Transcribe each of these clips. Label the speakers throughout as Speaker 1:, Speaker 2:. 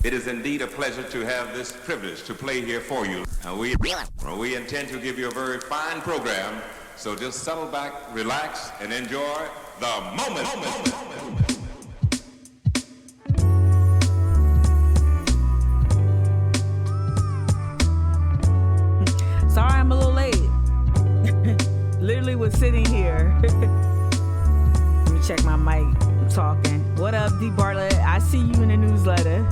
Speaker 1: It is indeed a pleasure to have this privilege to play here for you. We intend to give you a very fine program, so just settle back, relax, and enjoy the moment.
Speaker 2: Sorry I'm a little late. Literally was sitting here. Let me check my mic. I'm talking. What up, D. Bartlett? I see you in the newsletter.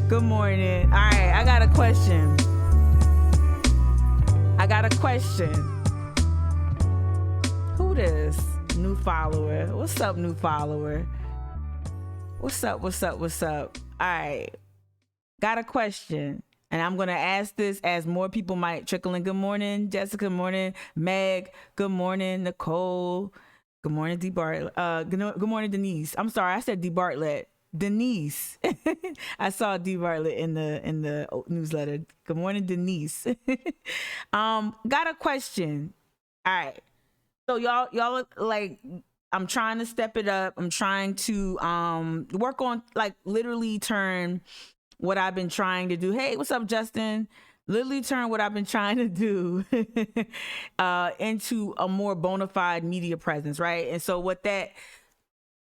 Speaker 2: Good morning. All right, I got a question. Who this? New follower. What's up, new follower? What's up? All right. Got a question. And I'm going to ask this as more people might trickle in. Good morning, Jessica. Good morning, Meg. Good morning, Nicole. Good morning, D. Bartlett. Good morning, Denise. I'm sorry, I said D. Bartlett. Denise. I saw D. Bartlett in the newsletter. Good morning, Denise. Got a question. All right. So y'all like, I'm trying to step it up. I'm trying to work on, like, literally turn what I've been trying to do. Hey, what's up, Justin? Literally turn what I've been trying to do into a more bona fide media presence, right? And so what that,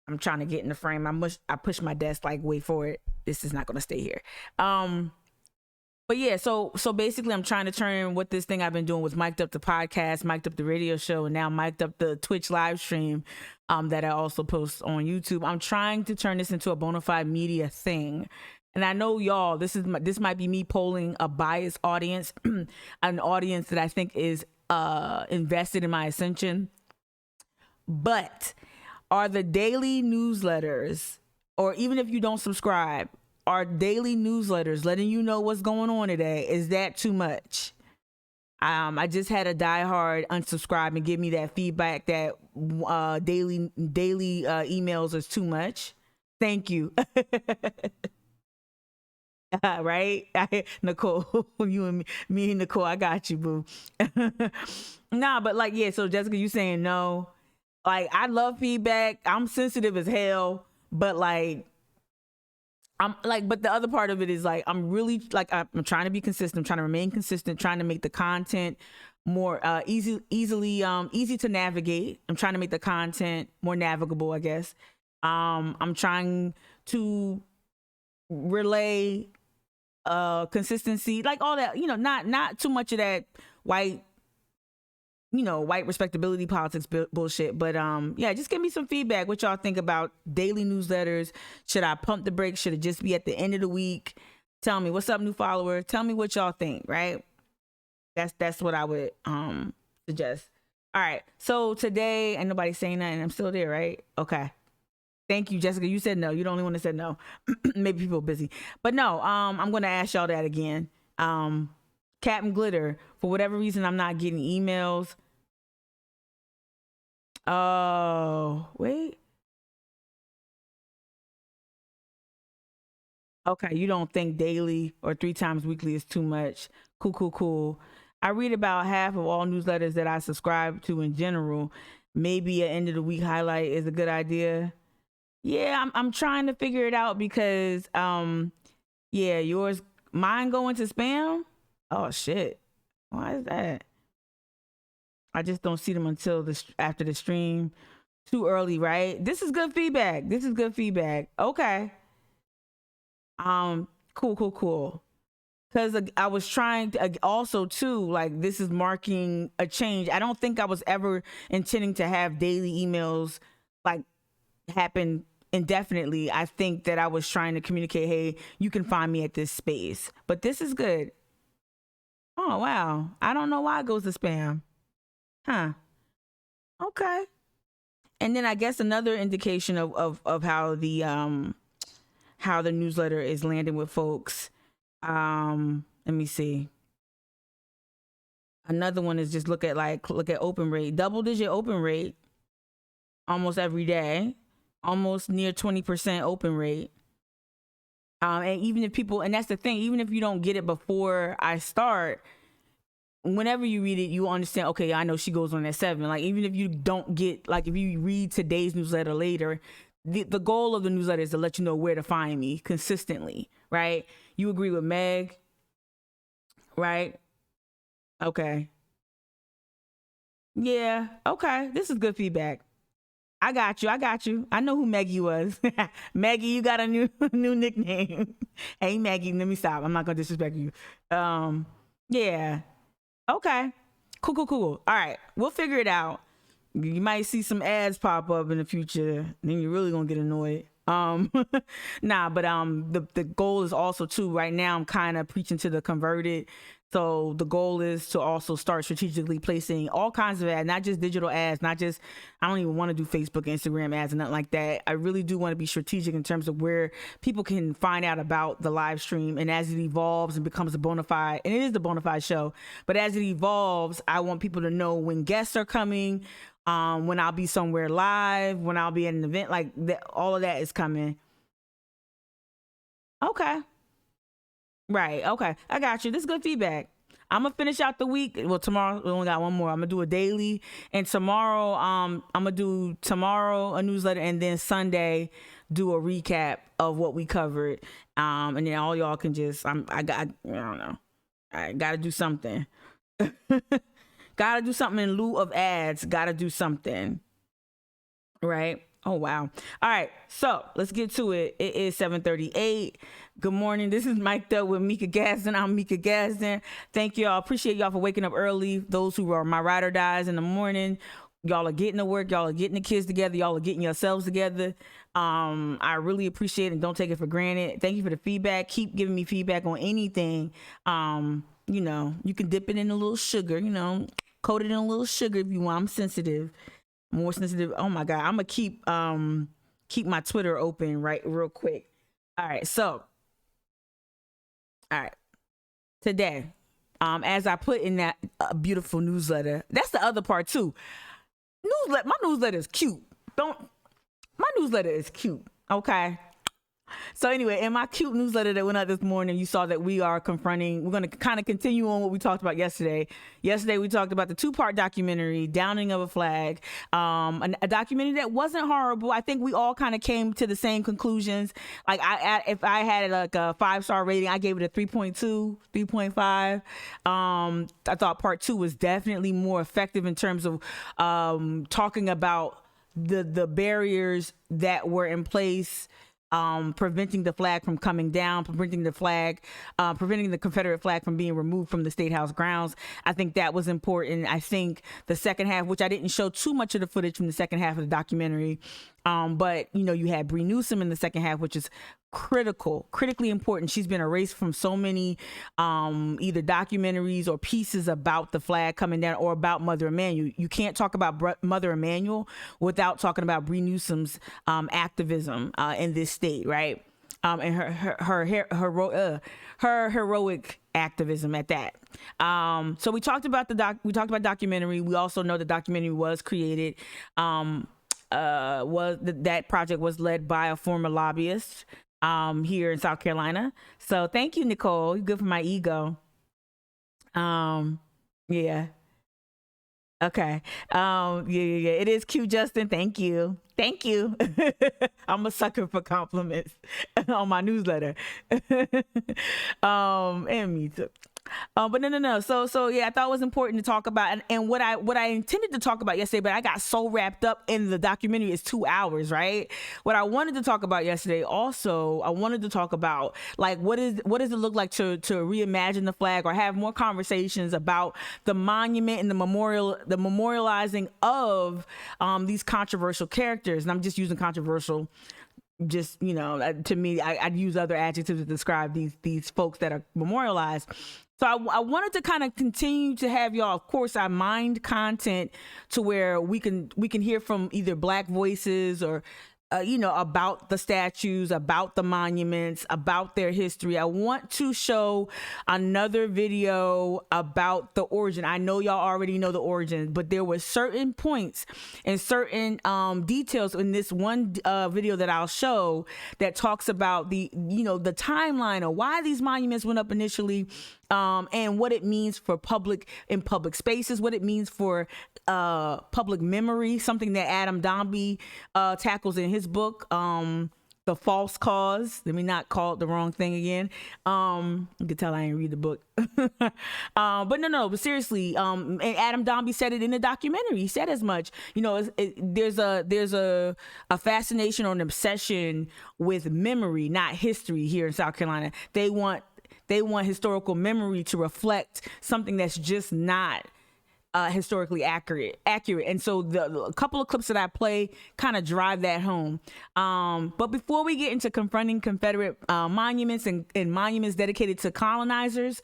Speaker 2: I'm trying to get in the frame. I push my desk, like, wait for it. This is not going to stay here. But yeah, so basically I'm trying to turn what this thing I've been doing was mic'd up the podcast, mic'd up the radio show, and now mic'd up the Twitch live stream that I also post on YouTube. I'm trying to turn this into a bona fide media thing. And I know y'all, this might be me polling a biased audience, an audience that I think is invested in my ascension. But are the daily newsletters, or even if you don't subscribe, are daily newsletters letting you know what's going on today, is that too much? I just had a diehard unsubscribe and give me that feedback that daily emails is too much. Thank you. Right? Nicole, you and me and Nicole, I got you, boo. Nah, but like, yeah, so Jessica, you saying no. Like, I love feedback. I'm sensitive as hell, but like, but the other part of it is like, I'm really like, I'm trying to be consistent. I'm trying to remain consistent, trying to make the content more easy to navigate. I'm trying to make the content more navigable, I guess. I'm trying to relay consistency, like all that, not too much of that white respectability politics bullshit, but yeah, just give me some feedback. What y'all think about daily newsletters? Should I pump the brakes? Should it just be at the end of the week? Tell me. What's up, new follower? Tell me what y'all think, right? That's what I would suggest. All right, so today, ain't nobody saying nothing. I'm still there, right? Okay. Thank you, Jessica. You said no. You're the only one that said no. Maybe people are busy. But no, I'm going to ask y'all that again. Captain Glitter, for whatever reason, I'm not getting emails. Oh, wait. Okay, you don't think daily or 3 times weekly is too much. Cool. I read about half of all newsletters that I subscribe to in general. Maybe an end of the week highlight is a good idea. Yeah, I'm trying to figure it out because, yeah, mine going to spam? Oh, shit. Why is that? I just don't see them until after the stream. Too early, right? This is good feedback. Okay. Cool. Because I was trying to also too, like, this is marking a change. I don't think I was ever intending to have daily emails like happen indefinitely. I think that I was trying to communicate, hey, you can find me at this space. But this is good. Oh, wow. I don't know why it goes to spam. Huh. Okay. And then I guess another indication of how the newsletter is landing with folks. Let me see. Another one is just look at open rate, double-digit open rate almost every day, almost near 20% open rate. And even if people, and that's the thing, even if you don't get it before I start, whenever you read it, you understand, okay, I know she goes on at 7. Like, even if you don't get, like, if you read today's newsletter later, the goal of the newsletter is to let you know where to find me consistently, right? You agree with Meg, right? Okay. Yeah. Okay. This is good feedback. I got you. I know who Maggie was. Maggie, you got a new nickname. Hey Maggie, let me stop. I'm not gonna disrespect you. Yeah. Okay. Cool. All right. We'll figure it out. You might see some ads pop up in the future, then you're really gonna get annoyed. But the goal is also too, right now I'm kind of preaching to the converted. So the goal is to also start strategically placing all kinds of ads, not just digital ads, I don't even want to do Facebook, Instagram ads and nothing like that. I really do want to be strategic in terms of where people can find out about the live stream. And as it evolves and becomes a bona fide, and it is the bona fide show, but as it evolves, I want people to know when guests are coming, when I'll be somewhere live, when I'll be at an event, like that, all of that is coming. Okay. Right. Okay. I got you. This is good feedback. I'm gonna finish out the week. Well, tomorrow we only got one more. I'm gonna do a daily, and tomorrow, I'm gonna do a newsletter, and then Sunday do a recap of what we covered. And then all y'all can just I don't know. I gotta do something. Gotta do something in lieu of ads. Gotta do something. Right. Oh, wow. All right. So let's get to it. It is 7:38. Good morning. This is Mic'd Up with Mika Gadsden. I'm Mika Gadsden. Thank y'all. Appreciate y'all for waking up early. Those who are my ride or dies in the morning, y'all are getting to work. Y'all are getting the kids together. Y'all are getting yourselves together. I really appreciate it and don't take it for granted. Thank you for the feedback. Keep giving me feedback on anything. You can dip it in a little sugar, coat it in a little sugar if you want. I'm sensitive. More sensitive. Oh my God. I'm gonna keep my Twitter open real quick. All right. Today, as I put in that beautiful newsletter, that's the other part too. My newsletter is cute. My newsletter is cute. Okay. So anyway, in my cute newsletter that went out this morning, you saw that we're going to kind of continue on what we talked about yesterday. Yesterday, we talked about the 2-part documentary, Downing of a Flag, a documentary that wasn't horrible. I think we all kind of came to the same conclusions. Like if I had like a 5-star rating, I gave it a 3.2, 3.5. I thought part 2 was definitely more effective in terms of talking about the barriers that were in place, preventing the flag from coming down, preventing the Confederate flag from being removed from the State House grounds. I think that was important. I think the second half, which I didn't show too much of the footage from the second half of the documentary, but you had Bree Newsom in the second half, which is critically important. She's been erased from so many either documentaries or pieces about the flag coming down or about Mother Emanuel. You can't talk about Mother Emanuel without talking about Bree Newsom's activism in this state, right? And her heroic activism at that. So we talked about documentary. We also know the documentary was created. That project was led by a former lobbyist here in South Carolina. So thank you, Nicole. You're good for my ego. Yeah. Okay. Yeah. It is cute, Justin. Thank you. I'm a sucker for compliments on my newsletter. And me too. But no. So yeah, I thought it was important to talk about, and what I intended to talk about yesterday, but I got so wrapped up in the documentary. It's 2 hours, right? What I wanted to talk about yesterday, also, I wanted to talk about like what does it look like to reimagine the flag or have more conversations about the monument and the memorializing of these controversial characters. And I'm just using controversial. Just, to me, I'd use other adjectives to describe these folks that are memorialized. So I wanted to kind of continue to have y'all, of course, I mined content to where we can hear from either Black voices or about the statues, about the monuments, about their history. I want to show another video about the origin. I know y'all already know the origin, but there were certain points and certain details in this one video that I'll show that talks about the timeline of why these monuments went up initially, and what it means for public spaces, what it means for public memory, something that Adam Dombey tackles in his his book, The False Cause. Let me not call it the wrong thing again. You can tell I ain't read the book. But but seriously, and Adam Dombey said it in the documentary. He said as much. You know, there's a fascination or an obsession with memory, not history here in South Carolina. They want historical memory to reflect something that's just not historically accurate. And so a couple of clips that I play kind of drive that home. But before we get into confronting Confederate monuments and monuments dedicated to colonizers,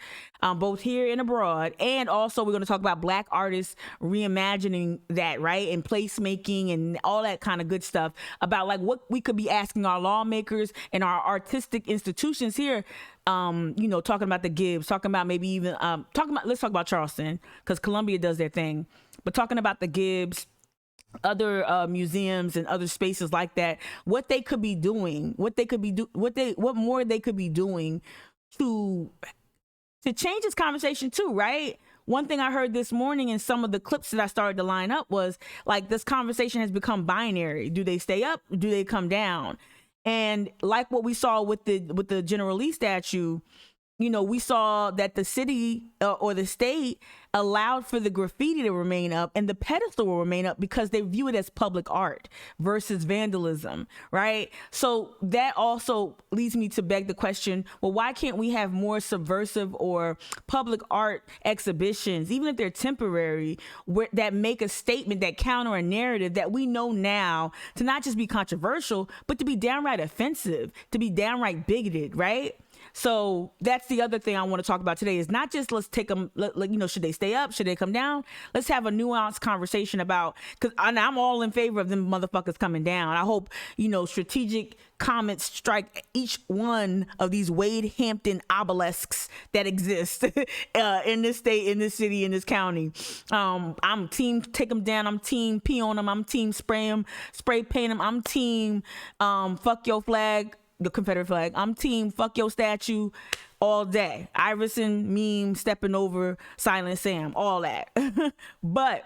Speaker 2: both here and abroad, and also we're going to talk about Black artists reimagining that, right? And placemaking and all that kind of good stuff about like what we could be asking our lawmakers and our artistic institutions here. Talking about the Gibbs, talking about maybe even let's talk about Charleston, because Columbia does their thing, but talking about the Gibbs, other museums and other spaces like that, what they could be doing, what more they could be doing to change this conversation too, right? One thing I heard this morning in some of the clips that I started to line up was like, this conversation has become binary. Do they stay up? Do they come down? And like what we saw with the General Lee statue, we saw that the city or the state allowed for the graffiti to remain up and the pedestal will remain up because they view it as public art versus vandalism, right? So that also leads me to beg the question, well, why can't we have more subversive or public art exhibitions, even if they're temporary, that make a statement, that counter a narrative that we know now to not just be controversial, but to be downright offensive, to be downright bigoted, right? So that's the other thing I want to talk about today is not just let's take them, should they stay up? Should they come down? Let's have a nuanced conversation about, because I'm all in favor of them motherfuckers coming down. I hope, strategic comments strike each one of these Wade Hampton obelisks that exist in this state, in this city, in this county. I'm team take them down. I'm team pee on them. I'm team spray paint them. I'm team fuck your flag, the Confederate flag. I'm team fuck your statue all day. Iverson meme stepping over Silent Sam, all that. But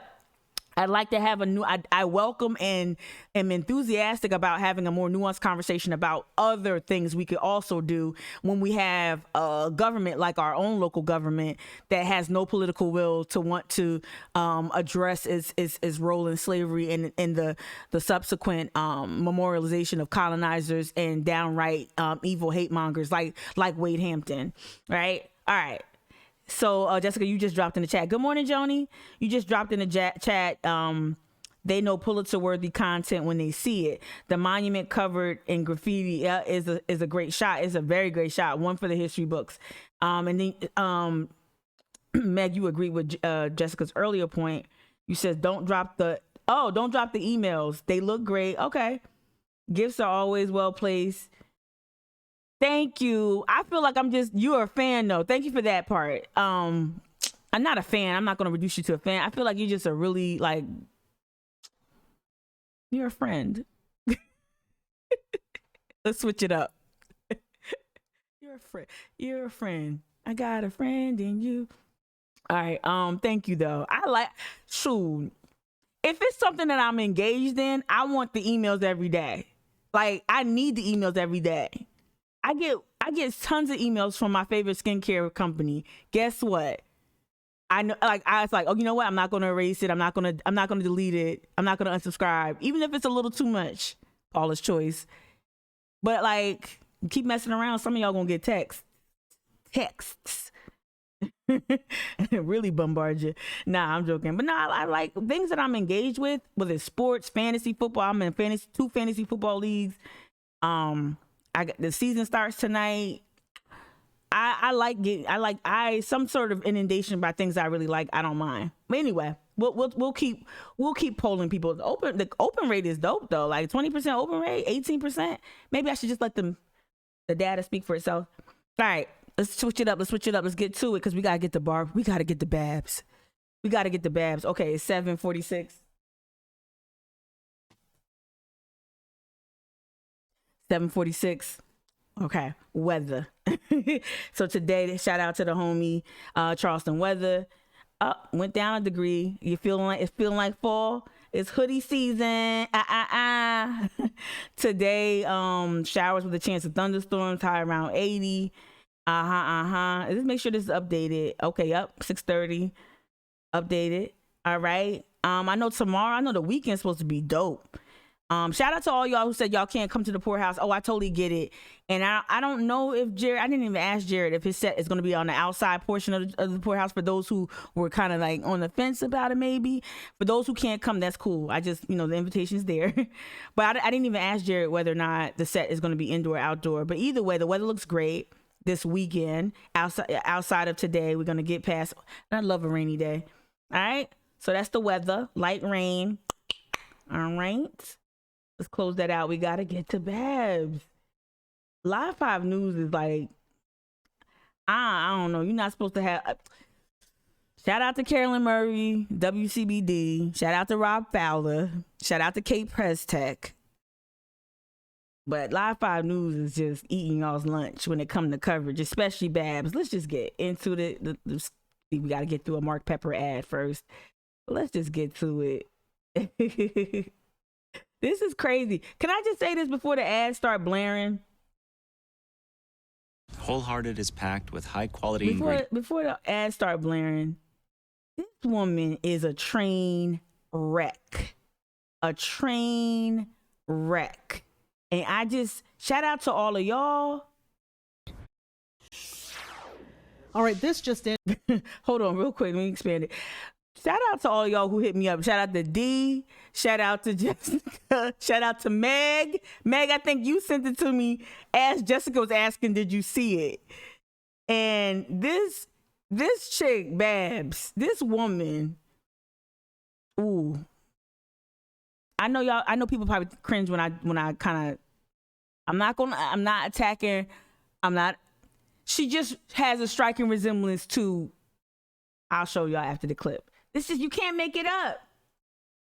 Speaker 2: I'd like to have I welcome and am enthusiastic about having a more nuanced conversation about other things we could also do when we have a government like our own local government that has no political will to want to address its role in slavery and the subsequent memorialization of colonizers and downright evil hate mongers like Wade Hampton, right? All right. So, Jessica, you just dropped in the chat. Good morning, Joni. You just dropped in the chat. They know Pulitzer-worthy content when they see it. The monument covered in graffiti is a great shot. It's a very great shot. One for the history books. And then, Meg, you agree with Jessica's earlier point. You said don't drop the emails. They look great. Okay. Gifts are always well placed. Thank you. I feel like you're a fan though. Thank you for that part. I'm not a fan. I'm not going to reduce you to a fan. I feel like you're just a really you're a friend. Let's switch it up. You're a friend. You're a friend. I got a friend in you. All right. Thank you though. Shoot. If it's something that I'm engaged in, I want the emails every day. Like I need the emails every day. I get tons of emails from my favorite skincare company. Guess what? I know, I was like, oh, you know what? I'm not going to erase it. I'm not going to delete it. I'm not going to unsubscribe, even if it's a little too much. Paula's choice. But keep messing around. Some of y'all gonna get texts. Really bombard you. Nah, I'm joking. But nah, I like things that I'm engaged with, whether it's sports, fantasy football. I'm in two fantasy football leagues. The season starts tonight. I like some sort of inundation by things I really like. I don't mind. But anyway, we'll keep polling people. The open rate is dope though. 20% open rate, 18%. Maybe I should just let the data speak for itself. All right, let's switch it up. Let's get to it because we gotta get the bar. We gotta get the babs. Okay, it's 7:46. 7:46. Okay, weather. So today, shout out to the homie Charleston weather. Went down a degree. It's feeling like fall. It's hoodie season. Today, showers with a chance of thunderstorms, high around 80. Let's make sure this is updated. Okay, 6:30. Updated. All right. I know the weekend's supposed to be dope. Shout out to all y'all who said y'all can't come to the poorhouse. Oh, I totally get it. And I don't know if Jared, I didn't even ask Jared if his set is going to be on the outside portion of the poorhouse for those who were kind of like on the fence about it, maybe. For those who can't come, that's cool. I just, the invitation's there. But I didn't even ask Jared whether or not the set is going to be indoor or outdoor. But either way, the weather looks great this weekend. Outside of today, we're going to get past, I love a rainy day. All right. So that's the weather, light rain. All right. Let's close that out. We got to get to Babs. Live 5 News is like, I don't know. You're not supposed to have. Shout out to Carolyn Murray, WCBD. Shout out to Rob Fowler. Shout out to Kate Press Tech. But Live 5 News is just eating y'all's lunch when it comes to coverage, especially Babs. Let's just get into it. We got to get through a Mark Pepper ad first. Let's just get to it. This is crazy. Can I just say this before the ads start blaring?
Speaker 3: Wholehearted is packed with high quality ingredients.
Speaker 2: Before the ads start blaring, this woman is a train wreck. A train wreck. And I just shout out to all of y'all.
Speaker 4: All right, this just in.
Speaker 2: Hold on real quick. Let me expand it. Shout out to all of y'all who hit me up. Shout out to D. Shout out to Jessica. Shout out to Meg. Meg, I think you sent it to me as Jessica was asking, did you see it? And this chick, Babs, this woman, ooh. I know people probably cringe when I kind of, I'm not attacking. She just has a striking resemblance to, I'll show y'all after the clip. You can't make it up.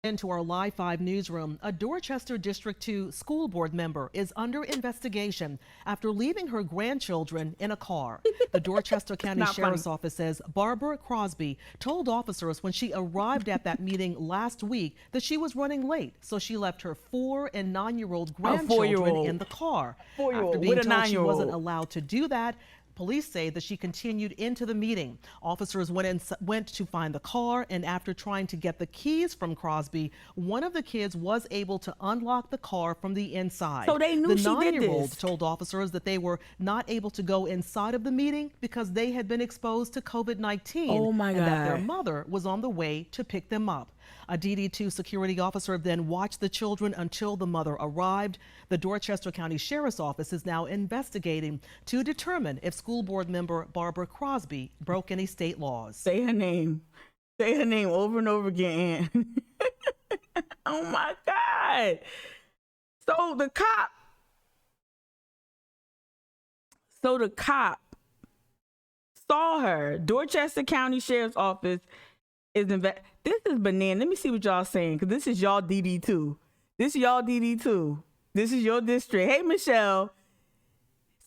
Speaker 4: Into our Live 5 newsroom, a Dorchester District 2 school board member is under investigation after leaving her grandchildren in a car. The Dorchester County Sheriff's Office says Barbara Crosby told officers when she arrived at that meeting last week that she was running late, so she left her 4- and 9-year-old grandchildren in the car. After being told she wasn't allowed to do that, police say that she continued into the meeting. Officers went to find the car, and after trying to get the keys from Crosby, one of the kids was able to unlock the car from the inside.
Speaker 2: So they knew she did this.
Speaker 4: The 9-year-old told officers that they were not able to go inside of the meeting because they had been exposed to COVID-19.
Speaker 2: Oh my God.
Speaker 4: And that their mother was on the way to pick them up. A DD2 security officer then watched the children until the mother arrived. The Dorchester County Sheriff's Office is now investigating to determine if school board member Barbara Crosby broke any state laws.
Speaker 2: Say her name. Say her name over and over again. Oh my God. So the cop saw her. Dorchester County Sheriff's Office is this is banana. Let me see what y'all saying, because this is y'all DD2. This is y'all DD2. This is your district. Hey, Michelle.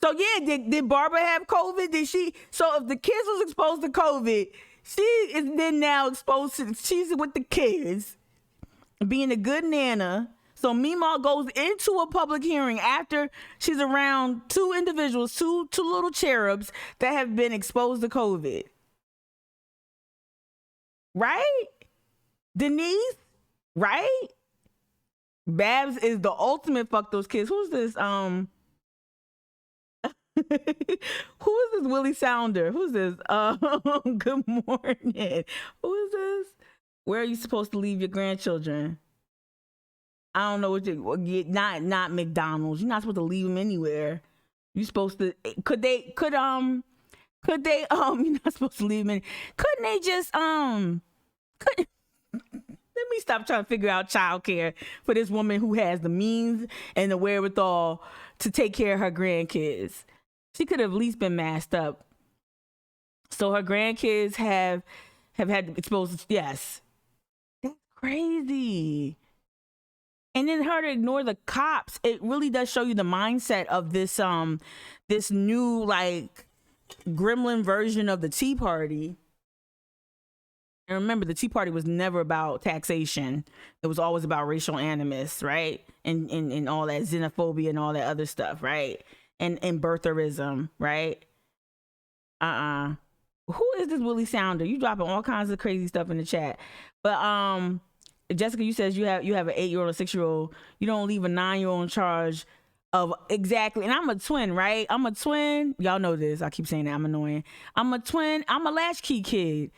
Speaker 2: So yeah, did Barbara have COVID? Did she? So if the kids was exposed to COVID, she is then now exposed to, she's with the kids, being a good nana. So Meemaw goes into a public hearing after she's around two individuals, two little cherubs that have been exposed to COVID. Right? Denise? Right? Babs is the ultimate fuck those kids. Who's this? Who is this Willie Sounder? Who's this? Good morning. Who is this? Where are you supposed to leave your grandchildren? I don't know what you not McDonald's. You're not supposed to leave them anywhere. You're supposed to you're not supposed to leave them couldn't they just let me stop trying to figure out childcare for this woman who has the means and the wherewithal to take care of her grandkids. She could have at least been masked up. So her grandkids have had exposed. Yes. That's crazy. And then her to ignore the cops, it really does show you the mindset of this this new like gremlin version of the Tea Party. And remember, the Tea Party was never about taxation. It was always about racial animus, right? And all that xenophobia and all that other stuff, right? And birtherism, right? Who is this Willie Sounder? You dropping all kinds of crazy stuff in the chat. But Jessica, you says you have an 8-year-old, a 6-year-old. You don't leave a 9-year-old in charge of exactly. And I'm a twin, right? I'm a twin. Y'all know this. I keep saying that. I'm annoying. I'm a twin. I'm a latchkey kid,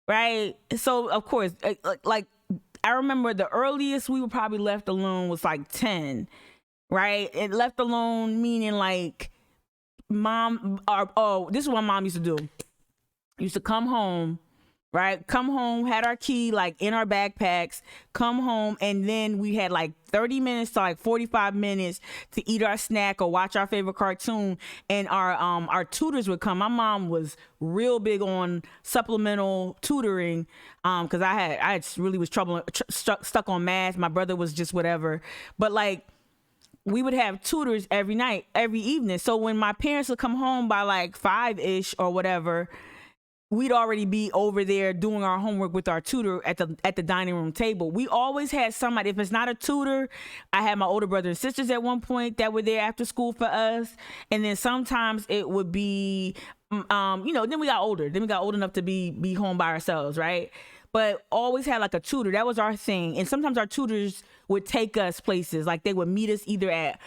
Speaker 2: right? So of course, like I remember the earliest we were probably left alone was like 10, right? And left alone meaning like mom. This is what mom used to do. Used to come home. Right? Come home, had our key like in our backpacks, come home, and then we had like 30 minutes to like 45 minutes to eat our snack or watch our favorite cartoon. And our tutors would come. My mom was real big on supplemental tutoring because I really was stuck on math. My brother was just whatever. But like we would have tutors every night, every evening. So when my parents would come home by like 5-ish or whatever, we'd already be over there doing our homework with our tutor at the dining room table. We always had somebody. If it's not a tutor, I had my older brother and sisters at one point that were there after school for us. And then sometimes it would be, then we got older. Then we got old enough to be home by ourselves, right? But always had like a tutor. That was our thing. And sometimes our tutors would take us places. Like they would meet us either at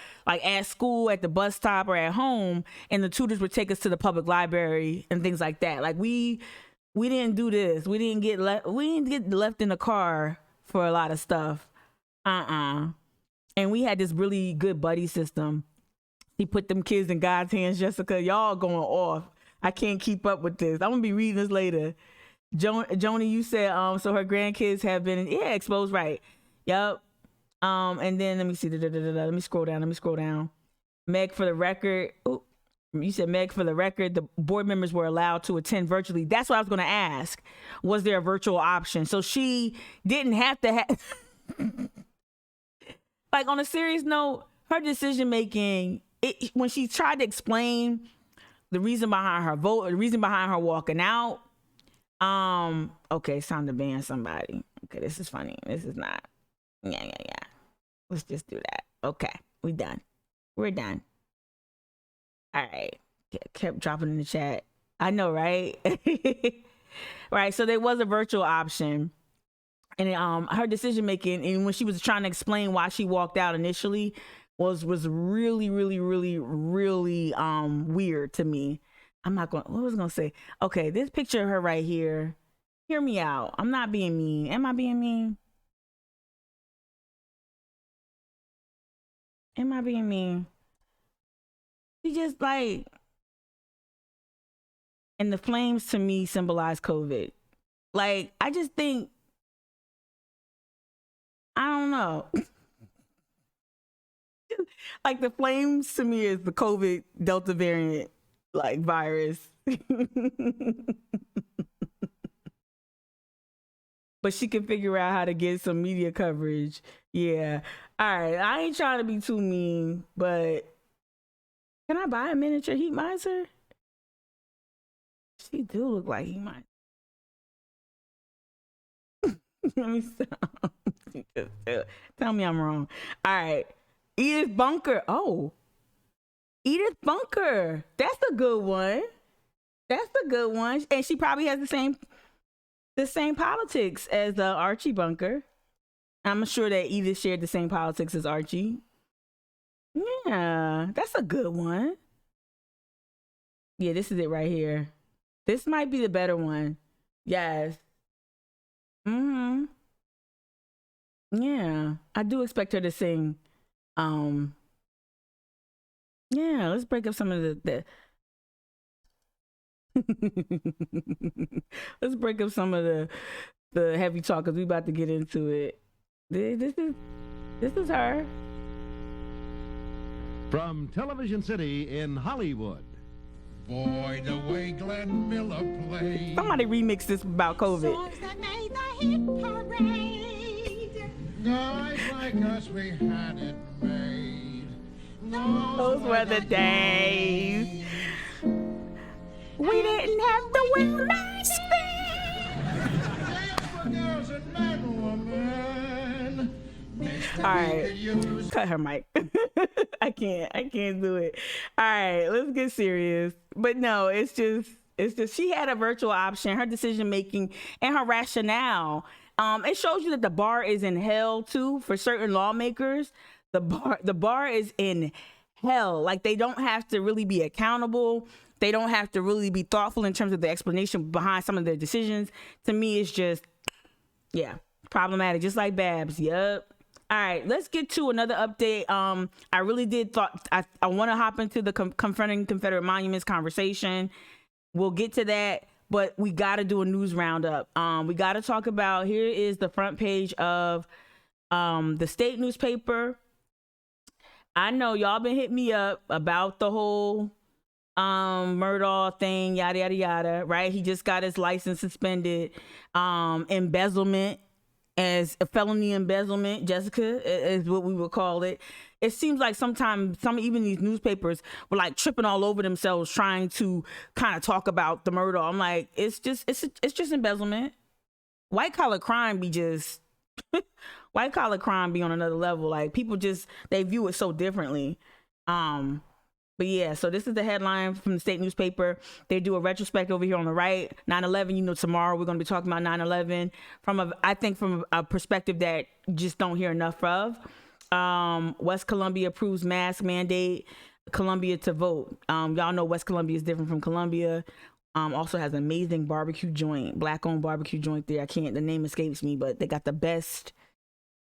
Speaker 2: school, at the bus stop, or at home. And the tutors would take us to the public library and things like that. Like we didn't do this. We didn't get left in the car for a lot of stuff. And we had this really good buddy system. He put them kids in God's hands. Jessica, y'all going off. I can't keep up with this. I'm gonna be reading this later. Joni, you said so her grandkids have been exposed, right? Yep. And then let me see. Let me scroll down. Meg, for the record. Ooh, you said Meg, for the record, the board members were allowed to attend virtually. That's what I was going to ask. Was there a virtual option? So she didn't have to have. Like on a serious note, her decision making. When she tried to explain the reason behind her vote, the reason behind her walking out. Okay, it's time to ban somebody. Okay, this is funny. This is not. Yeah. Let's just do that. Okay, we're done. All right. Kept dropping in the chat. I know, right? Right. So there was a virtual option, and her decision making, and when she was trying to explain why she walked out initially, was really, really, really, really weird to me. What was I gonna say? Okay, this picture of her right here. Hear me out. I'm not being mean. Am I being mean? She just like, and the flames to me symbolize COVID. Like, I just think, I don't know. Like the flames to me is the COVID Delta variant, like virus. But she can figure out how to get some media coverage. Yeah. All right. I ain't trying to be too mean, but can I buy a miniature heat miser? She do look like heat miser. Let me stop. Tell me I'm wrong. All right. Edith Bunker. Oh. Edith Bunker. That's a good one. And she probably has the same politics as Archie Bunker. I'm sure that Edith shared the same politics as Archie. Yeah, that's a good one. Yeah, this is it right here. This might be the better one. Yes. Yeah, I do expect her to sing. Yeah, let's break up some of the let's break up some of the heavy talk because we about to get into it. This is her.
Speaker 5: From Television City in Hollywood.
Speaker 6: Boy, the way Glenn Miller played.
Speaker 2: Somebody remixed this about COVID.
Speaker 7: Songs that made the hit parade.
Speaker 6: Guys like us, we had it made.
Speaker 2: Those were the days. We didn't have the well nice thing.
Speaker 6: innocent man, woman.
Speaker 2: All right, cut her mic. I can't do it. All right, let's get serious. But no, it's just she had a virtual option. Her decision making and her rationale. It shows you that the bar is in hell too for certain lawmakers. The bar is in hell. Like, they don't have to really be accountable. They don't have to really be thoughtful in terms of the explanation behind some of their decisions. To me, it's just, yeah, problematic. Just like Babs. Yup. All right, let's get to another update. I really did thought I want to hop into the Confronting Confederate Monuments conversation. We'll get to that, but we got to do a news roundup. We got to talk about, here is the front page of the state newspaper. I know y'all been hitting me up about the whole Murdaugh thing, yada yada yada, right? He just got his license suspended. Embezzlement, as a felony embezzlement, Jessica, is what we would call it. It seems like sometimes even these newspapers were like tripping all over themselves trying to kind of talk about the Murdaugh. I'm like, it's just embezzlement. White collar crime be just white collar crime be on another level. Like, people just, they view it so differently. But yeah, so this is the headline from the state newspaper. They do a retrospect over here on the right. 9/11, you know, tomorrow we're going to be talking about 9/11 from a perspective that you just don't hear enough of. West Columbia approves mask mandate, Columbia to vote. Y'all know West Columbia is different from Columbia. Also has an amazing barbecue joint, black-owned barbecue joint there. The name escapes me, but they got the best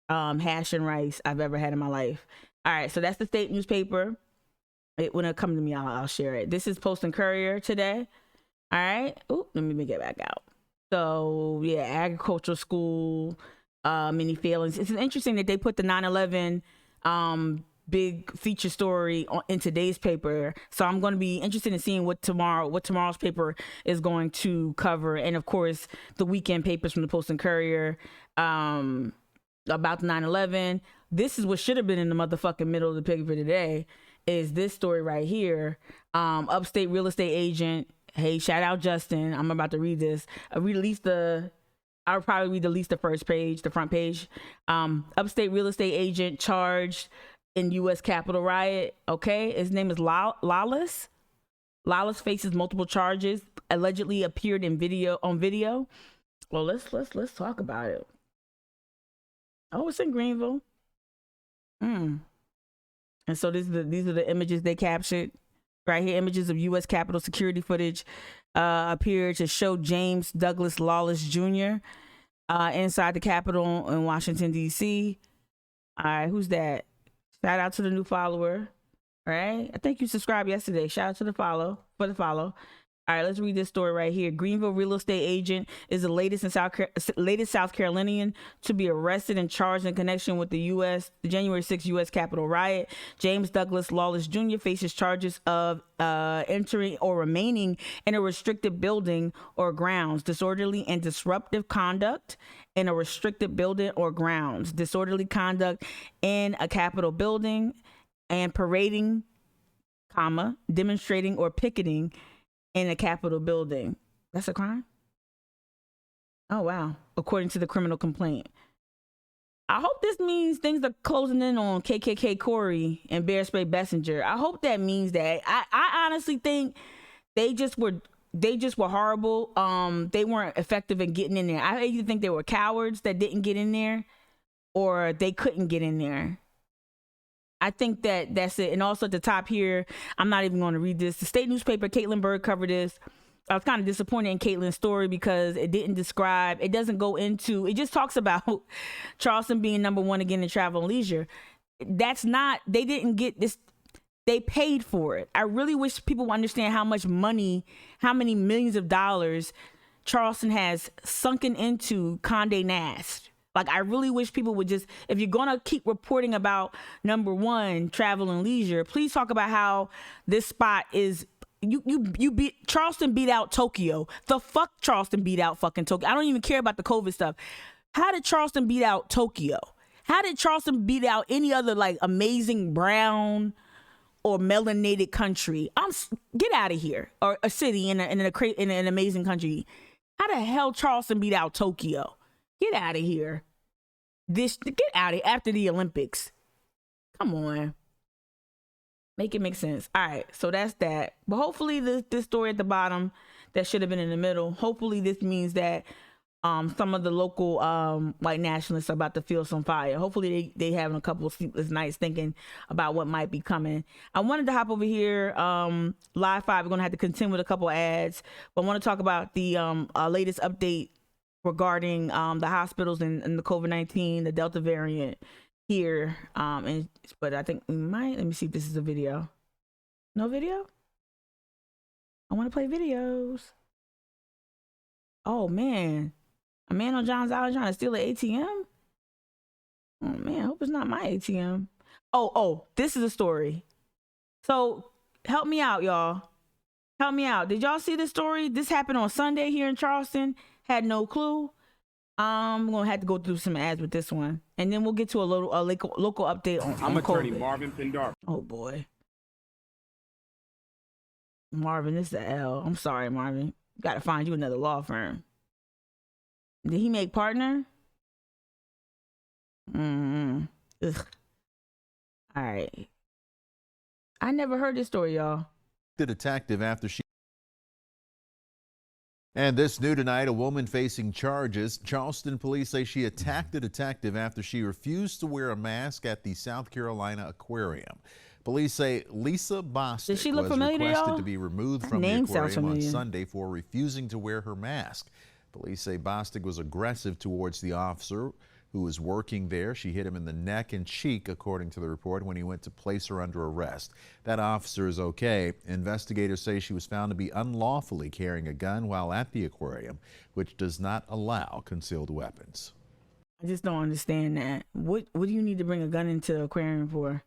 Speaker 2: hash and rice I've ever had in my life. All right, so that's the state newspaper. When it comes to me, I'll share it. This is Post and Courier today. All right. Ooh, let me get back out. So yeah, agricultural school, many failings. It's interesting that they put the 9/11 big feature story in today's paper. So I'm going to be interested in seeing what tomorrow's paper is going to cover, and of course the weekend papers from the Post and Courier about the 9/11. This is what should have been in the motherfucking middle of the paper today. Is this story right here. Upstate real estate agent. Hey, shout out Justin. I'm about to read this. I'll probably read at least the first page, the front page. Upstate real estate agent charged in U.S. Capitol riot. Okay, his name is Lawless. Lawless faces multiple charges. Allegedly appeared on video. Well, let's talk about it. Oh, it's in Greenville. And so these are the images they captured right here. Images of U.S. Capitol security footage appear to show James Douglas Lawless Jr. Inside the Capitol in Washington, D.C. All right, who's that? Shout out to the new follower. All right, I think you subscribed yesterday. Shout out to the follow. All right, let's read this story right here. Greenville real estate agent is the latest South Carolinian to be arrested and charged in connection with the January 6th U.S. Capitol riot. James Douglas Lawless Jr. faces charges of entering or remaining in a restricted building or grounds, disorderly and disruptive conduct in a restricted building or grounds, disorderly conduct in a Capitol building, and parading, demonstrating or picketing in a Capitol building. That's a crime? Oh, wow. According to the criminal complaint. I hope this means things are closing in on KKK Corey and Bear Spray Bessinger. I hope that means that. I honestly think they just were horrible. They weren't effective in getting in there. I either think they were cowards that didn't get in there, or they couldn't get in there. I think that's it. And also at the top here, I'm not even going to read this. The state newspaper, Caitlin Bird, covered this. I was kind of disappointed in Caitlin's story because it doesn't go into, it just talks about Charleston being number one again in travel and leisure. They didn't get this. They paid for it. I really wish people would understand how much money, how many millions of dollars Charleston has sunken into Condé Nast. Like, I really wish people would just, if you're going to keep reporting about number one, travel and leisure, please talk about how this spot is, Charleston beat out Tokyo. The fuck Charleston beat out fucking Tokyo. I don't even care about the COVID stuff. How did Charleston beat out Tokyo? How did Charleston beat out any other like amazing brown or melanated country? Get out of here. Or a city in an amazing country. How the hell Charleston beat out Tokyo? Get out of here. Get out of here after the Olympics. Come on. Make it make sense. All right, so that's that. But hopefully this story at the bottom that should have been in the middle, hopefully this means that some of the local white nationalists are about to feel some fire. Hopefully they having a couple of sleepless nights thinking about what might be coming. I wanted to hop over here, Live 5. We're going to have to continue with a couple of ads, but I want to talk about the latest update regarding the hospitals and the COVID-19, the Delta variant here. But I think we might, let me see if this is a video. No video? I want to play videos. Oh man. A man on Johns Island trying to steal an ATM? Oh man, I hope it's not my ATM. Oh, this is a story. So help me out, y'all. Help me out. Did y'all see this story? This happened on Sunday here in Charleston. Had no clue. I'm gonna have to go through some ads with this one, and then we'll get to a local update on
Speaker 8: I'm attorney
Speaker 2: COVID.
Speaker 8: Marvin Pindar.
Speaker 2: Oh boy, Marvin, this is the L. I'm sorry, Marvin. Got to find you another law firm. Did he make partner? Ugh. All right. I never heard this story, y'all.
Speaker 9: The detective after she. And this new tonight, a woman facing charges. Charleston police say she attacked a detective after she refused to wear a mask at the South Carolina Aquarium. Police say Lisa Bostic
Speaker 2: Does she look
Speaker 9: was
Speaker 2: familiar to
Speaker 9: requested
Speaker 2: y'all?
Speaker 9: to be removed
Speaker 2: That
Speaker 9: from the
Speaker 2: name sounds
Speaker 9: aquarium on
Speaker 2: familiar.
Speaker 9: Sunday for refusing to wear her mask. Police say Bostic was aggressive towards the officer who was working there. She hit him in the neck and cheek, according to the report, when he went to place her under arrest. That officer is okay. Investigators say she was found to be unlawfully carrying a gun while at the aquarium, which does not allow concealed weapons.
Speaker 2: I just don't understand that. What do you need to bring a gun into the aquarium for?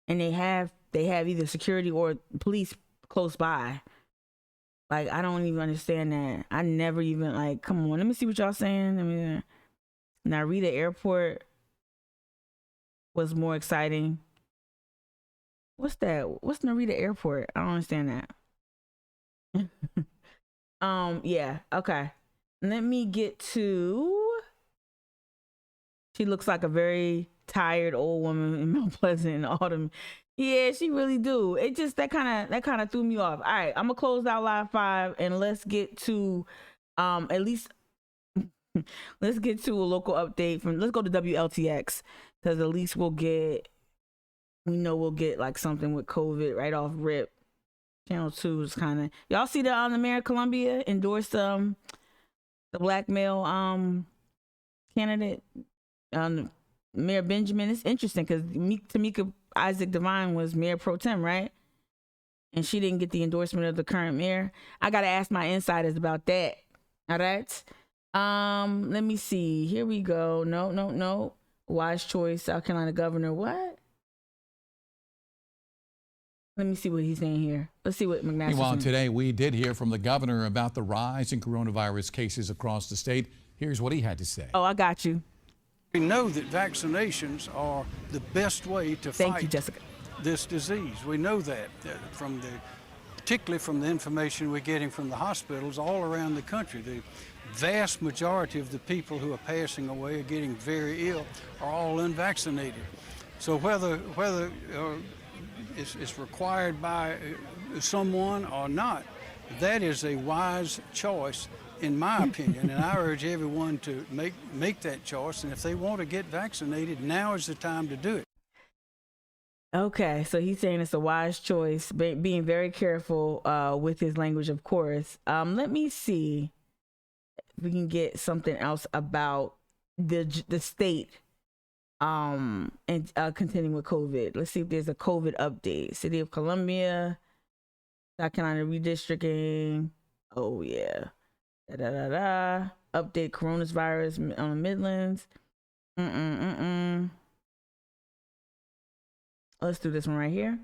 Speaker 2: And they have either security or police close by. Like, I don't even understand that. I never even, like, come on, let me see what y'all saying. I mean, Narita Airport was more exciting. What's that? What's Narita Airport? I don't understand that. Yeah, okay. Let me get to, she looks like a very tired old woman in Mount Pleasant in autumn. Yeah, she really do. It just, that kind of threw me off. All right, I'm gonna close out Live 5 and let's get to at least let's get to a local update from, let's go to WLTX, because at least we'll get like something with COVID right off rip. Channel 2 is kind of, y'all see that the mayor of Columbia endorsed the black male candidate, Mayor Benjamin. It's interesting because Tamika Isaac Devine was mayor pro tem, right? And she didn't get the endorsement of the current mayor. I gotta ask my insiders about that. All right. Let me see. Here we go. No. Wise choice, South Carolina governor. What? Let me see what he's saying here. Let's see what McNash is
Speaker 10: Meanwhile,
Speaker 2: saying.
Speaker 10: today we did hear from the governor about the rise in coronavirus cases across the state. Here's what he had to say.
Speaker 2: Oh, I got you.
Speaker 11: We know that vaccinations are the best way to
Speaker 2: Thank
Speaker 11: fight
Speaker 2: you, Jessica.
Speaker 11: this disease. We know that particularly from the information we're getting from the hospitals all around the country. The vast majority of the people who are passing away or getting very ill are all unvaccinated. So whether it's required by someone or not, that is a wise choice, in my opinion, and I urge everyone to make that choice. And if they want to get vaccinated, now is the time to do it.
Speaker 2: Okay, so he's saying it's a wise choice, being very careful with his language, of course. Let me see if we can get something else about the state and continuing with COVID. Let's see if there's a COVID update. City of Columbia, South Carolina redistricting. Oh yeah. Update coronavirus on the Midlands. Let's do this one right here.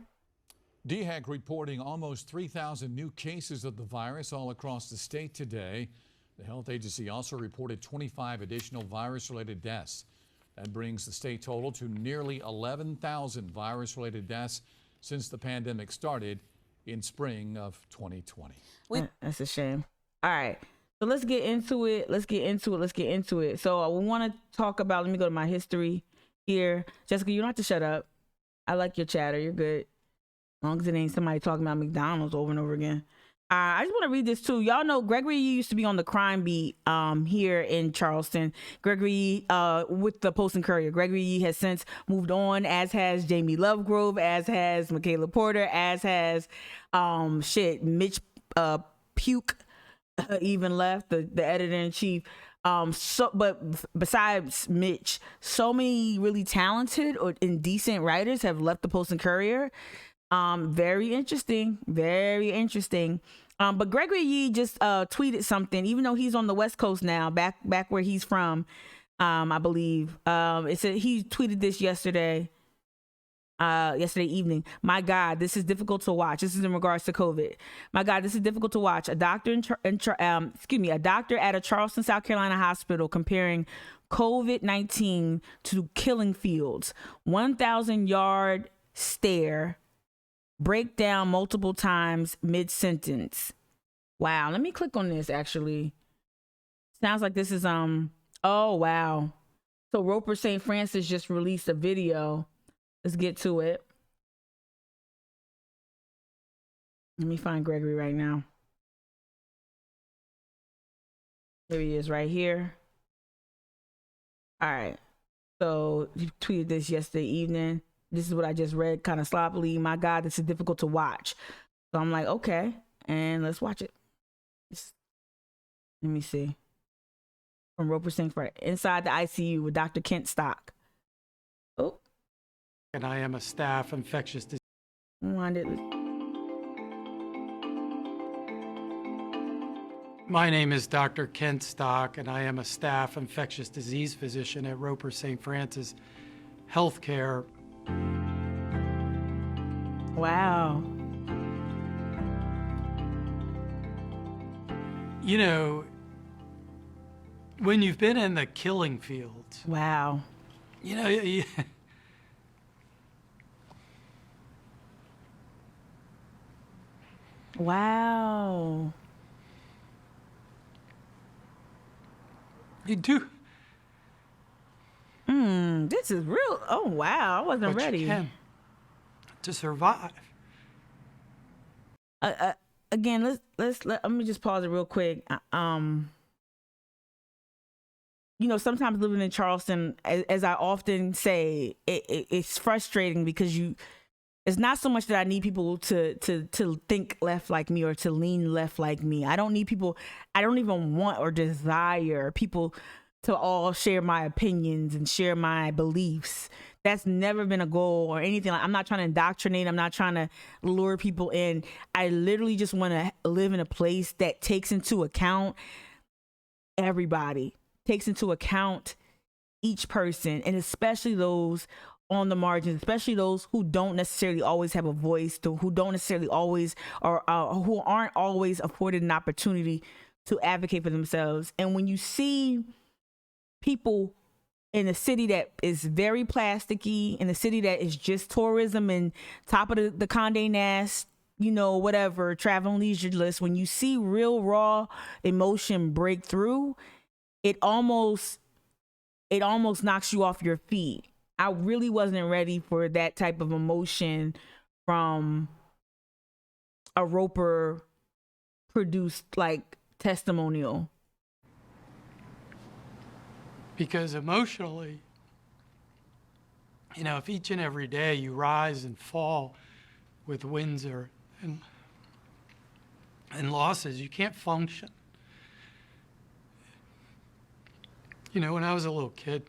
Speaker 10: DHEC reporting almost 3,000 new cases of the virus all across the state today. The health agency also reported 25 additional virus-related deaths. That brings the state total to nearly 11,000 virus-related deaths since the pandemic started in spring of 2020.
Speaker 2: That's a shame. All right. So let's get into it. So we want to talk about, let me go to my history here. Jessica, you don't have to shut up. I like your chatter. You're good. As long as it ain't somebody talking about McDonald's over and over again. I just want to read this too. Y'all know Gregory Yee used to be on the crime beat here in Charleston. Gregory Yee with the Post and Courier. Gregory Yee has since moved on, as has Jamie Lovegrove, as has Michaela Porter, as has Mitch Puke even left, the editor-in-chief. But besides Mitch, so many really talented and decent writers have left the Post and Courier. Very interesting. But Gregory Yee just tweeted something, even though he's on the West Coast now, back where he's from, I believe. It said he tweeted this yesterday evening. My God, this is difficult to watch. This is in regards to COVID. My God, this is difficult to watch. A doctor a doctor at a Charleston, South Carolina hospital comparing COVID-19 to killing fields. 1,000-yard stare. Break down multiple times mid-sentence. Wow, let me click on this actually. Sounds like this is oh wow. So Roper St. Francis just released a video. Let's get to it. Let me find Gregory right now. There he is right here. All right. So you tweeted this yesterday evening. This is what I just read kind of sloppily. My God, this is difficult to watch. So I'm like, okay, and let's watch it. Let me see. From Roper St. Francis, inside the ICU with Dr. Kent Stock. Oh.
Speaker 8: And I am a staff infectious disease. My name is Dr. Kent Stock, and I am a staff infectious disease physician at Roper St. Francis Healthcare.
Speaker 2: Wow.
Speaker 8: You know, when you've been in the killing fields.
Speaker 2: Wow.
Speaker 8: You know,
Speaker 2: wow.
Speaker 8: You do.
Speaker 2: This is real. Oh, wow. I wasn't ready.
Speaker 8: You can to survive.
Speaker 2: Again, let me just pause it real quick. You know, sometimes living in Charleston, as I often say, it's frustrating because it's not so much that I need people to think left like me or to lean left like me. I don't need people. I don't even want or desire people to all share my opinions and share my beliefs. That's never been a goal or anything. I'm not trying to indoctrinate. I'm not trying to lure people in. I literally just want to live in a place that takes into account everybody, takes into account each person, and especially those on the margins, especially those who don't necessarily always have a voice, who don't necessarily always, or who aren't always afforded an opportunity to advocate for themselves. And when you see people in a city that is very plasticky, in a city that is just tourism and top of the Condé Nast, you know, whatever, travel and leisure list, when you see real raw emotion break through, it almost knocks you off your feet. I really wasn't ready for that type of emotion from a Roper produced like testimonial.
Speaker 8: Because emotionally, you know, if each and every day you rise and fall with wins and losses, you can't function. You know, when I was a little kid,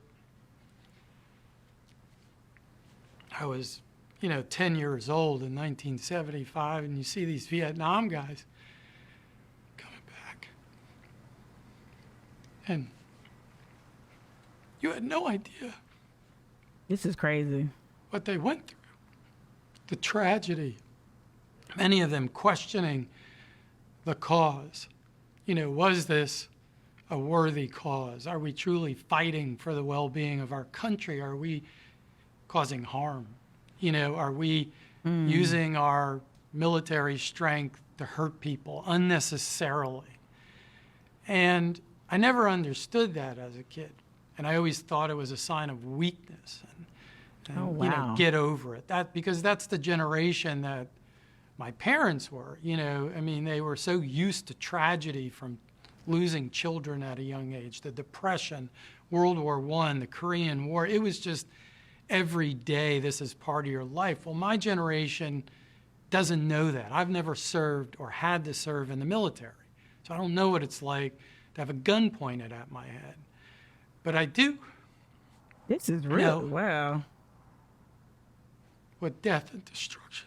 Speaker 8: I was, 10 years old in 1975, and you see these Vietnam guys coming back. And you had no idea.
Speaker 2: This is crazy.
Speaker 8: What they went through. The tragedy. Many of them questioning the cause. Was this a worthy cause? Are we truly fighting for the well-being of our country? Are we causing harm? Are we using our military strength to hurt people unnecessarily? And I never understood that as a kid. And I always thought it was a sign of weakness. And
Speaker 2: Oh, wow.
Speaker 8: you know, get over it. Because that's the generation that my parents were. You know, I mean, they were so used to tragedy from losing children at a young age, the Depression, World War I, the Korean War. It was just every day, this is part of your life. Well, my generation doesn't know that. I've never served or had to serve in the military. So I don't know what it's like to have a gun pointed at my head. But I do.
Speaker 2: This is real. Wow.
Speaker 8: What death and destruction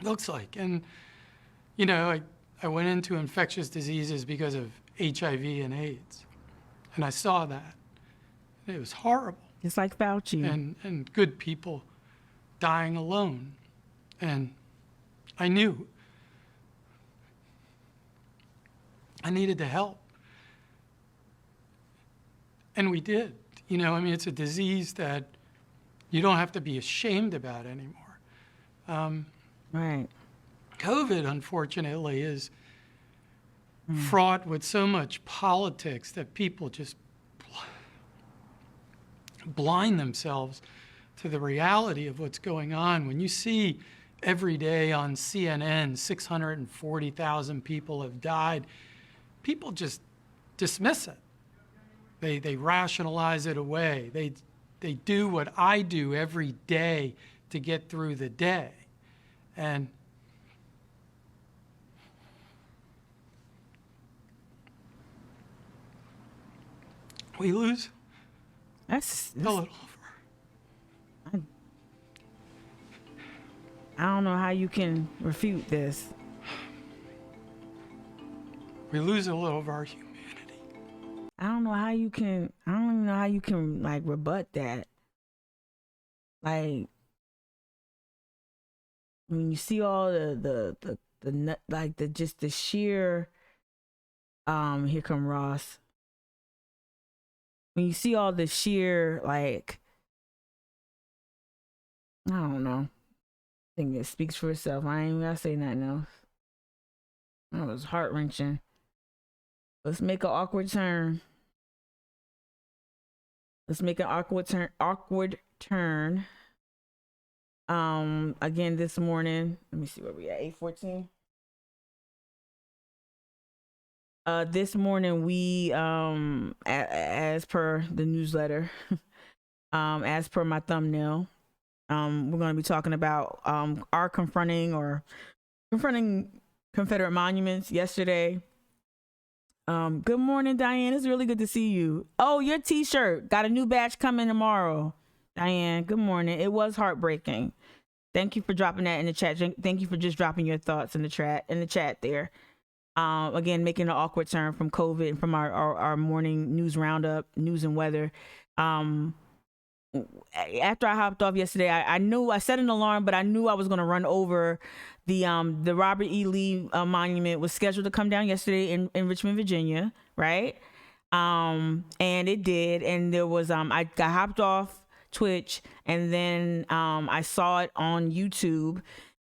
Speaker 8: looks like. And, you know, I went into infectious diseases because of HIV and AIDS. And I saw that. It was horrible.
Speaker 2: Just like Fauci.
Speaker 8: And good people dying alone. And I knew I needed to help. And we did. You know, I mean, it's a disease that you don't have to be ashamed about anymore.
Speaker 2: Right.
Speaker 8: COVID, unfortunately, is fraught with so much politics that people just blind themselves to the reality of what's going on. When you see every day on CNN, 640,000 people have died, people just dismiss it. They rationalize it away. They do what I do every day to get through the day. And we lose
Speaker 2: That's
Speaker 8: a little over.
Speaker 2: I don't know how you can refute this.
Speaker 8: We lose a little of our humanity.
Speaker 2: I don't know how you can. I don't even know how you can like rebut that. Like when you see all the like the sheer. Here come Ross. When you see all the sheer like, I don't know. I think it speaks for itself. I ain't even gotta say nothing else. That was heart-wrenching. Let's make an awkward turn. Let's make an awkward turn. Again this morning. Let me see where we at. 8:14. This morning we as per the newsletter, as per my thumbnail, we're going to be talking about our confronting Confederate monuments yesterday. Good morning, Diane. It's really good to see you. Oh, your t-shirt got a new batch coming tomorrow. Diane, good morning. It was heartbreaking. Thank you for dropping that in the chat. Thank you for just dropping your thoughts in the chat there. Again, making an awkward turn from COVID and from our morning news roundup, news and weather. After I hopped off yesterday, I knew I set an alarm, but I knew I was going to run over the Robert E. Lee monument was scheduled to come down yesterday in Richmond, Virginia, right? And it did. And there was I hopped off Twitch, and then I saw it on YouTube.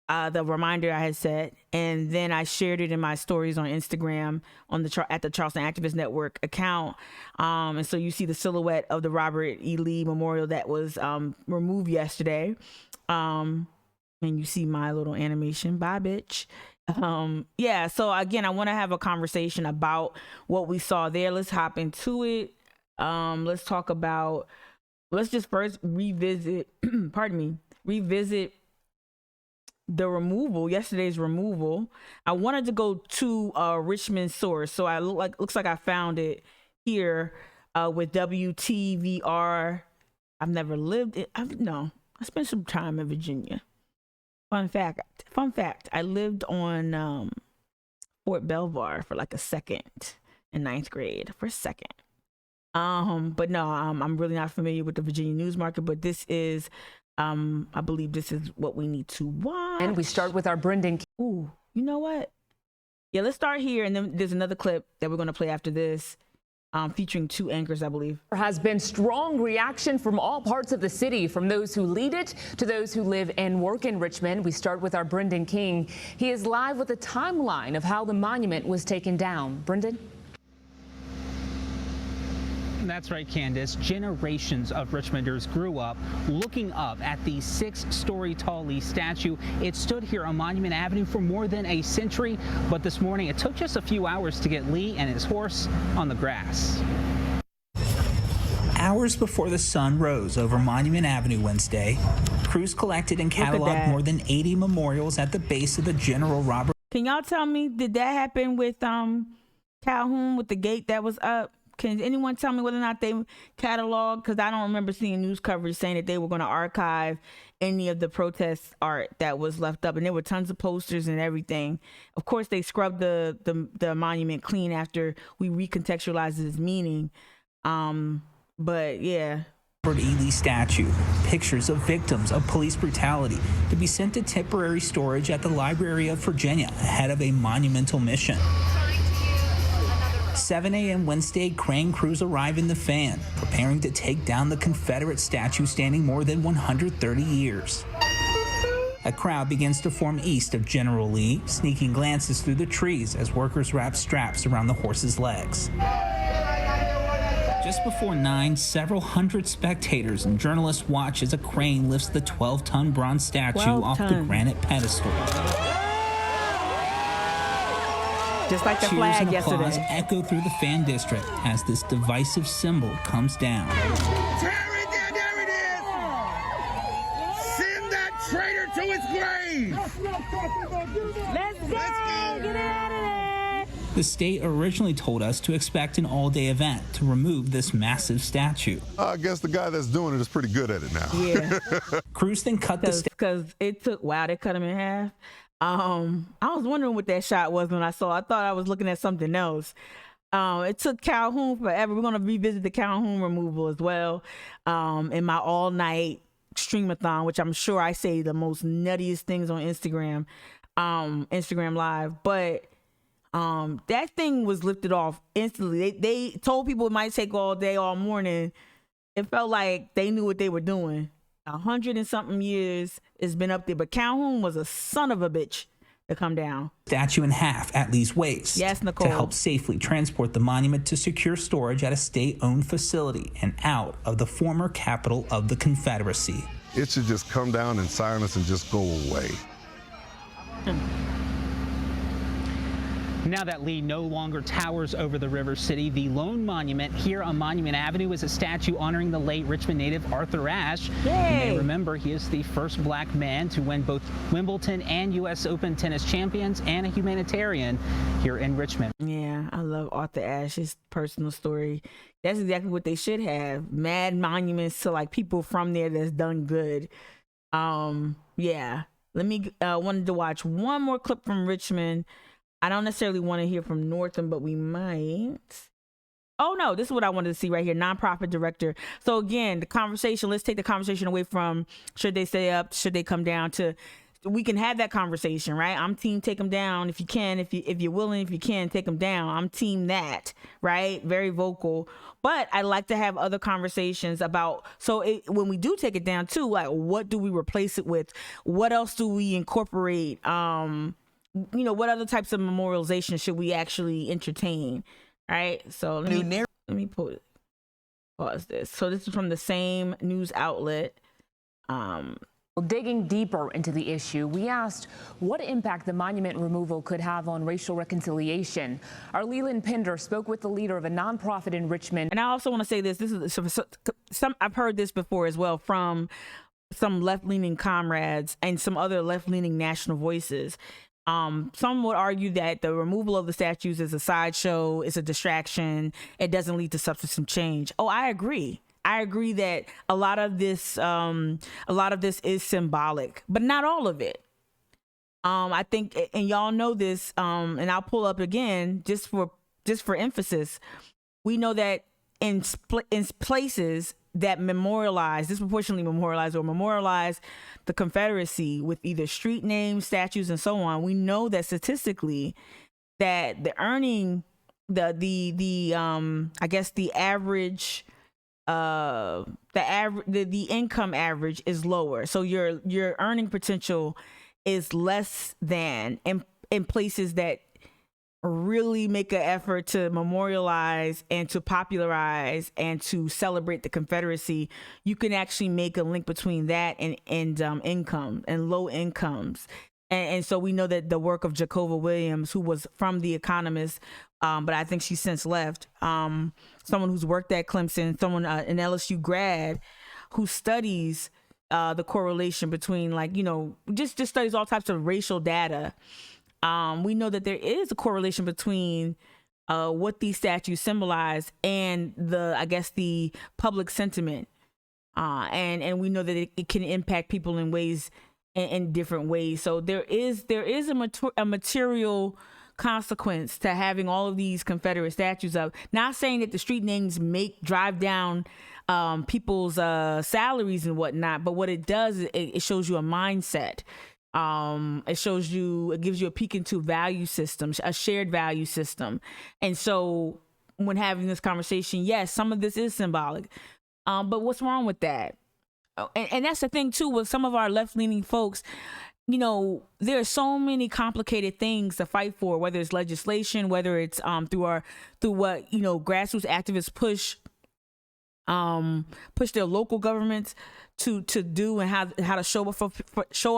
Speaker 2: The reminder I had set, and then I shared it in my stories on Instagram on at the Charleston Activist Network account. And so you see the silhouette of the Robert E. Lee Memorial that was removed yesterday. And you see my little animation. Bye, bitch. Yeah. So again, I want to have a conversation about what we saw there. Let's hop into it. Let's talk about. Let's just first revisit. Revisit the removal, yesterday's removal. I wanted to go to Richmond source, so looks like I found it here with WTVR. I've never lived it. I spent some time in Virginia. Fun fact, I lived on Fort Belvoir for like a second in 9th grade, for a second. But no, I'm really not familiar with the Virginia news market, but this is I believe this is what we need to watch.
Speaker 12: And we start with our Brendan.
Speaker 2: Ooh, you know what? Yeah, let's start here, and then there's another clip that we're going to play after this. featuring 2 anchors, I believe.
Speaker 12: There has been strong reaction from all parts of the city, from those who lead it to those who live and work in Richmond. We start with our Brendan King. He is live with a timeline of how the monument was taken down. Brendan?
Speaker 13: That's right, Candace. Generations of Richmonders grew up looking up at the 6-story tall Lee statue. It stood here on Monument Avenue for more than a century, but this morning it took just a few hours to get Lee and his horse on the grass.
Speaker 14: Hours before the sun rose over Monument Avenue Wednesday, crews collected and cataloged more than 80 memorials at the base of the General Robert.
Speaker 2: Can y'all tell me, did that happen with Calhoun, with the gate that was up? Can anyone tell me whether or not they cataloged? Because I don't remember seeing news coverage saying that they were going to archive any of the protest art that was left up. And there were tons of posters and everything. Of course, they scrubbed the monument clean after we recontextualized its meaning. But yeah.
Speaker 14: Robert E. Lee statue, pictures of victims of police brutality to be sent to temporary storage at the Library of Virginia ahead of a monumental mission. 7 a.m. Wednesday, crane crews arrive in the fan, preparing to take down the Confederate statue standing more than 130 years. A crowd begins to form east of General Lee, sneaking glances through the trees as workers wrap straps around the horse's legs. Just before 9, several hundred spectators and journalists watch as a crane lifts the 12-ton bronze statue off the granite pedestal.
Speaker 2: Just like the flag yesterday.
Speaker 14: Cheers and applause echo through the fan district as this divisive symbol comes down.
Speaker 6: Tear it down, there it is! Send that traitor to his grave!
Speaker 2: Let's go! Get it out of there!
Speaker 14: The state originally told us to expect an all-day event to remove this massive statue.
Speaker 15: I guess the guy that's doing it is pretty good at it now.
Speaker 2: Yeah.
Speaker 14: Crews then cut the statue.
Speaker 2: Because it took, wow, they cut him in half. I was wondering what that shot was when I saw it. I thought I was looking at something else. It took Calhoun forever. We're going to revisit the Calhoun removal as well in my all-night streamathon, which I'm sure I say the most nuttiest things on Instagram Live. But that thing was lifted off instantly. They told people it might take all day, all morning. It felt like they knew what they were doing. 100 and something years it's been up there, but Calhoun was a son of a bitch to come down.
Speaker 14: Statue in half at Lee's waist.
Speaker 2: Yes, Nicole.
Speaker 14: To help safely transport the monument to secure storage at a state-owned facility and out of the former capital of the Confederacy.
Speaker 15: It should just come down in silence and just go away.
Speaker 13: Now that Lee no longer towers over the River City, the lone monument here on Monument Avenue is a statue honoring the late Richmond native Arthur Ashe.
Speaker 2: Yay.
Speaker 13: You may remember he is the first black man to win both Wimbledon and U.S. Open tennis champions and a humanitarian here in Richmond.
Speaker 2: Yeah, I love Arthur Ashe's personal story. That's exactly what they should have. Mad monuments to like people from there that's done good. Yeah. Let me wanted to watch one more clip from Richmond. I don't necessarily want to hear from Northam, but we might. Oh, no, this is what I wanted to see right here. Nonprofit director. So, again, the conversation, let's take the conversation away from should they stay up, should they come down to, we can have that conversation, right? I'm team take them down if you can, if you're willing, if you can, take them down. I'm team that, right? Very vocal. But I like to have other conversations about, when we do take it down too, like what do we replace it with? What else do we incorporate? What other types of memorialization should we actually entertain? Right. So let me pause this. So this is from the same news outlet.
Speaker 12: Digging deeper into the issue, we asked what impact the monument removal could have on racial reconciliation. Our Leland Pender spoke with the leader of a nonprofit in Richmond.
Speaker 2: And I also want to say this. This is some I've heard this before as well from some left-leaning comrades and some other left-leaning national voices. Some would argue that the removal of the statues is a sideshow, it's a distraction, it doesn't lead to substantive change. Oh, I agree. I agree that a lot of this is symbolic, but not all of it. I think, and y'all know this, and I'll pull up again just for emphasis. We know that in places that disproportionately memorialize the Confederacy with either street names, statues, and so on, we know that statistically that the earning I guess the average the income average is lower, so your earning potential is less than in places that really make an effort to memorialize and to popularize and to celebrate the Confederacy. You can actually make a link between that and income and low incomes. And so we know that the work of Jacova Williams, who was from The Economist, but I think she's since left, someone who's worked at Clemson, someone, an LSU grad who studies the correlation between, like, you know, just studies all types of racial data. We know that there is a correlation between what these statues symbolize and the public sentiment. And we know that it can impact people in ways, in different ways. So there is a material consequence to having all of these Confederate statues up. Not saying that the street names drive down people's salaries and whatnot, but what it does is it shows you a mindset. It gives you a peek into value systems, a shared value system. And so when having this conversation, yes, some of this is symbolic, but what's wrong with that? And that's the thing too, with some of our left-leaning folks. You know, there are so many complicated things to fight for, whether it's legislation, whether it's through what, you know, grassroots activists push their local governments to do, and how to show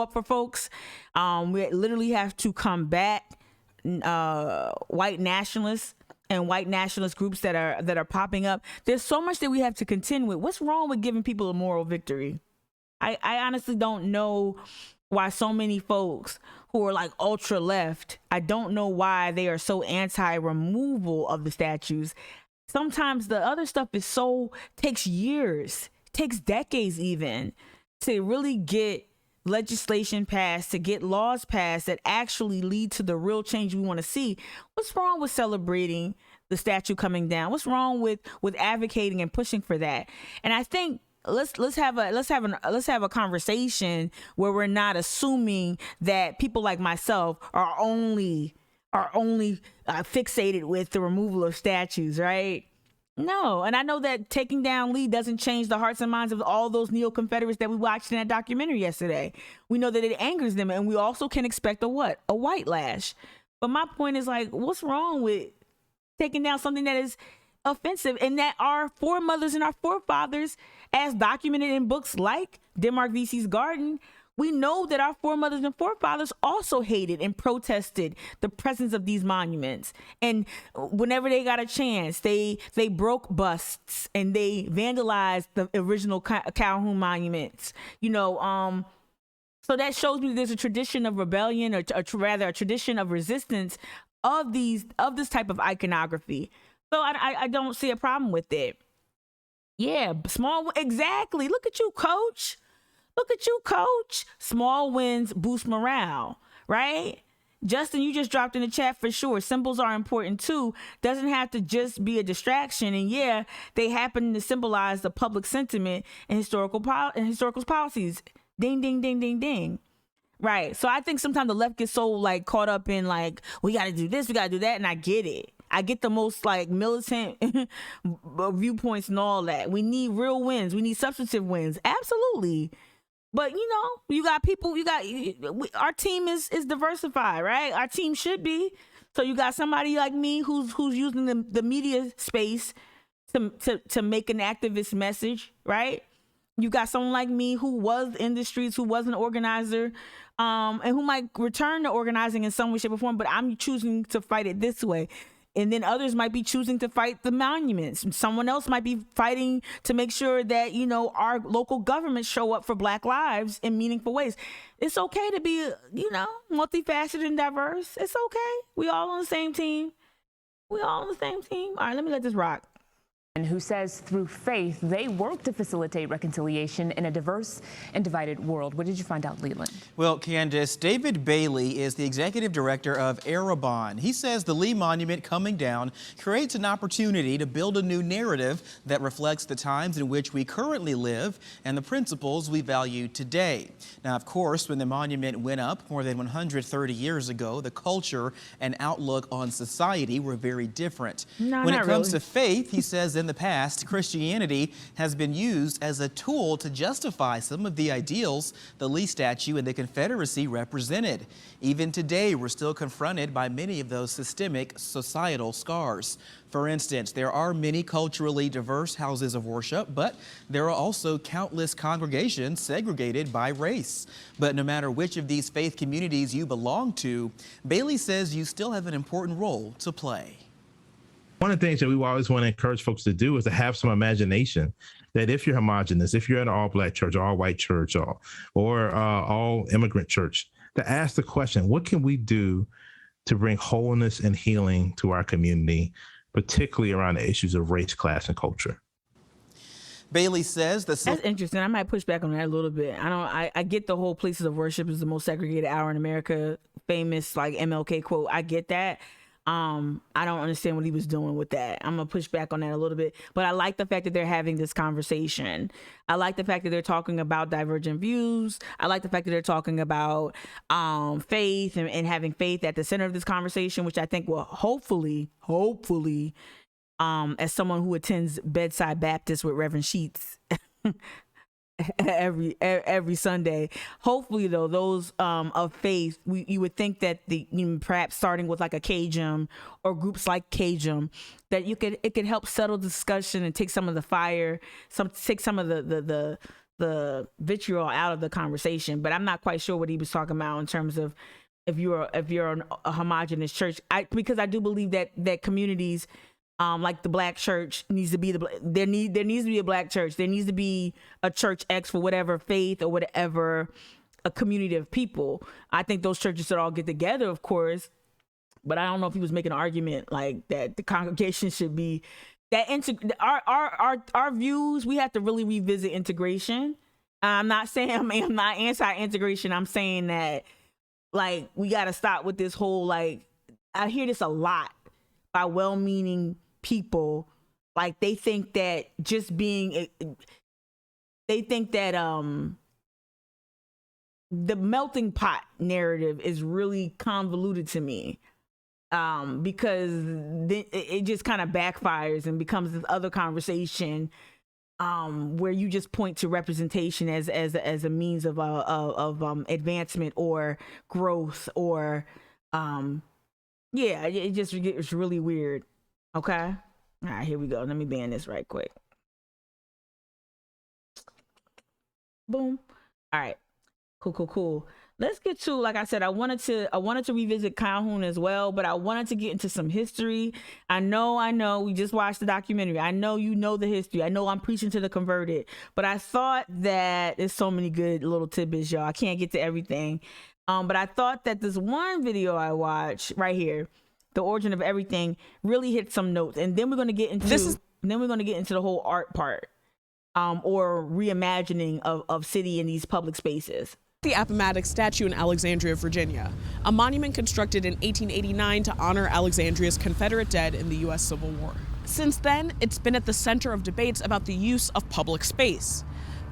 Speaker 2: up for folks. We literally have to combat white nationalists and white nationalist groups that are popping up. There's so much that we have to contend with. What's wrong with giving people a moral victory? I honestly don't know why so many folks who are like ultra left, I don't know why they are so anti-removal of the statues. Sometimes the other stuff takes years, takes decades even, to really get legislation passed, to get laws passed that actually lead to the real change we want to see. What's wrong with celebrating the statue coming down? What's wrong with advocating and pushing for that? And I think let's have a conversation where we're not assuming that people like myself are only fixated with the removal of statues, right? No. And I know that taking down Lee doesn't change the hearts and minds of all those neo-Confederates that we watched in that documentary yesterday. We know that it angers them, and we also can expect a white lash. But my point is, like, what's wrong with taking down something that is offensive and that our foremothers and our forefathers, as documented in books like Denmark V.C.'s Garden, we know that our foremothers and forefathers also hated and protested the presence of these monuments. And whenever they got a chance, they broke busts and they vandalized the original Calhoun monuments. You know, so that shows me there's a tradition of rebellion, or rather a tradition of resistance of this type of iconography. So I don't see a problem with it. Yeah, exactly. Look at you, coach. Look at you, coach. Small wins boost morale, right? Justin, you just dropped in the chat for sure. Symbols are important too. Doesn't have to just be a distraction. And yeah, they happen to symbolize the public sentiment and historical policies. Ding, ding, ding, ding, ding. Right. So I think sometimes the left gets so like caught up in like, we got to do this, we got to do that. And I get it. I get the most like militant viewpoints and all that. We need real wins. We need substantive wins. Absolutely. But, you know, you got people, our team is diversified, right? Our team should be. So you got somebody like me who's using the media space to make an activist message, right? You got someone like me who was in the streets, who was an organizer, and who might return to organizing in some way, shape, or form, but I'm choosing to fight it this way. And then others might be choosing to fight the monuments. Someone else might be fighting to make sure that, you know, our local governments show up for Black lives in meaningful ways. It's okay to be, you know, multifaceted and diverse. It's okay. We all on the same team. All right, let me let this rock.
Speaker 12: and who says through faith they work to facilitate reconciliation in a diverse and divided world. What did you find out, Leland?
Speaker 16: Well, Candace, David Bailey is the executive director of Erebon. He says the Lee Monument coming down creates an opportunity to build a new narrative that reflects the times in which we currently live and the principles we value today. Now, of course, when the monument went up more than 130 years ago, the culture and outlook on society were very different. When it comes to faith, he says in the past, Christianity has been used as a tool to justify some of the ideals the Lee statue and the Confederacy represented. Even today, we're still confronted by many of those systemic societal scars. For instance, there are many culturally diverse houses of worship, but there are also countless congregations segregated by race. But no matter which of these faith communities you belong to, Bailey says you still have an important role to play.
Speaker 17: One of the things that we always want to encourage folks to do is to have some imagination that if you're homogenous, if you're in an all-black church, all-white church, or all-immigrant church, to ask the question, what can we do to bring wholeness and healing to our community, particularly around the issues of race, class, and culture?
Speaker 16: Bailey says
Speaker 2: that's interesting. I might push back on that a little bit. I get the whole places of worship is the most segregated hour in America, famous like MLK quote. I get that. I don't understand what he was doing with that. I'm gonna push back on that a little bit, but I like the fact that they're having this conversation. I like the fact that they're talking about divergent views. I like the fact that they're talking about faith and having faith at the center of this conversation, which I think will hopefully, as someone who attends Bedside Baptist with Reverend Sheets every Sunday, hopefully though those of faith, you would think that perhaps starting with like a CAJM or groups like CAJM, that it could help settle the discussion and take some of the fire, take some of the vitriol out of the conversation. But I'm not quite sure what he was talking about in terms of if you're a homogenous church, because I do believe that communities like the black church needs to be there needs to be a black church. There needs to be a church X for whatever faith or whatever a community of people. I think those churches should all get together, of course, but I don't know if he was making an argument like that the congregation should be that our views. We have to really revisit integration. I'm not saying I'm not anti-integration. I'm saying that like we got to stop with this whole like I hear this a lot by well-meaning people, like they think that the melting pot narrative is really convoluted to me, because it just kind of backfires and becomes this other conversation where you just point to representation as a means of advancement or growth or it's really weird. Okay. All right, here we go. Let me ban this right quick. Boom. All right. Cool. Let's get to, like I said, I wanted to revisit Calhoun as well, but I wanted to get into some history. I know. We just watched the documentary. I know you know the history. I know I'm preaching to the converted, but I thought that there's so many good little tidbits, y'all. I can't get to everything. But I thought that this one video I watched right here, The Origin of Everything, really hit some notes. And then we're going to get into the whole art part, or reimagining of city in these public spaces.
Speaker 18: The Appomattox statue in Alexandria, Virginia, a monument constructed in 1889 to honor Alexandria's Confederate dead in the U.S. Civil War. Since then, it's been at the center of debates about the use of public space.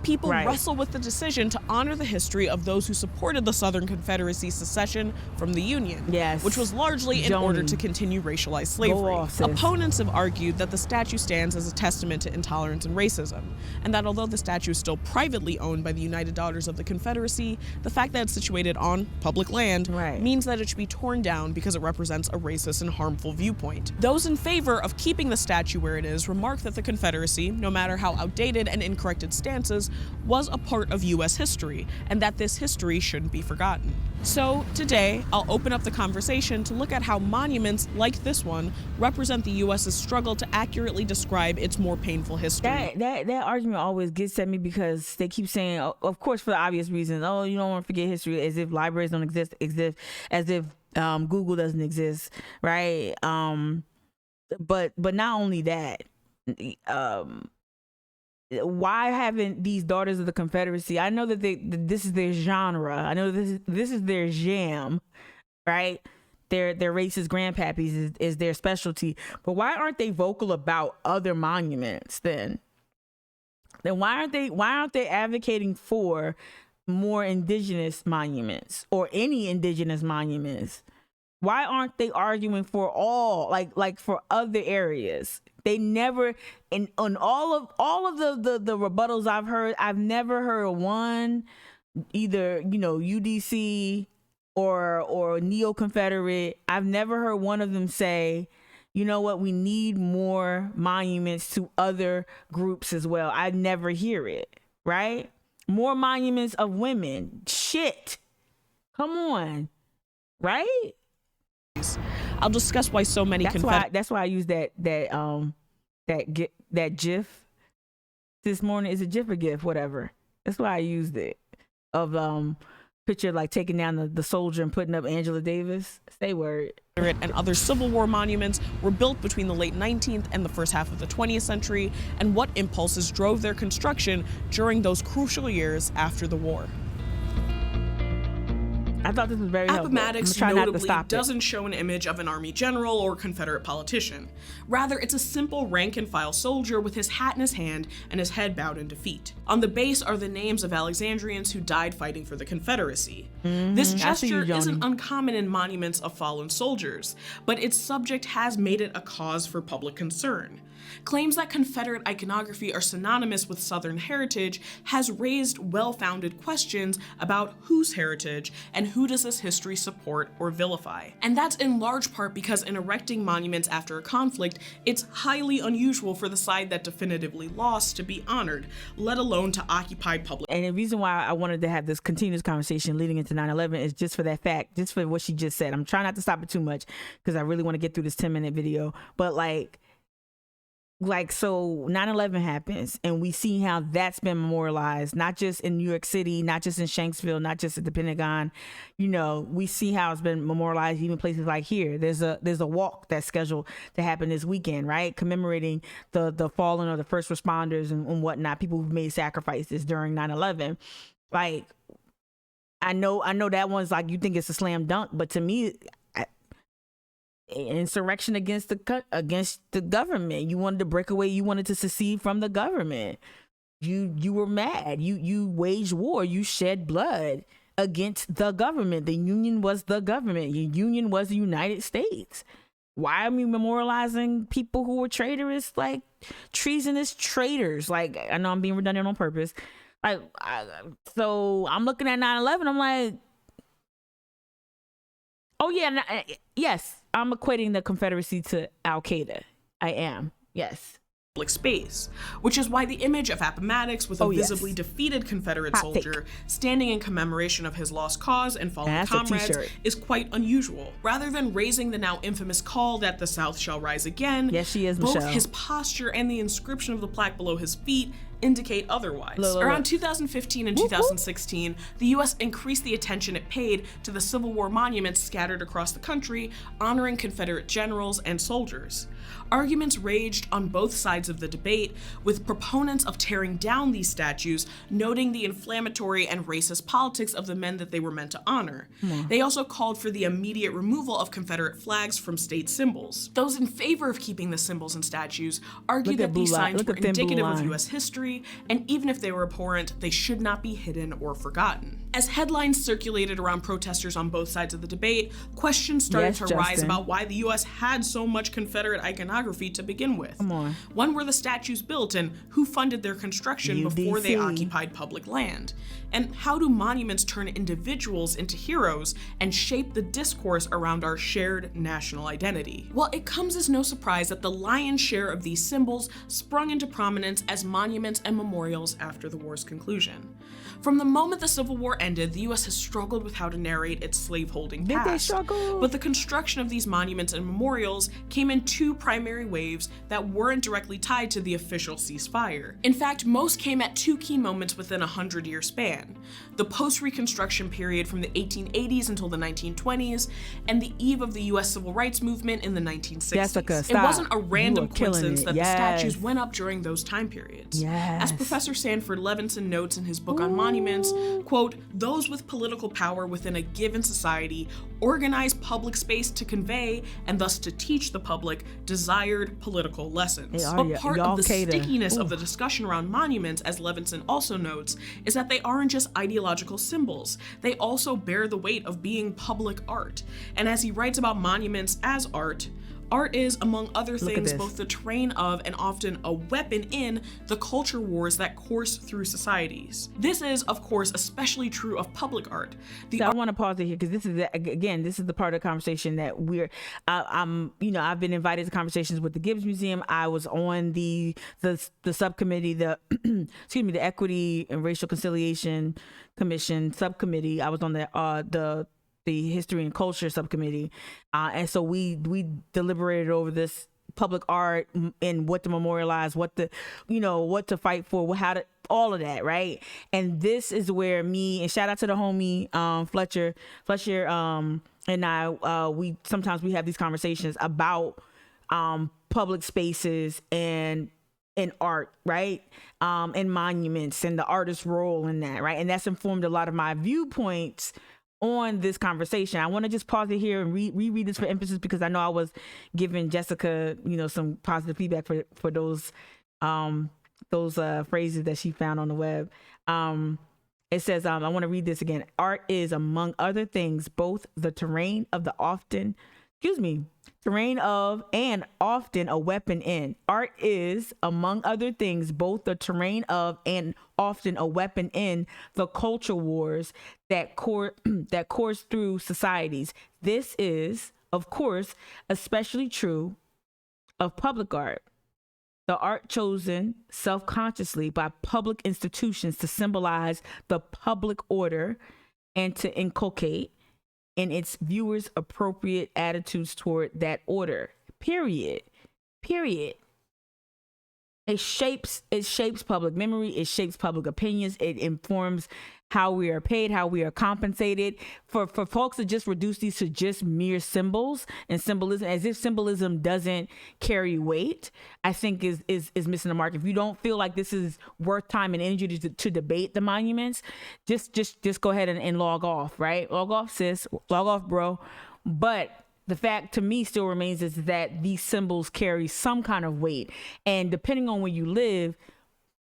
Speaker 18: People wrestle with the decision to honor the history of those who supported the Southern Confederacy's secession from the Union, which was largely in order to continue racialized slavery. Opponents have argued that the statue stands as a testament to intolerance and racism, and that although the statue is still privately owned by the United Daughters of the Confederacy, the fact that it's situated on public land means that it should be torn down because it represents a racist and harmful viewpoint. Those in favor of keeping the statue where it is remark that the Confederacy, no matter how outdated and incorrect its stances, was a part of U.S. history, and that this history shouldn't be forgotten. So today, I'll open up the conversation to look at how monuments like this one represent the U.S.'s struggle to accurately describe its more painful history.
Speaker 2: That argument always gets at me because they keep saying, of course, for the obvious reasons, you don't want to forget history, as if libraries don't exist, as if Google doesn't exist, right? But not only that, why haven't these Daughters of the Confederacy, I know that this is their genre, I know this is their jam, right? Their racist grandpappies is their specialty, but why aren't they vocal about other monuments then? Then why aren't they advocating for more indigenous monuments or any indigenous monuments? Why aren't they arguing for all, like for other areas? They never, on all of the rebuttals I've heard, I've never heard one, either, you know, UDC or Neo-Confederate, I've never heard one of them say, you know what, we need more monuments to other groups as well. I never hear it, right? More monuments of women. Shit. Come on. Right?
Speaker 18: I'll discuss why so many
Speaker 2: that's why I used that GIF this morning. Is a GIF or GIF, whatever. That's why I used it. Of picture like taking down the soldier and putting up Angela Davis. Say word.
Speaker 18: And other Civil War monuments were built between the late 19th and the first half of the 20th century, and what impulses drove their construction during those crucial years after the war.
Speaker 2: I thought this was very helpful.
Speaker 18: Appomattox notably doesn't show an image of an army general or Confederate politician. Rather, it's a simple rank-and-file soldier with his hat in his hand and his head bowed in defeat. On the base are the names of Alexandrians who died fighting for the Confederacy. This gesture isn't uncommon in monuments of fallen soldiers, but its subject has made it a cause for public concern. Claims that Confederate iconography are synonymous with Southern heritage has raised well-founded questions about whose heritage and who does this history support or vilify. And that's in large part because in erecting monuments after a conflict, it's highly unusual for the side that definitively lost to be honored, let alone to occupy public.
Speaker 2: And the reason why I wanted to have this continuous conversation leading into 9/11 is just for that fact, just for what she just said. I'm trying not to stop it too much because I really want to get through this 10-minute video, but so 9/11 happens and we see how that's been memorialized, not just in New York City, not just in Shanksville, not just at the Pentagon. You know, we see how it's been memorialized even places like here. There's a walk that's scheduled to happen this weekend, right? Commemorating the fallen or the first responders and whatnot, people who've made sacrifices during 9/11. Like, I know that one's like, you think it's a slam dunk, but to me, insurrection against the government. You wanted to break away. You wanted to secede from the government. You were mad. You waged war. You shed blood against the government. The Union was the government. Your Union was the United States. Why are we memorializing people who were traitorous, like treasonous traitors? Like, I know I'm being redundant on purpose. So I'm looking at 9/11. I'm like, oh yeah, yes. I'm equating the Confederacy to Al-Qaeda. I am, yes.
Speaker 18: Public space, which is why the image of Appomattox with a visibly defeated Confederate soldier standing in commemoration of his lost cause and fallen comrades is quite unusual. Rather than raising the now infamous call that the South shall rise again,
Speaker 2: yes, she is,
Speaker 18: both
Speaker 2: Michelle.
Speaker 18: His posture and the inscription of the plaque below his feet indicate otherwise. Around 2015 and 2016, the U.S. increased the attention it paid to the Civil War monuments scattered across the country, honoring Confederate generals and soldiers. Arguments raged on both sides of the debate, with proponents of tearing down these statues noting the inflammatory and racist politics of the men that they were meant to honor. They also called for the immediate removal of Confederate flags from state symbols. Those in favor of keeping the symbols and statues argued that these signs were indicative of U.S. history, and even if they were abhorrent, they should not be hidden or forgotten. As headlines circulated around protesters on both sides of the debate, questions started to rise about why the U.S. had so much Confederate iconography to begin with. When were the statues built, and who funded their construction before they occupied public land? And how do monuments turn individuals into heroes and shape the discourse around our shared national identity? Well, it comes as no surprise that the lion's share of these symbols sprung into prominence as monuments monuments and memorials after the war's conclusion. From the moment the Civil War ended, the U.S. has struggled with how to narrate its slaveholding past.
Speaker 2: Did they struggle?
Speaker 18: But the construction of these monuments and memorials came in two primary waves that weren't directly tied to the official ceasefire. In fact, most came at two key moments within a 100-year span: the post-Reconstruction period from the 1880s until the 1920s, and the eve of the U.S. Civil Rights Movement in the 1960s.
Speaker 2: Jessica,
Speaker 18: It
Speaker 2: stop.
Speaker 18: wasn't a random coincidence that
Speaker 2: Yes.
Speaker 18: the statues went up during those time periods.
Speaker 2: Yes.
Speaker 18: As Professor Sanford Levinson notes in his book on monuments, quote, "Those with political power within a given society organize public space to convey and thus to teach the public desired political lessons." But part of the stickiness of the discussion around monuments, as Levinson also notes, is that they aren't just ideological symbols. They also bear the weight of being public art. And as he writes about monuments as art is, among other things, both the terrain of and often a weapon in the culture wars that course through societies. This is, of course, especially true of public art.
Speaker 2: I want to pause it here because this is the part of the conversation that I've been invited to conversations with the Gibbs Museum. I was on the subcommittee, the Equity and Racial Conciliation Commission subcommittee. I was on the History and Culture subcommittee, and so we deliberated over this public art and what to memorialize, what to fight for, all of that, right? And this is where me, and shout out to the homie Fletcher and I, we sometimes have these conversations about public spaces and art, right? And monuments and the artist's role in that, right? And that's informed a lot of my viewpoints on this conversation. I want to just pause it here and reread this for emphasis, because I know I was giving Jessica, some positive feedback for those phrases that she found on the web. It says, I want to read this again. Art is, among other things, both the terrain of and often a weapon in. Art is, among other things, both the terrain of and often a weapon in the culture wars that course through societies. This is, of course, especially true of public art. The art chosen self-consciously by public institutions to symbolize the public order and to inculcate in its viewers appropriate attitudes toward that order. Period. It shapes public memory. It shapes public opinions. It informs how we are paid, how we are compensated. For folks to just reduce these to just mere symbols and symbolism, as if symbolism doesn't carry weight, I think is missing the mark. If you don't feel like this is worth time and energy to debate the monuments, just go ahead and log off, right? Log off, sis. Log off, bro. But the fact to me still remains is that these symbols carry some kind of weight. And depending on where you live,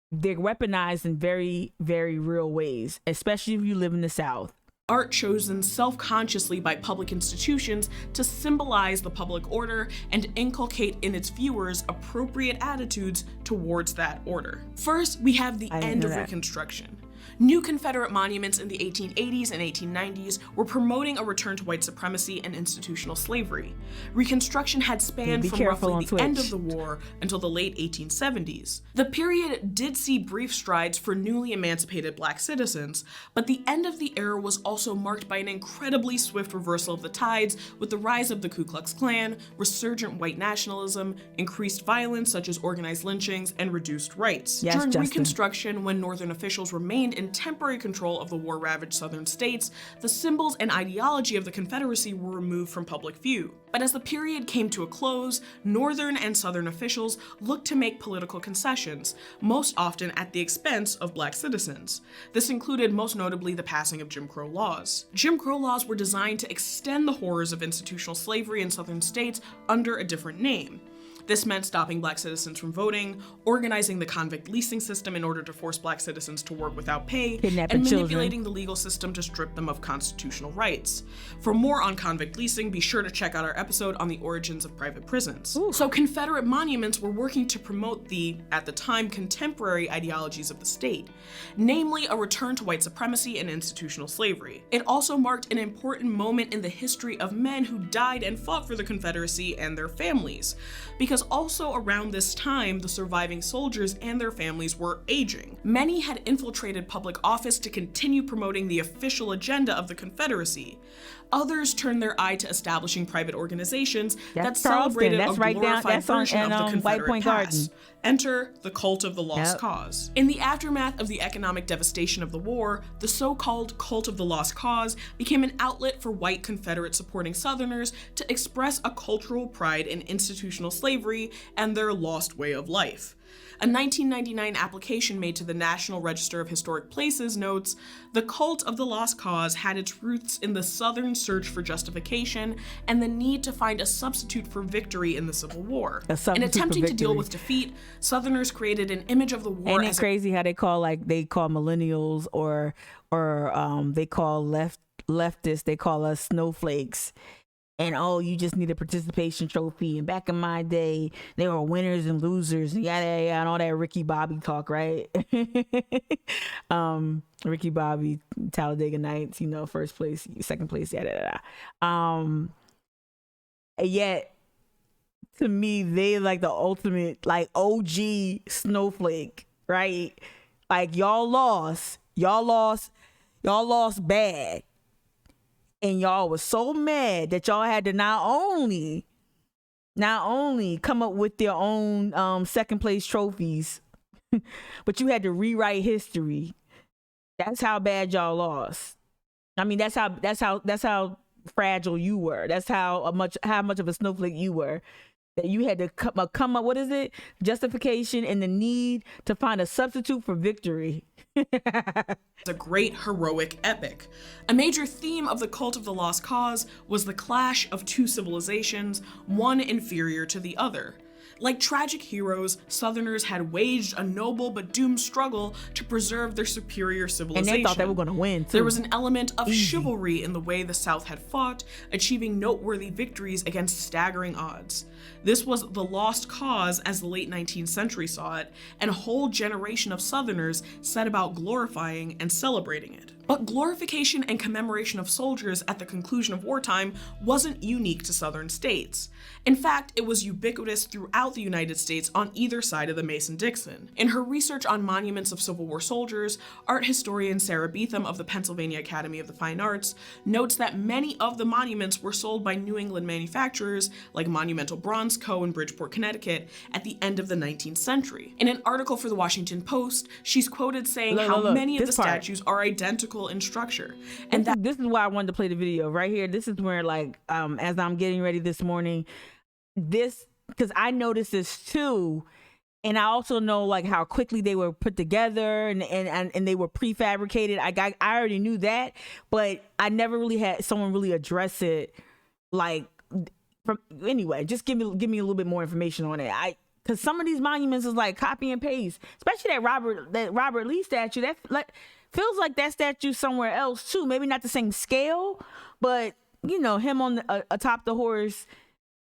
Speaker 2: they're weaponized in very, very real ways, especially if you live in the South.
Speaker 18: Art chosen self-consciously by public institutions to symbolize the public order and inculcate in its viewers appropriate attitudes towards that order. First, we have the end of Reconstruction. New Confederate monuments in the 1880s and 1890s were promoting a return to white supremacy and institutional slavery. Reconstruction had spanned from roughly the end of the war until the late 1870s. The period did see brief strides for newly emancipated Black citizens, but the end of the era was also marked by an incredibly swift reversal of the tides, with the rise of the Ku Klux Klan, resurgent white nationalism, increased violence such as organized lynchings, and reduced rights. During Reconstruction, when Northern officials remained in temporary control of the war-ravaged Southern states, the symbols and ideology of the Confederacy were removed from public view. But as the period came to a close, Northern and Southern officials looked to make political concessions, most often at the expense of Black citizens. This included most notably the passing of Jim Crow laws. Jim Crow laws were designed to extend the horrors of institutional slavery in Southern states under a different name. This meant stopping Black citizens from voting, organizing the convict leasing system in order to force Black citizens to work without pay, and manipulating the legal system to strip them of constitutional rights. For more on convict leasing, be sure to check out our episode on the origins of private prisons. So Confederate monuments were working to promote the, at the time, contemporary ideologies of the state, namely a return to white supremacy and institutional slavery. It also marked an important moment in the history of men who died and fought for the Confederacy and their families, because because also around this time, the surviving soldiers and their families were aging. Many had infiltrated public office to continue promoting the official agenda of the Confederacy. Others turned their eye to establishing private organizations that celebrated a glorified version of the Confederate past. Enter the cult of the lost cause. In the aftermath of the economic devastation of the war, the so-called cult of the lost cause became an outlet for white Confederate supporting Southerners to express a cultural pride in institutional slavery and their lost way of life. A 1999 application made to the National Register of Historic Places notes, the cult of the lost cause had its roots in the Southern search for justification and the need to find a substitute for victory in the Civil War. In attempting to deal with defeat, Southerners created an image of the war.
Speaker 2: Ain't it crazy how they call millennials or they call leftists, they call us snowflakes. And oh, you just need a participation trophy. And back in my day, they were winners and losers and yada yada and all that Ricky Bobby talk, right? Ricky Bobby, Talladega Nights, first place, second place, yada yada. Yet to me, they like the ultimate like OG snowflake, right? Like y'all lost bad. And y'all was so mad that y'all had to not only come up with their own second place trophies, but you had to rewrite history. That's how bad y'all lost. I mean, that's how fragile you were. That's how much of a snowflake you were. That you had to come up, what is it? Justification and the need to find a substitute for victory.
Speaker 18: It's a great heroic epic. A major theme of the cult of the lost cause was the clash of two civilizations, one inferior to the other. Like tragic heroes, Southerners had waged a noble but doomed struggle to preserve their superior civilization.
Speaker 2: And they thought they were going to win, too.
Speaker 18: There was an element of chivalry in the way the South had fought, achieving noteworthy victories against staggering odds. This was the lost cause as the late 19th century saw it, and a whole generation of Southerners set about glorifying and celebrating it. But glorification and commemoration of soldiers at the conclusion of wartime wasn't unique to Southern states. In fact, it was ubiquitous throughout the United States on either side of the Mason-Dixon. In her research on monuments of Civil War soldiers, art historian Sarah Beetham of the Pennsylvania Academy of the Fine Arts notes that many of the monuments were sold by New England manufacturers like Monumental Bronze Co. in Bridgeport, Connecticut at the end of the 19th century. In an article for the Washington Post, she's quoted saying how many of the statues are identical in structure. And
Speaker 2: this is why I wanted to play the video right here. This is where as I'm getting ready this morning, because I noticed this too, and I also know how quickly they were put together and they were prefabricated. I already knew that, but I never really had someone really address it. Anyway, just give me a little bit more information on it. Because some of these monuments is like copy and paste, especially that Robert Lee statue. That feels like that statue somewhere else too. Maybe not the same scale, but him on atop the horse.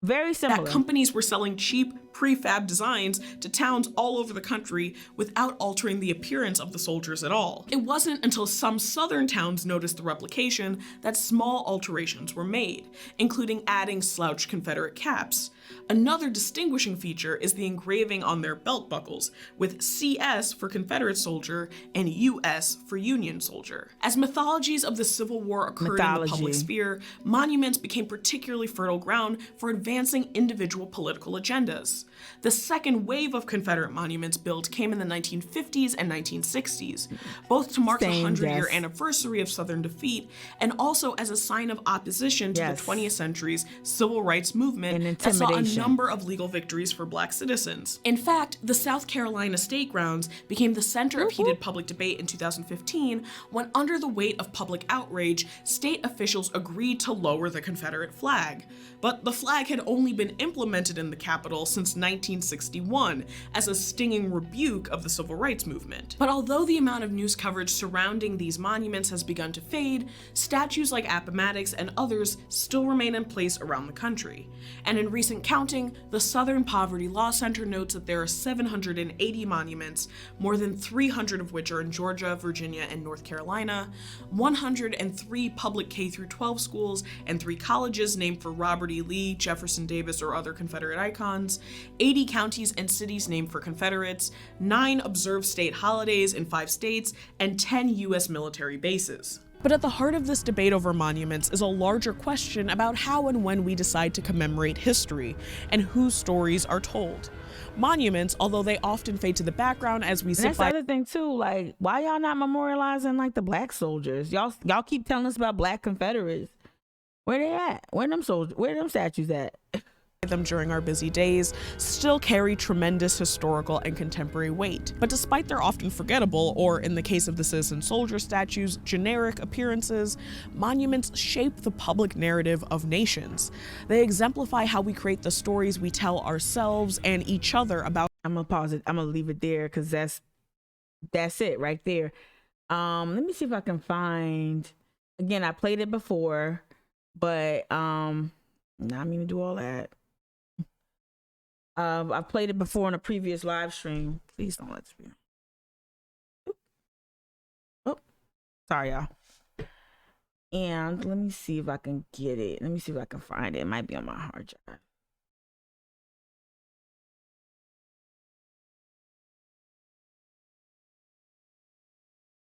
Speaker 2: Very similar.
Speaker 18: That companies were selling cheap prefab designs to towns all over the country without altering the appearance of the soldiers at all. It wasn't until some Southern towns noticed the replication that small alterations were made, including adding slouched Confederate caps. Another distinguishing feature is the engraving on their belt buckles, with CS for Confederate soldier and US for Union soldier. As mythologies of the Civil War occurred in the public sphere, monuments became particularly fertile ground for advancing individual political agendas. The second wave of Confederate monuments built came in the 1950s and 1960s, both to mark the 100-year anniversary of Southern defeat and also as a sign of opposition to the 20th century's civil rights movement that saw a number of legal victories for Black citizens. In fact, the South Carolina State Grounds became the center of heated public debate in 2015 when, under the weight of public outrage, state officials agreed to lower the Confederate flag. But the flag had only been implemented in the Capitol since 1961 as a stinging rebuke of the civil rights movement. But although the amount of news coverage surrounding these monuments has begun to fade, statues like Appomattox and others still remain in place around the country. And in recent counting, the Southern Poverty Law Center notes that there are 780 monuments, more than 300 of which are in Georgia, Virginia, and North Carolina, 103 public K-12 schools, and 3 colleges named for Robert E. Lee, Jefferson Jefferson Davis or other Confederate icons, 80 counties and cities named for Confederates, 9 observed state holidays in 5 states, and 10 U.S. military bases. But at the heart of this debate over monuments is a larger question about how and when we decide to commemorate history and whose stories are told. Monuments, although they often fade to the background as we
Speaker 2: That's the other thing too. Like, why y'all not memorializing like the black soldiers? Y'all keep telling us about black Confederates. Where they at? Where them soldiers? Where them statues at?
Speaker 18: Them during our busy days still carry tremendous historical and contemporary weight. But despite their often forgettable, or in the case of the citizen soldier statues, generic appearances, monuments shape the public narrative of nations. They exemplify how we create the stories we tell ourselves and each other about.
Speaker 2: I'm gonna pause it. I'm gonna leave it there because that's it right there. Let me see if I can find. Again, I played it before, but now I'm gonna do all that. I've played it before in a previous live stream. Please don't let me. Oh, sorry, y'all. And let me see if I can get it. Let me see if I can find it. It might be on my hard drive.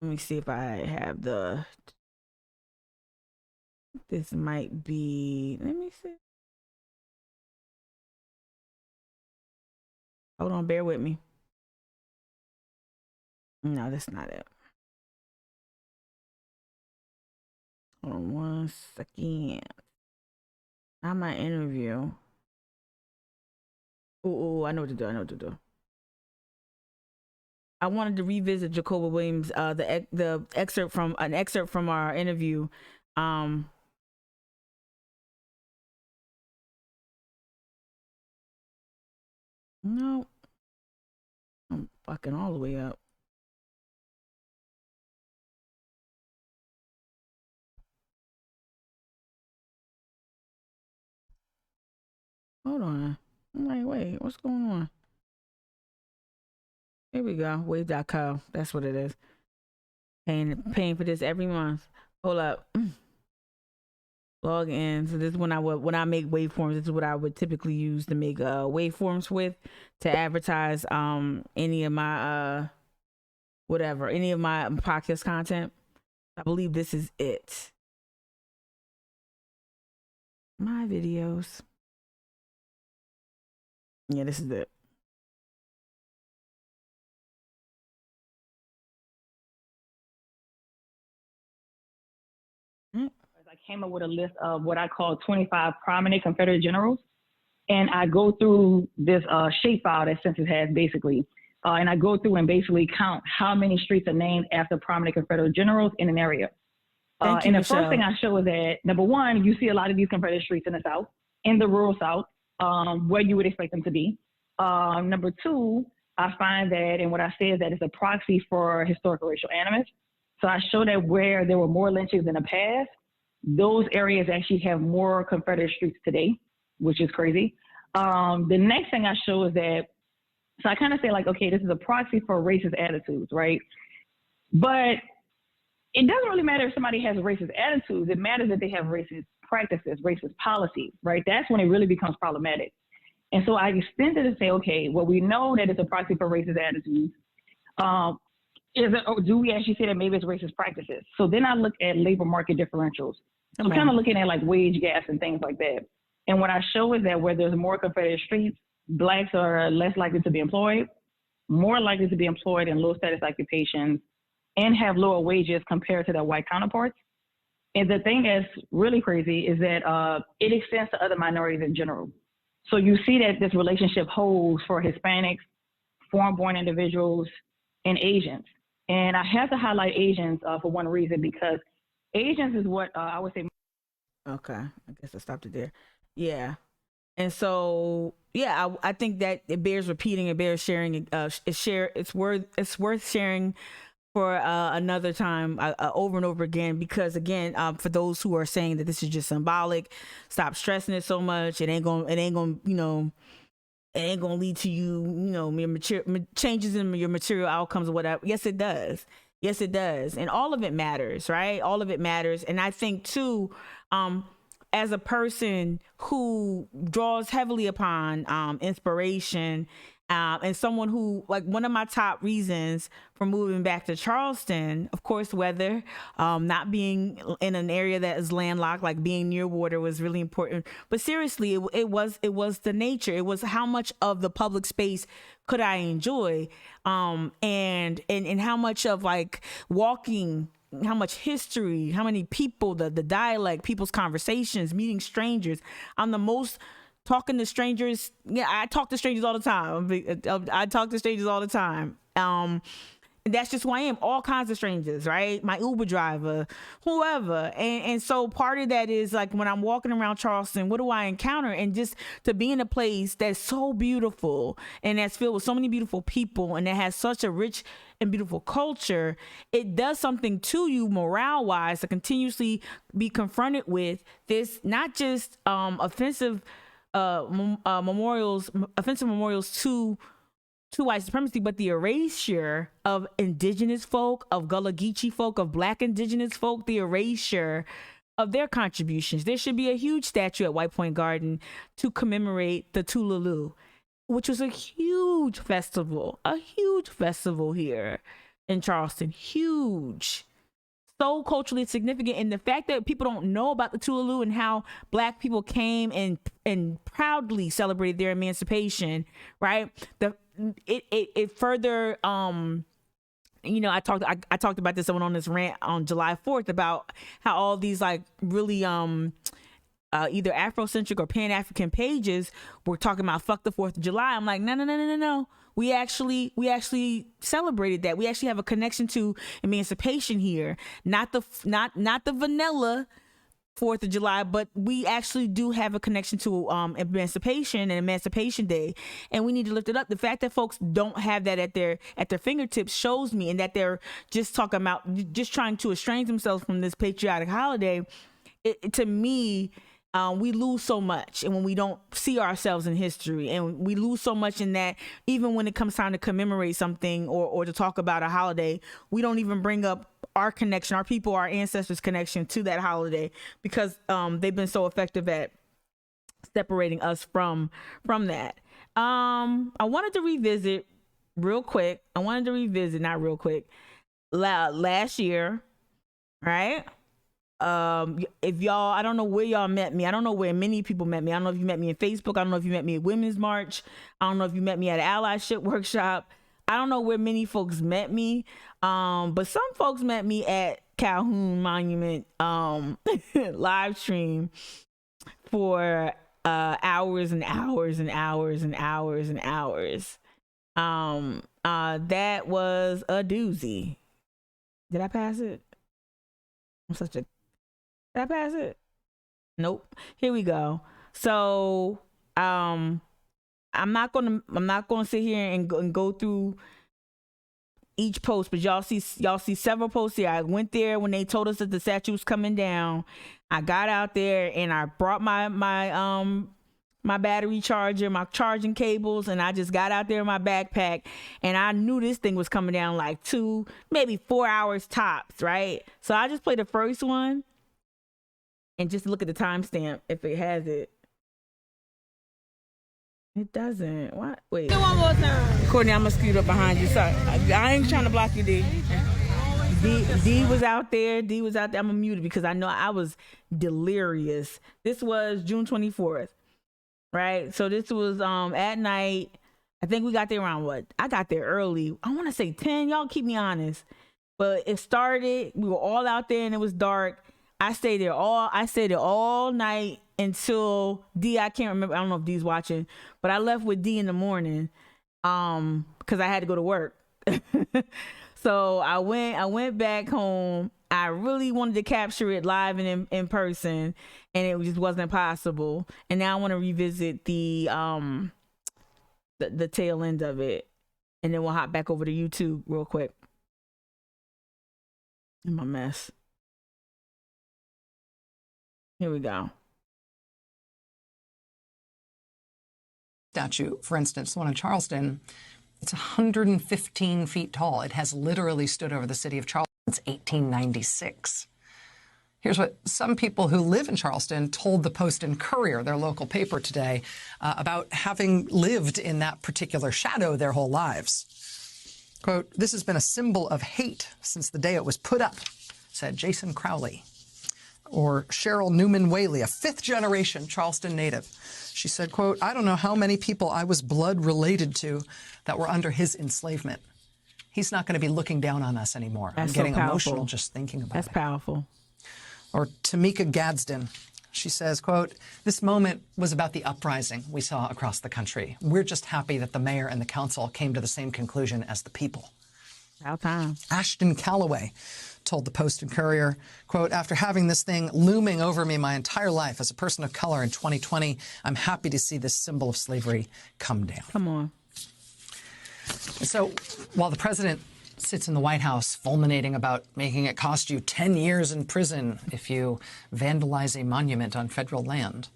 Speaker 2: Let me see if I have the. This might be. Let me see. Hold on, bear with me. No, that's not it. Hold on 1 second. Not my interview. Oh, I know what to do. I wanted to revisit Jacoba Williams, the excerpt from our interview. No, I'm fucking all the way up. Hold on. I'm like, wait, what's going on? Here we go. Wave.co. That's what it is. Paying for this every month. Hold up. Log in. So this is when I make waveforms. This is what I would typically use to make waveforms with to advertise any of my any of my podcast content. I believe this is it. My videos. Yeah, this is it.
Speaker 19: I came up with a list of what I call 25 prominent Confederate generals. And I go through this shapefile that Census has basically. And I go through and basically count how many streets are named after prominent Confederate generals in an area. And the first thing I show is that, number one, you see a lot of these Confederate streets in the South, in the rural South, where you would expect them to be. Number two, I find that, and what I say is that it's a proxy for historical racial animus. So I show that where there were more lynchings in the past, those areas actually have more Confederate streets today, which is crazy. The next thing I show is that, so I kind of say like, okay, this is a proxy for racist attitudes, right? But it doesn't really matter if somebody has racist attitudes. It matters that they have racist practices, racist policies, right? That's when it really becomes problematic. And so I extended to say, okay, well, we know that it's a proxy for racist attitudes. Do we actually say that maybe it's racist practices? So then I look at labor market differentials. I'm kind of looking at like wage gaps and things like that. And what I show is that where there's more Confederate streets, blacks are less likely to be employed, more likely to be employed in low status occupations, and have lower wages compared to their white counterparts. And the thing that's really crazy is that it extends to other minorities in general. So you see that this relationship holds for Hispanics, foreign-born individuals, and Asians. And I have to highlight Asians for one reason, because Asians is what I would say.
Speaker 2: Okay, I guess I stopped it there. Yeah. And so, yeah, I think that it bears repeating, it bears sharing. It's worth sharing for another time, over and over again, because again, for those who are saying that this is just symbolic, stop stressing it so much. It ain't gonna, it ain't gonna lead to your changes in your material outcomes or whatever. Yes, it does. Yes, it does. And all of it matters, right? All of it matters. And I think too, as a person who draws heavily upon inspiration, and someone who, like, one of my top reasons for moving back to Charleston, of course, weather, not being in an area that is landlocked, like being near water was really important. But seriously, it was the nature. It was how much of the public space could I enjoy, and how much of, like, walking, how much history, how many people, the dialect, people's conversations, meeting strangers. I'm the most talking to strangers. Yeah, I talk to strangers all the time. I talk to strangers all the time. And that's just who I am. All kinds of strangers, right? My Uber driver, whoever. And so part of that is, like, when I'm walking around Charleston, what do I encounter? And just to be in a place that's so beautiful and that's filled with so many beautiful people and that has such a rich and beautiful culture, it does something to you morale-wise to continuously be confronted with this, not just offensive memorials to white supremacy, but the erasure of indigenous folk, of Gullah Geechee folk, of Black indigenous folk, the erasure of their contributions. There should be a huge statue at White Point Garden to commemorate the Tulaloo, which was a huge festival here in Charleston. Huge. So culturally significant, and the fact that people don't know about the Tulaloo and how Black people came and proudly celebrated their emancipation, right? It further, I talked about this. I went on this rant on July 4th about how all these, like, really either Afrocentric or Pan-African pages were talking about fuck the 4th of July. I'm like, no. We actually celebrated that. We actually have a connection to emancipation here. Not the vanilla 4th of July, but we actually do have a connection to emancipation and Emancipation Day, and we need to lift it up. The fact that folks don't have that at their fingertips shows me, and that they're just talking about, just trying to estrange themselves from this patriotic holiday. To me, we lose so much, and when we don't see ourselves in history, and we lose so much in that, even when it comes time to commemorate something or to talk about a holiday, we don't even bring up our connection, our people, our ancestors' connection to that holiday, because they've been so effective at separating us from that. I wanted to revisit last year, right? If y'all, I don't know where y'all met me. I don't know where many people met me. I don't know if you met me in Facebook. I don't know if you met me at Women's March. I don't know if you met me at an allyship workshop. I don't know where many folks met me. But some folks met me at Calhoun Monument live stream for hours and hours and hours and hours and hours. That was a doozy. Did I pass it? Did I pass it? Nope. Here we go. So, I'm not gonna sit here and go through each post, but y'all see several posts here. I went there when they told us that the statue was coming down. I got out there and I brought my battery charger, my charging cables, and I just got out there in my backpack, and I knew this thing was coming down like 2, maybe 4 hours tops, right? So I just played the first one and just look at the timestamp if it has it. It doesn't. What? Wait. One more time. Courtney, I'm gonna scoot up behind you. Sorry. I ain't trying to block you, D. D was out there. I'm gonna mute it because I know I was delirious. This was June 24th. Right? So this was at night. I think we got there around what? I got there early. I want to say 10. Y'all keep me honest. But it started, we were all out there and it was dark. I stayed there all night until D, I can't remember. I don't know if D's watching, but I left with D in the morning because I had to go to work. So I went back home. I really wanted to capture it live and in person, and it just wasn't possible. And now I want to revisit the tail end of it, and then we'll hop back over to YouTube real quick. In my mess. Here we go.
Speaker 20: Statue, for instance, the one in Charleston, it's 115 feet tall. It has literally stood over the city of Charleston since 1896. Here's what some people who live in Charleston told the Post and Courier, their local paper today, about having lived in that particular shadow their whole lives. Quote, "This has been a symbol of hate since the day it was put up," said Jason Crowley. Or Cheryl Newman Whaley, a fifth-generation Charleston native. She said, quote, "I don't know how many people I was blood related to that were under his enslavement. He's not going to be looking down on us anymore."
Speaker 2: That's
Speaker 20: I'm getting
Speaker 2: so
Speaker 20: emotional just thinking about it.
Speaker 2: That's powerful.
Speaker 20: Or Tamika Gadsden. She says, quote, "This moment was about the uprising we saw across the country. We're just happy that the mayor and the council came to the same conclusion as the people."
Speaker 2: About time.
Speaker 20: Ashton Calloway told the Post and Courier, quote, "After having this thing looming over me my entire life as a person of color in 2020, I'm happy to see this symbol of slavery come down."
Speaker 2: Come on.
Speaker 20: And so while the president sits in the White House fulminating about making it cost you 10 years in prison if you vandalize a monument on federal land,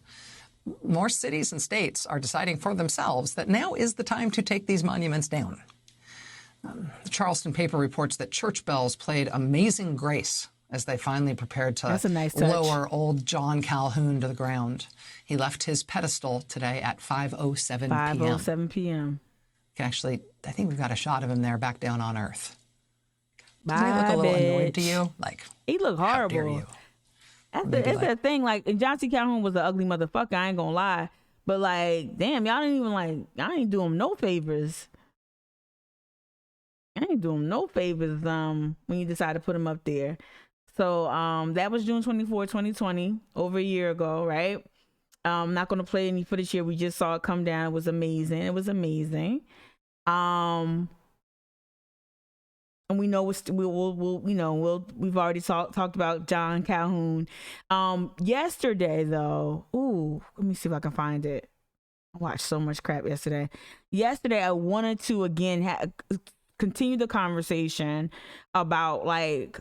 Speaker 20: more cities and states are deciding for themselves that now is the time to take these monuments down. The Charleston paper reports that church bells played Amazing Grace as they finally prepared to
Speaker 2: That's a nice touch.
Speaker 20: lower old John Calhoun to the ground. He left his pedestal today at 5:07 p.m.
Speaker 2: 5:07 p.m.
Speaker 20: Actually, I think we've got a shot of him there back down on Earth. Doesn't he
Speaker 2: Bye,
Speaker 20: look a little annoyed to
Speaker 2: bitch.
Speaker 20: you? Like,
Speaker 2: He look
Speaker 20: how dare
Speaker 2: horrible.
Speaker 20: you?
Speaker 2: It's that thing, like, and John C. Calhoun was an ugly motherfucker, I ain't gonna lie. But like, damn, y'all didn't even y'all ain't do him no favors. I ain't do him no favors when you decide to put him up there. So that was June 24, 2020, over a year ago, right? I'm not gonna play any footage here. We just saw it come down. It was amazing. It was amazing. And we know we've already talked about John Calhoun. Yesterday though, let me see if I can find it. I watched so much crap yesterday. Yesterday I wanted to again continue the conversation about like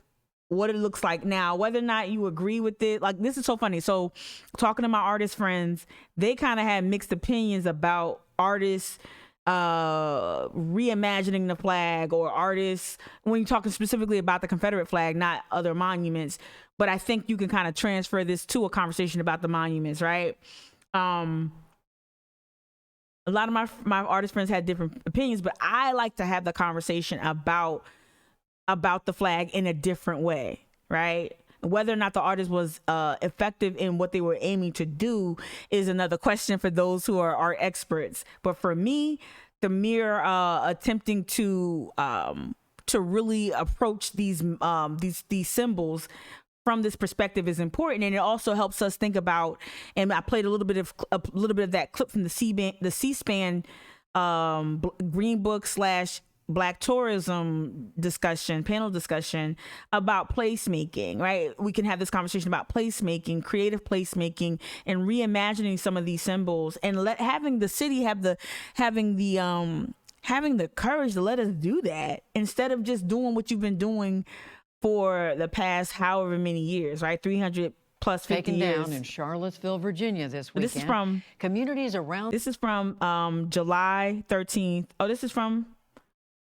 Speaker 2: what it looks like now, whether or not you agree with it. Like, this is so funny. So talking to my artist friends, they kind of had mixed opinions about artists reimagining the flag, or artists, when you're talking specifically about the Confederate flag, not other monuments. But I think you can kind of transfer this to a conversation about the monuments, right? A lot of my artist friends had different opinions, but I like to have the conversation about the flag in a different way, right? Whether or not the artist was effective in what they were aiming to do is another question for those who are art experts. But for me, the mere attempting to really approach these symbols from this perspective is important, and it also helps us think about. And I played a little bit of that clip from the C-SPAN Green Book / Black tourism panel discussion about placemaking, right? We can have this conversation about placemaking, creative placemaking, and reimagining some of these symbols, and having the city having the courage to let us do that, instead of just doing what you've been doing for the past however many years, right? 300 plus 50
Speaker 21: Taken
Speaker 2: years.
Speaker 21: down in Charlottesville, Virginia this weekend.
Speaker 2: This is from
Speaker 21: communities around.
Speaker 2: This is from July 13th. Oh, this is from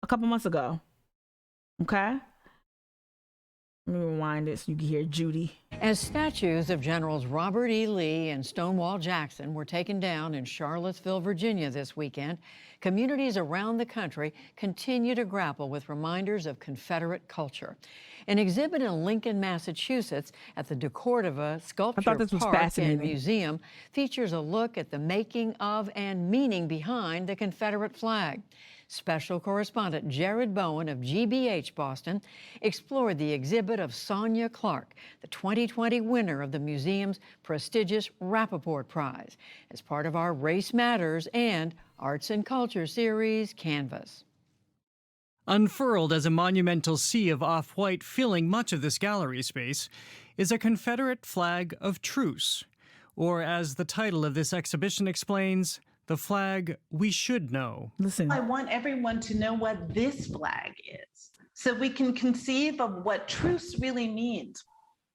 Speaker 2: a couple months ago. Okay. Let me rewind it so you can hear Judy.
Speaker 21: As statues of Generals Robert E. Lee and Stonewall Jackson were taken down in Charlottesville, Virginia this weekend, communities around the country continue to grapple with reminders of Confederate culture. An exhibit in Lincoln, Massachusetts at the DeCordova Sculpture Park and Museum features a look at the making of and meaning behind the Confederate flag. Special correspondent Jared Bowen of GBH Boston explored the exhibit of Sonia Clark, the 2020 winner of the museum's prestigious Rappaport Prize, as part of our Race Matters and Arts and Culture series, Canvas.
Speaker 22: Unfurled as a monumental sea of off-white filling much of this gallery space is a Confederate flag of truce, or as the title of this exhibition explains, the flag we should know.
Speaker 2: Listen.
Speaker 23: I want everyone to know what this flag is, so we can conceive of what truce really means.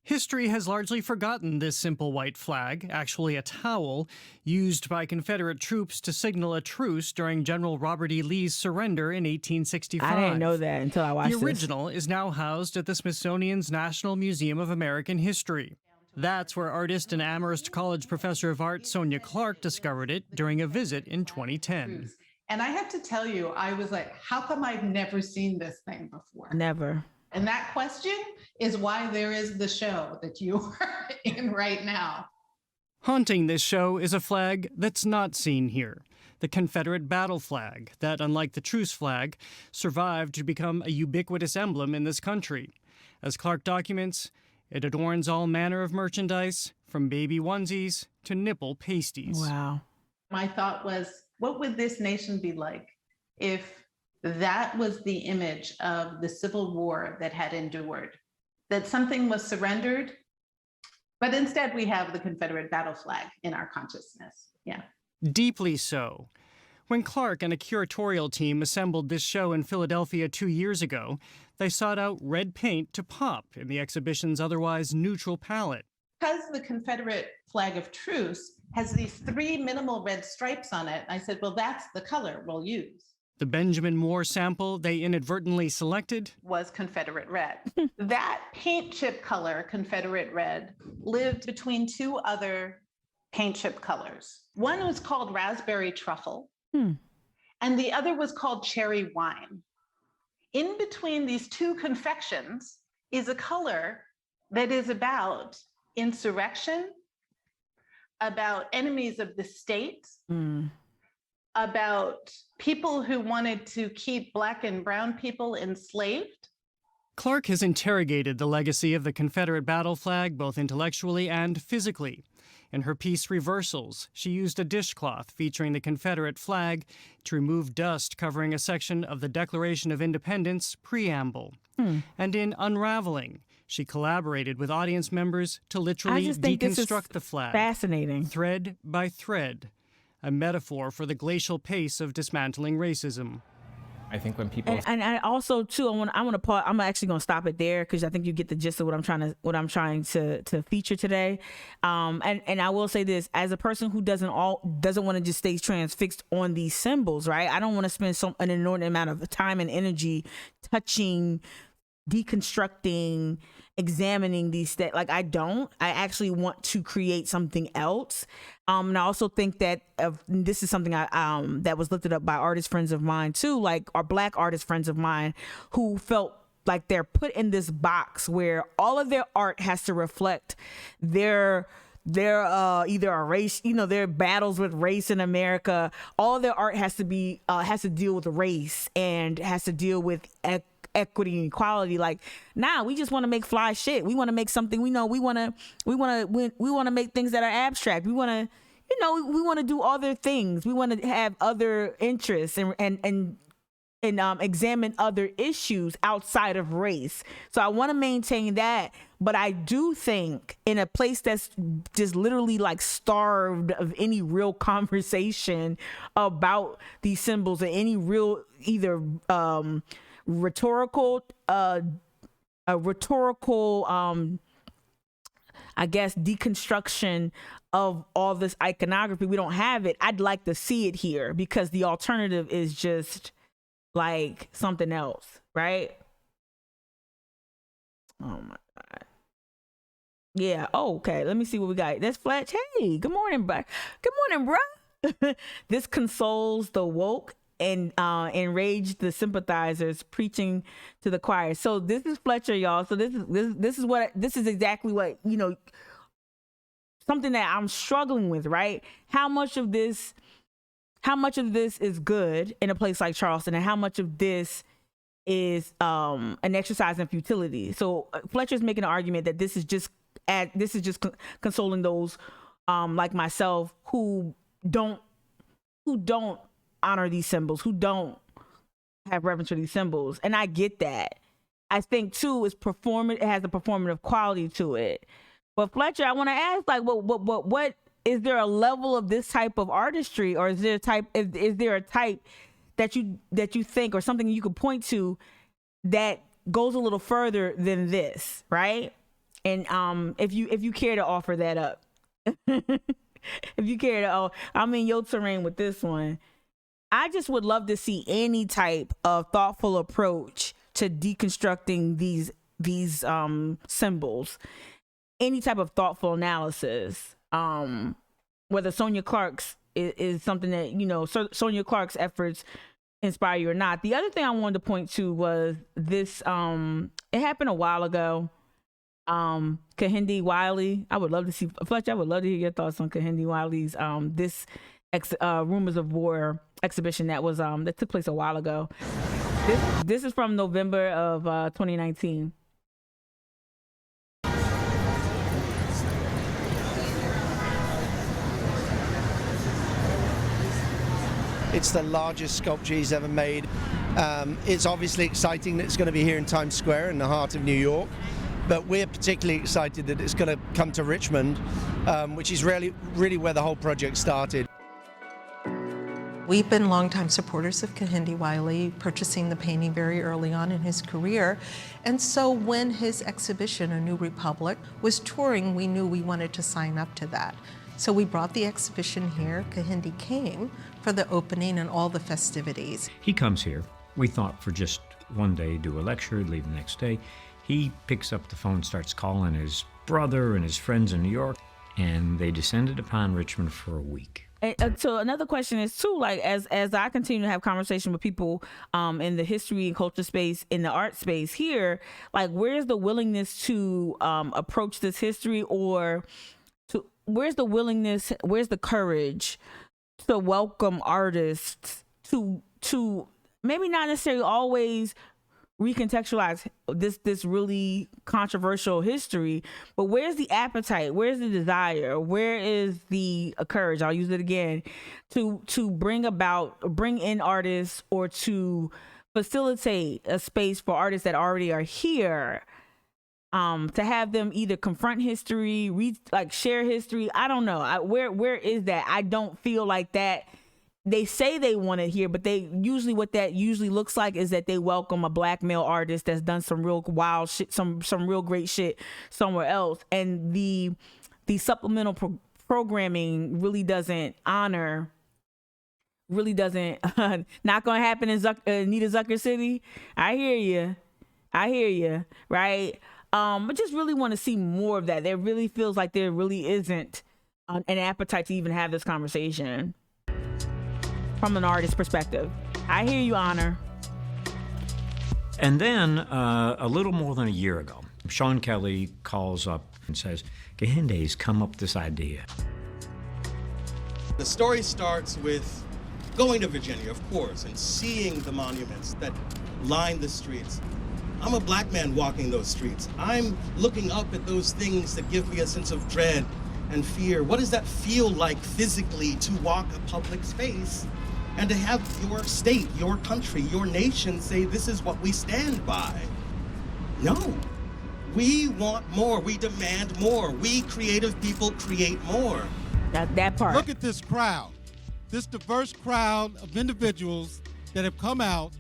Speaker 22: History has largely forgotten this simple white flag, actually a towel, used by Confederate troops to signal a truce during General Robert E. Lee's surrender in 1865.
Speaker 2: I didn't know that until I watched
Speaker 22: The original is now housed at the Smithsonian's National Museum of American History. That's where artist and Amherst College professor of art Sonia Clark discovered it during a visit in 2010.
Speaker 23: And I have to tell you, I was like, how come I've never seen this thing before?
Speaker 2: Never.
Speaker 23: And that question is why there is the show that you are in right now.
Speaker 22: Haunting this show is a flag that's not seen here, the Confederate battle flag that, unlike the truce flag, survived to become a ubiquitous emblem in this country. As Clark documents, it adorns all manner of merchandise, from baby onesies to nipple pasties.
Speaker 2: Wow.
Speaker 23: My thought was, what would this nation be like if that was the image of the Civil War that had endured? That something was surrendered, but instead we have the Confederate battle flag in our consciousness. Yeah.
Speaker 22: Deeply so. When Clark and a curatorial team assembled this show in Philadelphia 2 years ago, they sought out red paint to pop in the exhibition's otherwise neutral palette.
Speaker 23: Because the Confederate flag of truce has these 3 minimal red stripes on it, I said, well, that's the color we'll use.
Speaker 22: The Benjamin Moore sample they inadvertently selected
Speaker 23: was Confederate red. That paint chip color, Confederate red, lived between 2 other paint chip colors. One was called raspberry truffle, and the other was called cherry wine. In between these 2 confections is a color that is about insurrection, about enemies of the state, about people who wanted to keep Black and brown people enslaved.
Speaker 22: Clark has interrogated the legacy of the Confederate battle flag both intellectually and physically. In her piece Reversals, she used a dishcloth featuring the Confederate flag to remove dust covering a section of the Declaration of Independence preamble. And in Unraveling, she collaborated with audience members to literally deconstruct the flag.
Speaker 2: Fascinating.
Speaker 22: Thread by thread. A metaphor for the glacial pace of dismantling racism.
Speaker 1: I think when people
Speaker 2: and I also too, I want to pause. I'm actually going to stop it there because I think you get the gist of what I'm trying to feature today. And I will say this, as a person who doesn't want to just stay transfixed on these symbols, right? I don't want to spend an inordinate amount of time and energy touching, deconstructing, examining these like I actually want to create something else. And I also think that this is something that was lifted up by artist friends of mine too, like our Black artist friends of mine who felt like they're put in this box where all of their art has to reflect their either a race, their battles with race in America. All of their art has to deal with race and has to deal with equity and equality. Like, nah, we just want to make fly shit. We want to make something. We want to make things that are abstract. We want to do other things. We want to have other interests and examine other issues outside of race. So I want to maintain that, but I do think in a place that's just literally like starved of any real conversation about these symbols or any real either rhetorical I guess deconstruction of all this iconography. We don't have it. I'd like to see it here because the alternative is just like something else, right? Oh my God. Yeah. Oh, okay. Let me see what we got. That's Fletch. Hey, good morning, bro. Good morning, bro. This consoles the woke and enraged the sympathizers, preaching to the choir. So this is Fletcher, y'all. So this is exactly what, something that I'm struggling with, right? How much of this is good in a place like Charleston, and how much of this is an exercise in futility? So Fletcher's making an argument that this is just consoling those like myself who don't honor these symbols, who don't have reverence for these symbols. And I get that. I think too it has a performative quality to it. But Fletcher, I want to ask, like, what is there a level of this type of artistry, or is there a type that you think, or something you could point to that goes a little further than this, right? And if you care to offer that up, if you care to, I'm in your terrain with this one. I just would love to see any type of thoughtful approach to deconstructing these symbols. Any type of thoughtful analysis. Whether Sonia Clark's is something that, you know, Sonia Clark's efforts inspire you or not. The other thing I wanted to point to was this, it happened a while ago. Kahindi Wiley. I would love to see, Fletcher, I would love to hear your thoughts on Kahindi Wiley's Rumors of War exhibition that was that took place a while ago. This is from November of 2019.
Speaker 1: It's the largest sculpture he's ever made. It's obviously exciting that it's going to be here in Times Square in the heart of New York, but we're particularly excited that it's going to come to Richmond, which is really where the whole project started.
Speaker 3: We've been longtime supporters of Kahindi Wiley, purchasing the painting very early on in his career. And so when his exhibition, A New Republic, was touring, we knew we wanted to sign up to that. So we brought the exhibition here. Kahindi came for the opening and all the festivities.
Speaker 4: He comes here. We thought for just one day, do a lecture, leave the next day. He picks up the phone, starts calling his brother and his friends in New York, and they descended upon Richmond for a week.
Speaker 2: So another question is too, like as I continue to have conversation with people in the history and culture space, in the art space here, like where's the willingness to approach this history, or where's the courage to welcome artists to maybe not necessarily always recontextualize this really controversial history, but where's the appetite, where's the desire, where is the courage, I'll use it again, to bring in artists, or to facilitate a space for artists that already are here, to have them either confront history, share history. I don't know. Where is that? I don't feel like that. They say they want it here, but what that usually looks like is that they welcome a Black male artist that's done some real wild shit, some real great shit somewhere else, and the supplemental programming really doesn't honor. Really doesn't. Not gonna happen in Anita Zucker City. I hear you. Right. I just really want to see more of that. There really feels like there really isn't an appetite to even have this conversation from an artist perspective. I hear you, Honor.
Speaker 4: And then a little more than a year ago, Sean Kelly calls up and says, Kahindi's come up with this idea.
Speaker 24: The story starts with going to Virginia, of course, and seeing the monuments that line the streets. I'm a Black man walking those streets. I'm looking up at those things that give me a sense of dread and fear. What does that feel like physically to walk a public space and to have your state, your country, your nation say this is what we stand by? No. We want more. We demand more. We creative people create more.
Speaker 2: That part.
Speaker 25: Look at this crowd, this diverse crowd of individuals that have come out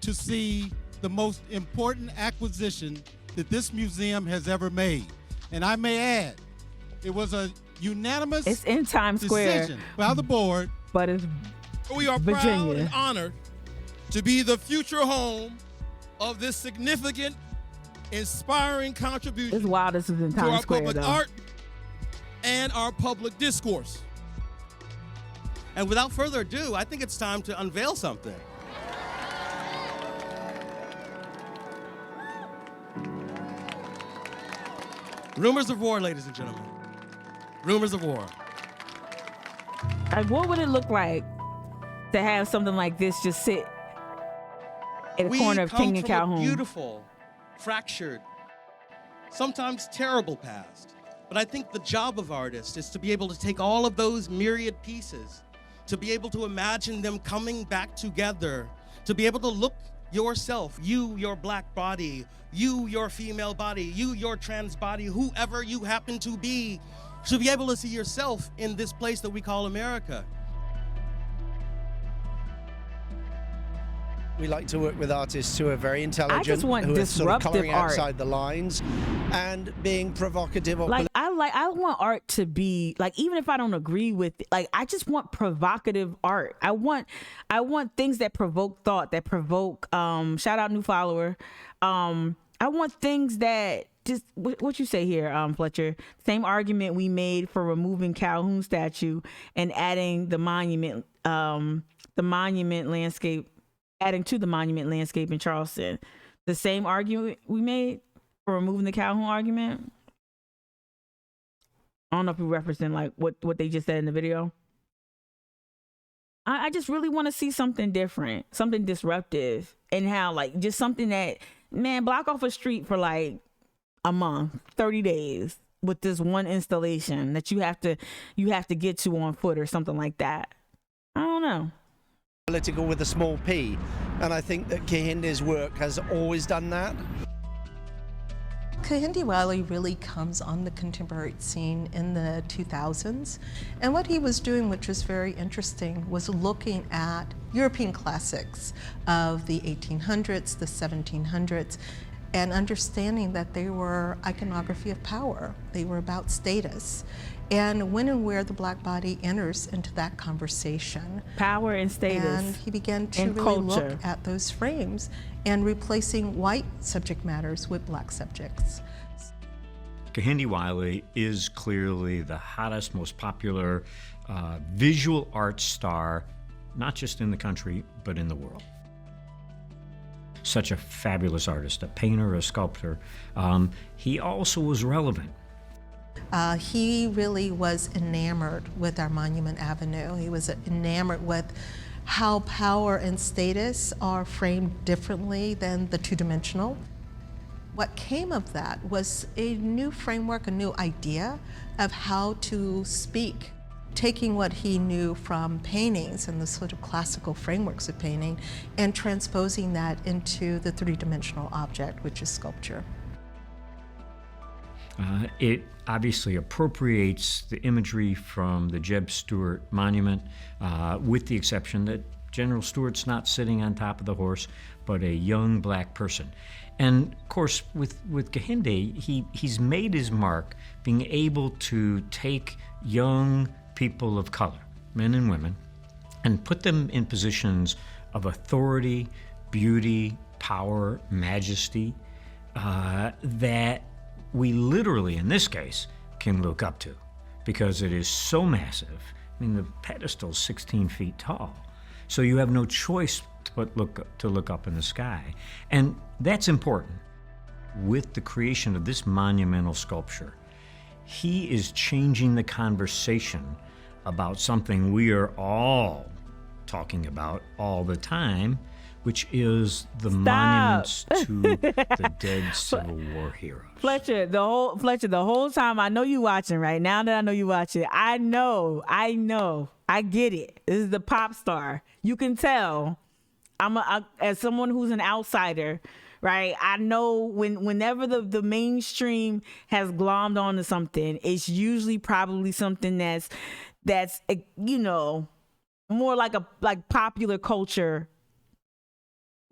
Speaker 25: to see the most important acquisition that this museum has ever made. And I may add, it was a unanimous
Speaker 2: it's in Times Square
Speaker 25: decision by the board.
Speaker 2: But it's
Speaker 26: we are
Speaker 2: Virginia.
Speaker 26: Proud and honored to be the future home of this significant, inspiring contribution
Speaker 2: it's wild. This is in
Speaker 26: to
Speaker 2: Times
Speaker 26: our
Speaker 2: Square,
Speaker 26: public
Speaker 2: though.
Speaker 26: art and our public discourse.
Speaker 24: And without further ado, I think it's time to unveil something. Rumors of War, ladies and gentlemen. Rumors of War.
Speaker 2: Like, what would it look like to have something like this just sit in the corner of King and Calhoun?
Speaker 24: We come from a beautiful, fractured, sometimes terrible past. But I think the job of artists is to be able to take all of those myriad pieces, to be able to imagine them coming back together, to be able to look yourself, you, your Black body, you, your female body, you, your trans body, whoever you happen to be, should be able to see yourself in this place that we call America.
Speaker 1: We like to work with artists who are very intelligent,
Speaker 2: I just want
Speaker 1: who are sort of
Speaker 2: disruptive
Speaker 1: coloring
Speaker 2: art.
Speaker 1: outside the lines and being provocative. Or
Speaker 2: I want art to be like, even if I don't agree with it, like, I just want provocative art. I want things that provoke thought, that provoke, shout out new follower. I want things that just, what you say here, Fletcher, same argument we made for removing Calhoun statue and adding the monument landscape, adding to the monument landscape in Charleston. The same argument we made for removing the Calhoun argument. I don't know if you're referencing like what they just said in the video. I just really want to see something different, something disruptive, and how like just something that, man, block off a street for like a month, 30 days with this one installation that you have to get to on foot or something like that. I don't know.
Speaker 1: Political with a small p, and I think that Kahindi's work has always done that.
Speaker 3: Kahindi Wiley really comes on the contemporary scene in the 2000s, and what he was doing, which was very interesting, was looking at European classics of the 1800s, the 1700s, and understanding that they were iconography of power. They were about status. And when and where the Black body enters into that conversation.
Speaker 2: Power and status.
Speaker 3: And he began to really
Speaker 2: culture.
Speaker 3: look at those frames and replacing white subject matters with Black subjects.
Speaker 4: Kahindi Wiley is clearly the hottest, most popular visual arts star, not just in the country, but in the world. Such a fabulous artist, a painter, a sculptor. He also was relevant.
Speaker 3: He really was enamored with our Monument Avenue. He was enamored with how power and status are framed differently than the two-dimensional. What came of that was a new framework, a new idea of how to speak, taking what he knew from paintings and the sort of classical frameworks of painting and transposing that into the three-dimensional object, which is sculpture.
Speaker 4: It obviously appropriates the imagery from the Jeb Stuart Monument, with the exception that General Stuart's not sitting on top of the horse, but a young Black person. And of course, with Kahindi, he's made his mark being able to take young people of color, men and women, and put them in positions of authority, beauty, power, majesty, that we literally, in this case, can look up to, because it is so massive. I mean, the pedestal's 16 feet tall, so you have no choice to look up in the sky. And that's important. With the creation of this monumental sculpture, he is changing the conversation about something we are all talking about all the time, which is the monuments to the dead Civil War heroes.
Speaker 2: Fletcher, the whole time, I know you watching, right? Now that I know you watching, I know, I get it. This is the pop star. You can tell. As someone who's an outsider, right? I know whenever the mainstream has glommed onto something, it's usually probably something that's more like popular culture.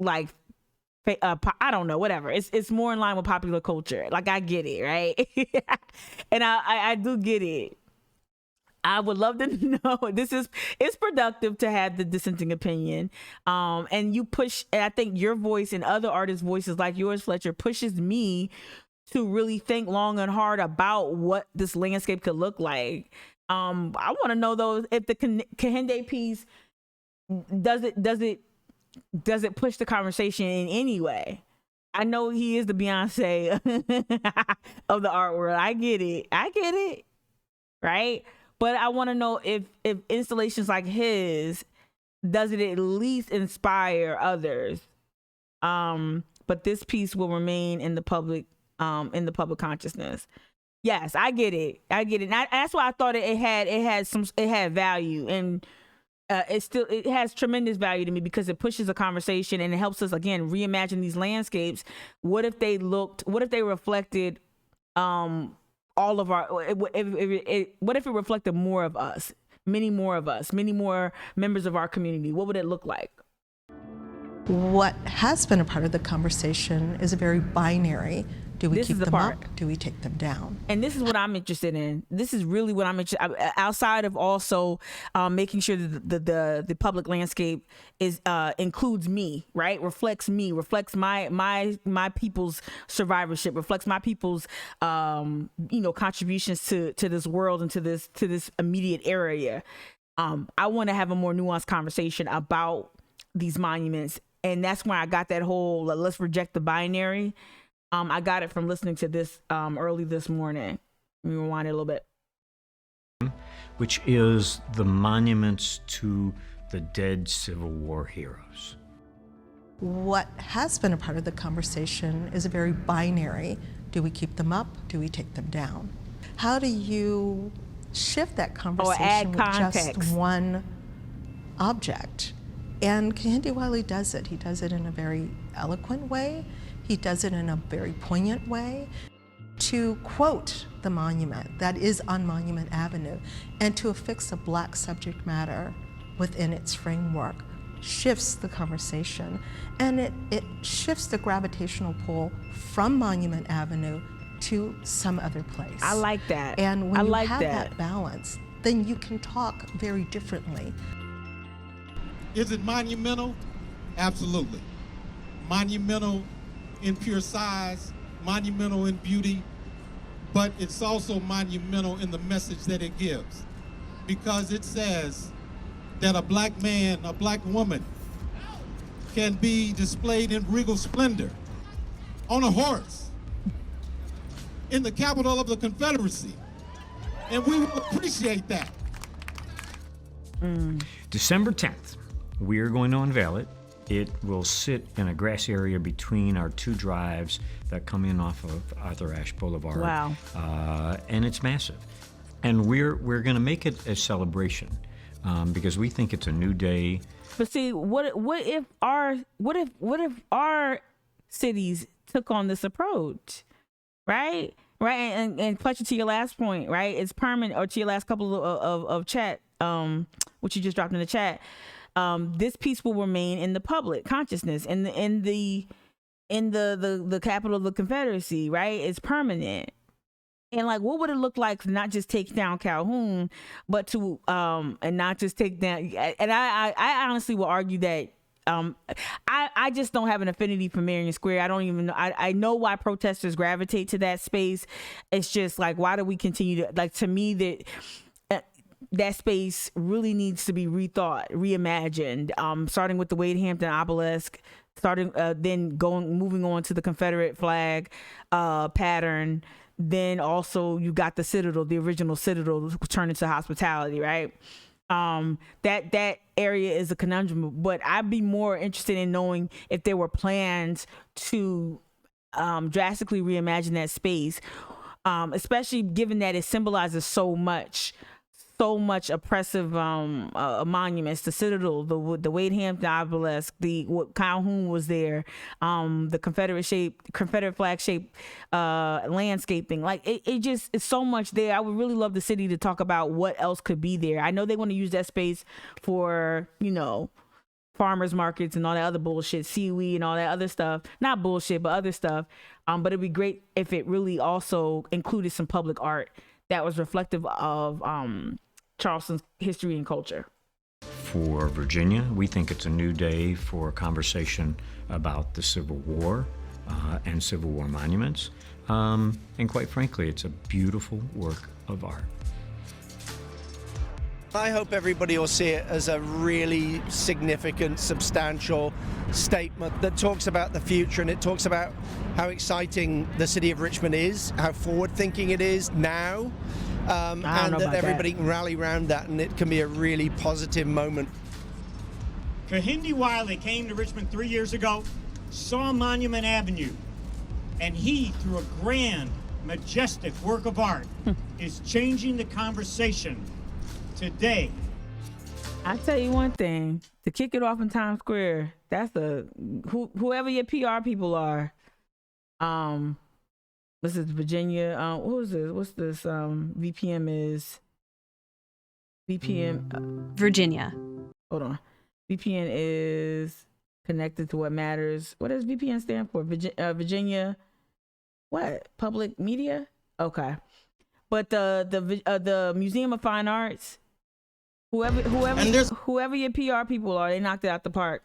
Speaker 2: Like, I don't know, whatever. It's more in line with popular culture. Like, I get it, right? And I do get it. I would love to know. It's productive to have the dissenting opinion. And you push, and I think your voice and other artists' voices like yours, Fletcher, pushes me to really think long and hard about what this landscape could look like. I want to know though, if the Kahindi piece does it push the conversation in any way? I know he is the Beyonce of the art world. I get it, right? But I want to know if installations like his, does it at least inspire others? But this piece will remain in the public consciousness. Yes, I get it. And that's why I thought it had value, and it has tremendous value to me because it pushes a conversation and it helps us again reimagine these landscapes. What if they reflected all of our, what if it reflected more of us, many more members of our community? What would it look like?
Speaker 3: What has been a part of the conversation is a very binary. Do we keep them up? Do we take them down?
Speaker 2: And this is what I'm interested in. This is really what I'm interested outside of also making sure that the public landscape is includes me, right? Reflects me, reflects my people's survivorship, reflects my people's contributions to this world and to this immediate area. I want to have a more nuanced conversation about these monuments, and that's why I got that whole let's reject the binary. I got it from listening to this early this morning. Let me rewind it a little bit.
Speaker 4: Which is the monuments to the dead Civil War heroes.
Speaker 3: What has been a part of the conversation is a very binary. Do we keep them up? Do we take them down? How do you shift that conversation
Speaker 2: add
Speaker 3: with
Speaker 2: context.
Speaker 3: just one object? And Kahindi Wiley does it. He does it in a very eloquent way. He does it in a very poignant way. To quote the monument that is on Monument Avenue and to affix a Black subject matter within its framework shifts the conversation, and it shifts the gravitational pull from Monument Avenue to some other place.
Speaker 2: I like that.
Speaker 3: And when
Speaker 2: I
Speaker 3: you
Speaker 2: like
Speaker 3: have
Speaker 2: that.
Speaker 3: that balance, then you can talk very differently.
Speaker 25: Is it monumental? Absolutely. Monumental in pure size, monumental in beauty, but it's also monumental in the message that it gives, because it says that a black man, a black woman can be displayed in regal splendor on a horse in the capital of the Confederacy, and we will appreciate that.
Speaker 4: December 10th, we are going to unveil it. It will sit in a grass area between our two drives that come in off of Arthur Ashe Boulevard.
Speaker 2: Wow.
Speaker 4: And it's massive. And we're going to make it a celebration because we think it's a new day.
Speaker 2: But see, what if our cities took on this approach, right? Right, and Fletcher, to your last point, right? It's permanent, or to your last couple of chat, which you just dropped in the chat. This piece will remain in the public consciousness, in the capital of the Confederacy, right? It's permanent. And like, what would it look like to not just take down Calhoun, but to and not just take down? And I honestly will argue that I just don't have an affinity for Marion Square. I don't even know. I know why protesters gravitate to that space. It's just like, why do we continue to, like, to me that space really needs to be rethought, reimagined, starting with the Wade Hampton obelisk, moving on to the Confederate flag pattern. Then also you got the Citadel, the original Citadel, turned into hospitality, right? That area is a conundrum, but I'd be more interested in knowing if there were plans to drastically reimagine that space, especially given that it symbolizes so much oppressive monuments, the Citadel, the Wade Hampton obelisk, what Calhoun was there, the Confederate flag shaped landscaping. Like it's so much there. I would really love the city to talk about what else could be there. I know they want to use that space for, farmers markets and all that other bullshit, seaweed and all that other stuff. Not bullshit, but other stuff. But it'd be great if it really also included some public art that was reflective of Charleston's history and culture.
Speaker 4: For Virginia, we think it's a new day for a conversation about the Civil War and Civil War monuments. And quite frankly, it's a beautiful work of art.
Speaker 1: I hope everybody will see it as a really significant, substantial statement that talks about the future, and it talks about how exciting the city of Richmond is, how forward-thinking it is now, and that everybody can rally around that, and it can be a really positive moment.
Speaker 5: Kahindi Wiley came to Richmond 3 years ago, saw Monument Avenue, and he, through a grand, majestic work of art, is changing the conversation today.
Speaker 2: I tell you one thing, to kick it off in Times Square, that's whoever your PR people are. This is Virginia. What was this? What's this? VPM is VPN.
Speaker 7: Virginia.
Speaker 2: Hold on. VPN is connected to what matters. What does VPN stand for? Virginia, what? Public Media? Okay. But the Museum of Fine Arts, whoever your PR people are, they knocked it out the park.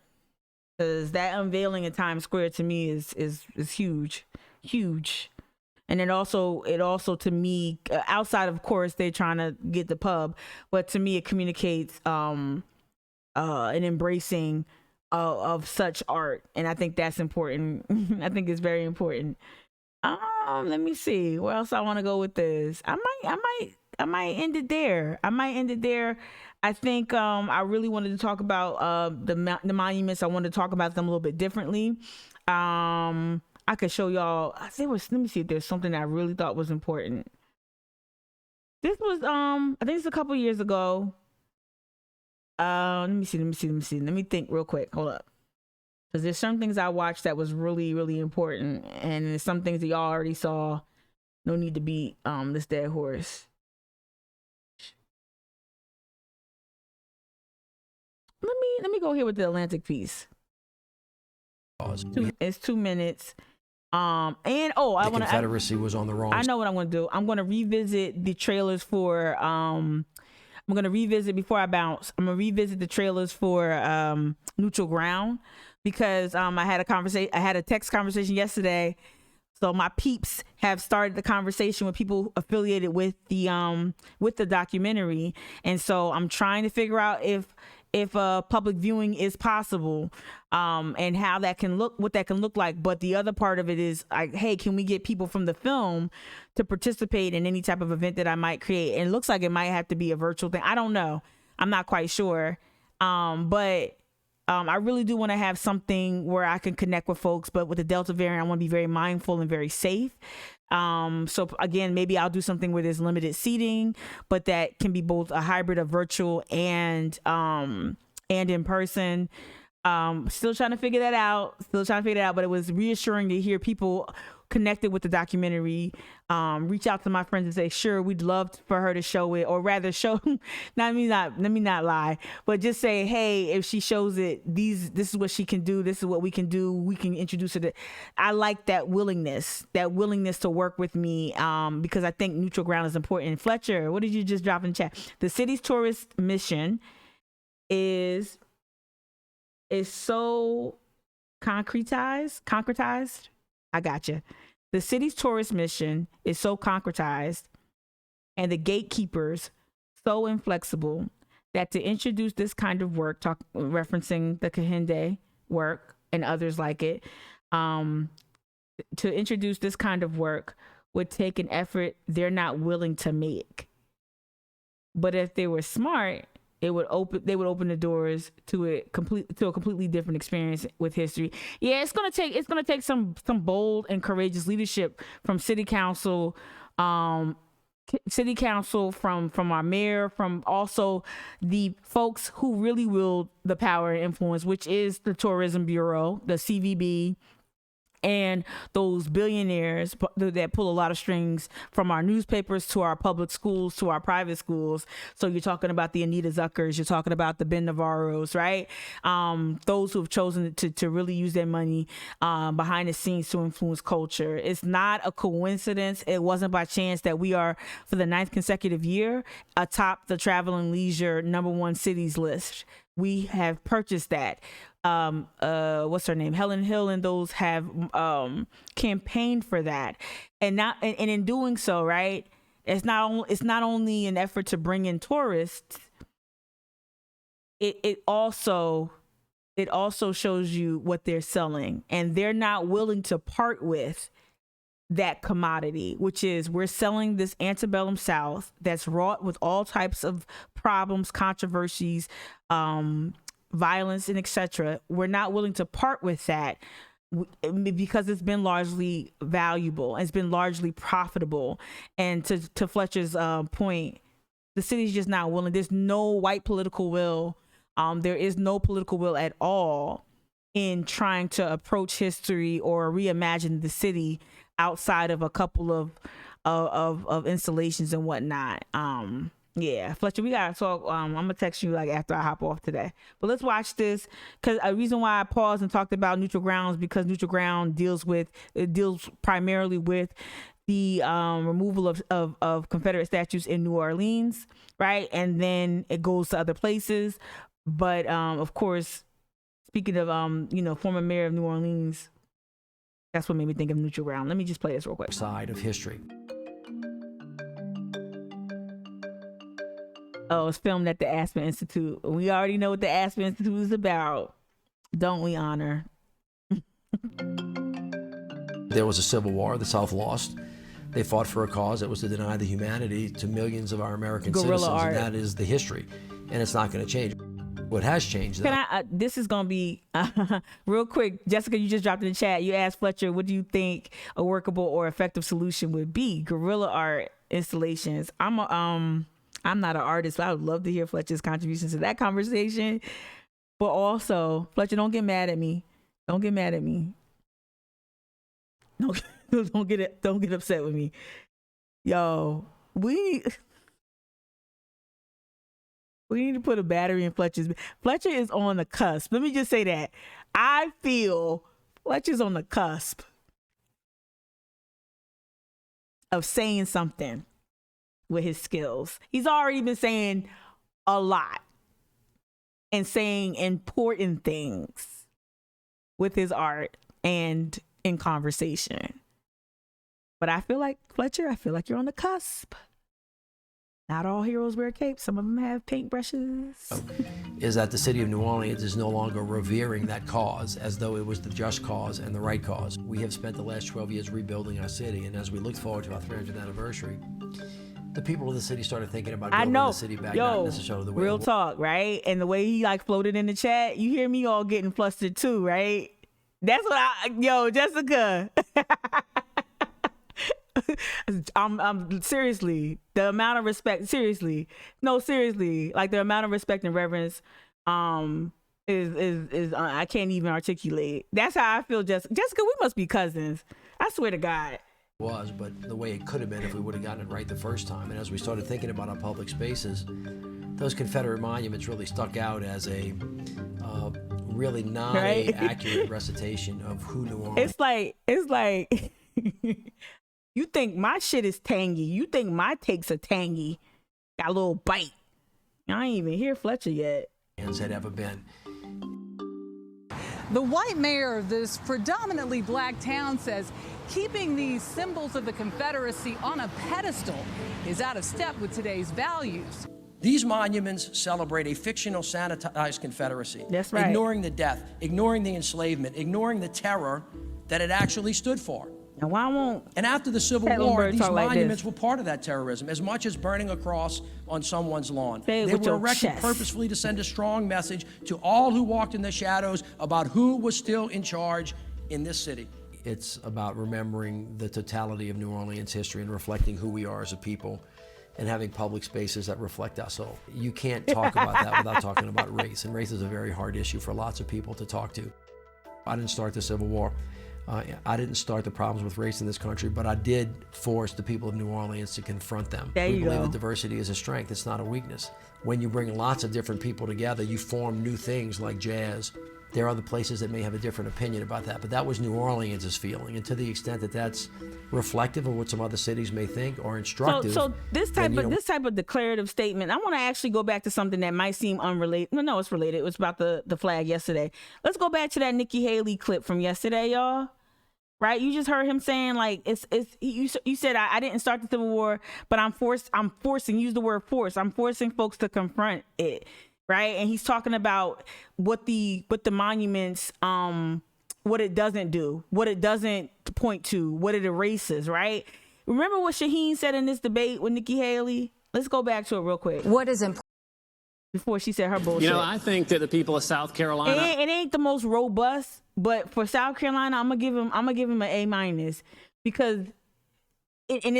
Speaker 2: Because that unveiling in Times Square to me is huge, huge. And it also to me, outside of course they're trying to get the pub, but to me it communicates an embracing of such art, and I think that's important. I think it's very important. Let me see where else I want to go with this. I might end it there. I think I really wanted to talk about the monuments. I wanted to talk about them a little bit differently. I could show y'all. Let me see if there's something I really thought was important. This was I think it's a couple years ago. Let me see. Let me think real quick. Hold up. Because there's some things I watched that was really, really important, and there's some things that y'all already saw. No need to beat this dead horse. Let me go here with the Atlantic piece. It's 2 minutes. I want to.
Speaker 6: Confederacy was on the wrong.
Speaker 2: I know what I'm going to do. I'm going to revisit the trailers for. I'm going to revisit before I bounce. I'm going to revisit the trailers for Neutral Ground, because I had a text conversation yesterday. So my peeps have started the conversation with people affiliated with the documentary, and so I'm trying to figure out if public viewing is possible, and how that can look, what that can look like. But the other part of it is like, hey, can we get people from the film to participate in any type of event that I might create? And it looks like it might have to be a virtual thing. I don't know. I'm not quite sure. But I really do want to have something where I can connect with folks, but with the Delta variant, I want to be very mindful and very safe. So again, maybe I'll do something where there's limited seating, but that can be both a hybrid of virtual and in person. Still trying to figure that out, but it was reassuring to hear people connected with the documentary reach out to my friends and say, sure, we'd love for her to show it, or rather show let me not lie, but just say, hey, if she shows it, this is what she can do, this is what we can do, we can introduce her to. I like that willingness to work with me, because I think neutral ground is important. Fletcher, what did you just drop in the chat? The city's tourist mission is so concretized. I gotcha. The city's tourist mission is so concretized, and the gatekeepers so inflexible, that to introduce this kind of work, referencing the Kahindi work and others like it, to introduce this kind of work would take an effort they're not willing to make. But if they were smart, they would open the doors to a completely different experience with history. Yeah, it's gonna take some bold and courageous leadership from city council, from our mayor, from also the folks who really wield the power and influence, which is the Tourism Bureau, the CVB, and those billionaires that pull a lot of strings, from our newspapers to our public schools to our private schools. So you're talking about the Anita Zuckers, you're talking about the Ben Navarros, right? Those who have chosen to really use their money behind the scenes to influence culture. It's not a coincidence. It wasn't by chance that we are, for the 9th consecutive year, atop the Travel and Leisure #1 cities list. We have purchased that. What's her name? Helen Hill and those have campaigned for that, and in doing so, right? It's not only an effort to bring in tourists. It also shows you what they're selling, and they're not willing to part with that commodity, which is, we're selling this antebellum South that's wrought with all types of problems, controversies, violence, and etc. We're not willing to part with that because it's been largely valuable, it's been largely profitable. And to Fletcher's point, the city's just not willing. There's no white political will. There is no political will at all in trying to approach history or reimagine the city outside of a couple of installations and whatnot. Yeah, Fletcher, we gotta talk. I'm gonna text you like after I hop off today. But let's watch this, because a reason why I paused and talked about neutral grounds, because neutral ground deals primarily with the removal of Confederate statues in New Orleans, right? And then it goes to other places. But of course, speaking of former mayor of New Orleans, that's what made me think of neutral ground. Let me just play this real quick.
Speaker 6: Side of history.
Speaker 2: Oh, it's filmed at the Aspen Institute. We already know what the Aspen Institute is about, don't we, Honor?
Speaker 6: There was a civil war. The South lost. They fought for a cause that was to deny the humanity to millions of our American citizens, and that is the history. And it's not going to change. What has changed, though.
Speaker 2: This is going to be real quick. Jessica, you just dropped in the chat. You asked Fletcher, what do you think a workable or effective solution would be? Guerrilla art installations. I'm not an artist, but I would love to hear Fletcher's contributions to that conversation. But also, Fletcher, don't get mad at me. Don't get mad at me. No, don't get upset with me. Yo, we need to put a battery in Fletcher's. Fletcher is on the cusp. Let me just say that. I feel Fletcher's on the cusp of saying something with his skills. He's already been saying a lot and saying important things with his art and in conversation. But I feel like, Fletcher, you're on the cusp. Not all heroes wear capes. Some of them have paintbrushes.
Speaker 6: Is that the city of New Orleans is no longer revering that cause as though it was the just cause and the right cause. We have spent the last 12 years rebuilding our city, and as we look forward to our 300th anniversary, the people of the city started thinking about building the city back, not necessarily the way
Speaker 2: real talk, right? And the way he floated in the chat, you hear me all getting flustered too, right? That's what Jessica. I'm seriously, the amount of respect, seriously, like the amount of respect and reverence is I can't even articulate. That's how I feel. Jessica, we must be cousins. I swear to God.
Speaker 6: Was, but the way it could have been if we would have gotten it right the first time. And as we started thinking about our public spaces, those Confederate monuments really stuck out as a really not a accurate recitation of who New Orleans.
Speaker 2: It's like you think my shit is tangy. You think my takes are tangy. Got a little bite. I ain't even hear Fletcher yet.
Speaker 6: Had ever been.
Speaker 7: The white mayor of this predominantly black town says keeping these symbols of the Confederacy on a pedestal is out of step with today's values.
Speaker 8: These monuments celebrate a fictional, sanitized Confederacy.
Speaker 2: That's right.
Speaker 8: Ignoring the death, ignoring the enslavement, ignoring the terror that it actually stood for.
Speaker 2: Now, why won't?
Speaker 8: And after the Civil War, these monuments were part of that terrorism, as much as burning a cross on someone's lawn. They were erected purposefully to send a strong message to all who walked in the shadows about who was still in charge in this city.
Speaker 6: It's about remembering the totality of New Orleans history and reflecting who we are as a people and having public spaces that reflect us all. You can't talk about that without talking about race, and race is a very hard issue for lots of people to talk to. I didn't start the Civil War. I didn't start the problems with race in this country, but I did force the people of New Orleans to confront them. We believe that diversity is a strength, it's not a weakness. When you bring lots of different people together, you form new things like jazz. There are other places that may have a different opinion about that, but that was New Orleans' feeling. And to the extent that that's reflective of what some other cities may think or instructive.
Speaker 2: So this type of declarative statement, I want to actually go back to something that might seem unrelated. No, it's related. It was about the flag yesterday. Let's go back to that Nikki Haley clip from yesterday, y'all. Right? You just heard him saying you said I didn't start the Civil War, but I'm forcing, use the word force. I'm forcing folks to confront it. Right? And he's talking about what the monuments, what it doesn't do, what it doesn't point to, what it erases, right? Remember what Shaheen said in this debate with Nikki Haley? Let's go back to it real quick.
Speaker 9: What is important?
Speaker 2: Before she said her bullshit.
Speaker 10: You know, I think that the people of South Carolina.
Speaker 2: It ain't the most robust, but for South Carolina, I'm gonna give him an A- because it's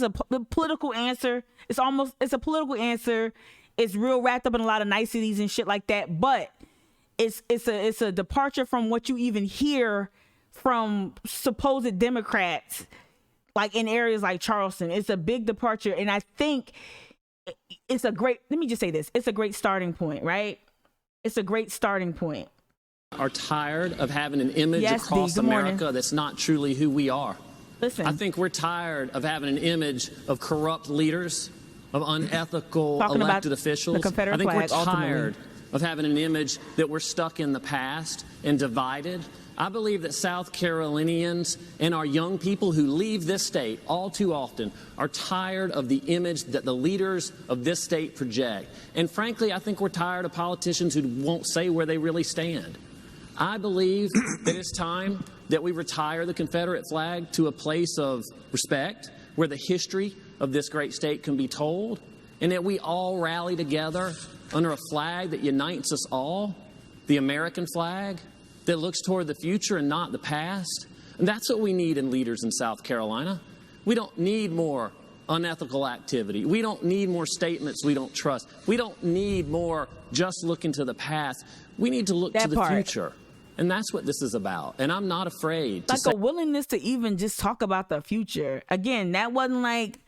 Speaker 2: a political answer. It's a political answer. It's real wrapped up in a lot of niceties and shit like that. But it's a departure from what you even hear from supposed Democrats like in areas like Charleston. It's a big departure. And I think it's a great, let me just say this. It's a great starting point, right? It's a great starting point.
Speaker 10: Are tired of having an image across America that's not truly who we are.
Speaker 2: Listen.
Speaker 10: I think we're tired of having an image of corrupt leaders, of unethical elected officials.
Speaker 2: The Confederate
Speaker 10: I think
Speaker 2: flag,
Speaker 10: we're tired of having an image that we're stuck in the past and divided. I believe that South Carolinians and our young people who leave this state all too often are tired of the image that the leaders of this state project. And frankly, I think we're tired of politicians who won't say where they really stand. I believe that it's time that we retire the Confederate flag to a place of respect where the history of this great state can be told, and that we all rally together under a flag that unites us all, the American flag, that looks toward the future and not the past. And that's what we need in leaders in South Carolina. We don't need more unethical activity. We don't need more statements we don't trust. We don't need more just looking to the past. We need to look to the future. And that's what this is about. And I'm not afraid to
Speaker 2: say, a willingness to even just talk about the future. Again, that wasn't like,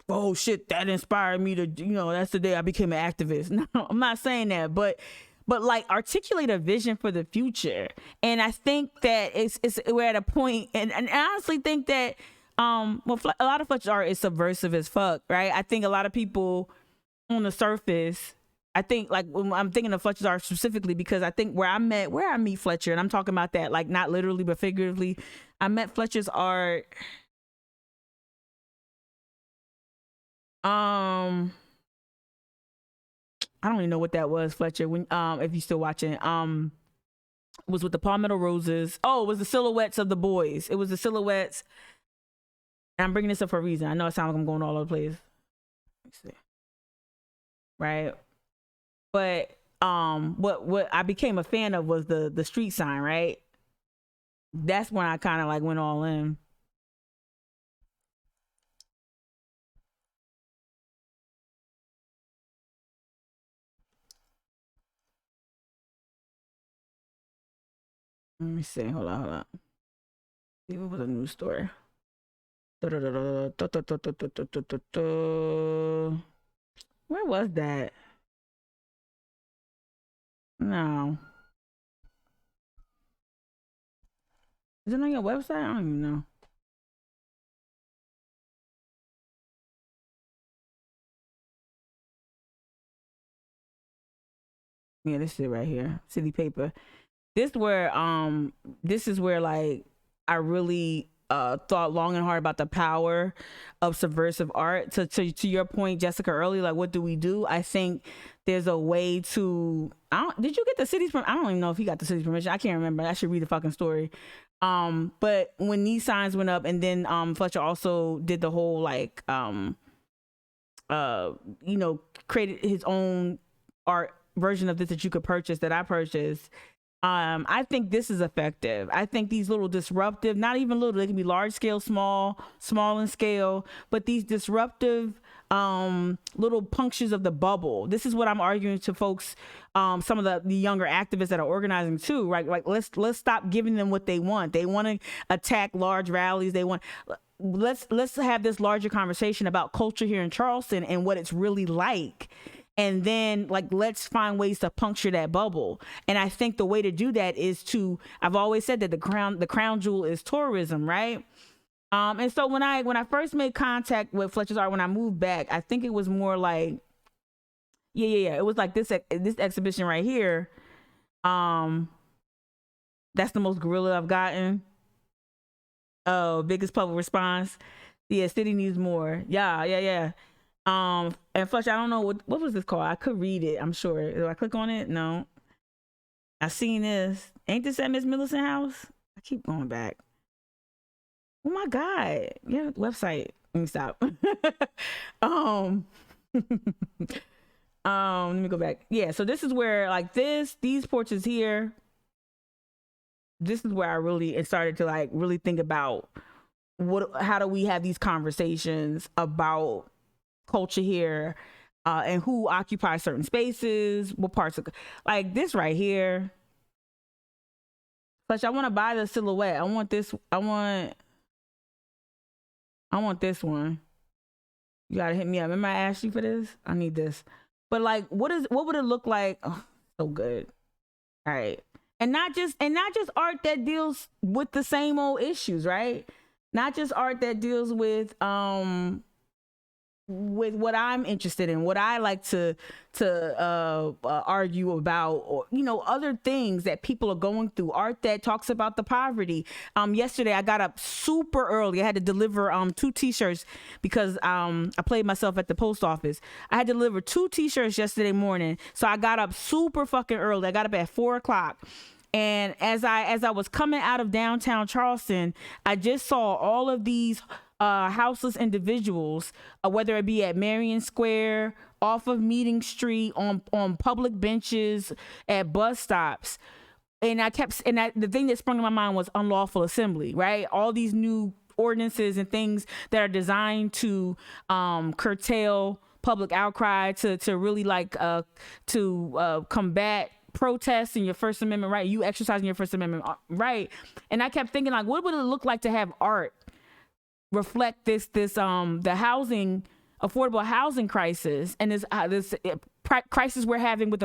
Speaker 2: oh shit, that inspired me to, that's the day I became an activist. No, I'm not saying that, but like articulate a vision for the future. And I think that we're at a point, and I honestly think that a lot of Fletcher's art is subversive as fuck, right? I think a lot of people on the surface, I think like when I'm thinking of Fletcher's art specifically, because I think where I meet Fletcher, and I'm talking about that like not literally but figuratively, I met Fletcher's art I don't even know what that was, Fletcher, when if you're still watching. Was with the Palmetto Roses. Oh, it was the silhouettes of the boys. It was the silhouettes. And I'm bringing this up for a reason. I know it sounds like I'm going all over the place. Let me see. Right? But what I became a fan of was the street sign, right? That's when I kind of like went all in. Let me see. Hold on. See, what was a news story? Where was that? No. Is it on your website? I don't even know. Yeah, this shit right here. City Paper. This is where like I really thought long and hard about the power of subversive art. To your point, Jessica, earlier, like what do we do? I think there's a way to. Did you get the city's permission? I don't even know if he got the city's permission. I can't remember. I should read the fucking story. But when these signs went up, and then Fletcher also did the whole like created his own art version of this that you could purchase, that I purchased. I think this is effective. I think these little disruptive, not even little, they can be large scale, small in scale, but these disruptive little punctures of the bubble. This is what I'm arguing to folks, some of the younger activists that are organizing too, right? Like let's stop giving them what they want. They want to attack large rallies. Let's have this larger conversation about culture here in Charleston and what it's really like. And then like, let's find ways to puncture that bubble. And I think the way to do that is I've always said that the crown jewel is tourism, right? And so when I first made contact with Fletcher's art, when I moved back, I think it was more like, yeah. It was like this exhibition right here. That's the most guerrilla I've gotten. Oh, biggest public response. Yeah, city needs more. Yeah. And Fletcher, I don't know what was this called. I could read it, I'm sure. Do I click on it? No. I seen this. Ain't this at Miss Millicent house? I keep going back. Oh my God. Yeah, website. Let me stop. Let me go back. Yeah, so this is where like these portraits here, this is where I really started to like really think about how do we have these conversations about culture here, and who occupies certain spaces, what parts of like this right here. But I want to buy the silhouette. I want I want this one. You gotta hit me up. Remember I asked you for this? I need this. But like, what would it look like? Oh, so good. All right. And not just art that deals with the same old issues, right? Not just art that deals with what I'm interested in, what I like to argue about, or other things that people are going through. Art that talks about the poverty. Yesterday I got up super early. I had to deliver 2 t-shirts because I played myself at the post office. I had to deliver 2 t-shirts yesterday morning, so I got up super fucking early. I got up at 4:00. And as I was coming out of downtown Charleston, I just saw all of these houseless individuals, whether it be at Marion Square, off of Meeting Street, on public benches, at bus stops. And the thing that sprung to my mind was unlawful assembly, right? All these new ordinances and things that are designed to curtail public outcry, to really combat protests and your First Amendment right, you exercising your First Amendment right. And I kept thinking, like, what would it look like to have art reflect the affordable housing crisis and this crisis we're having with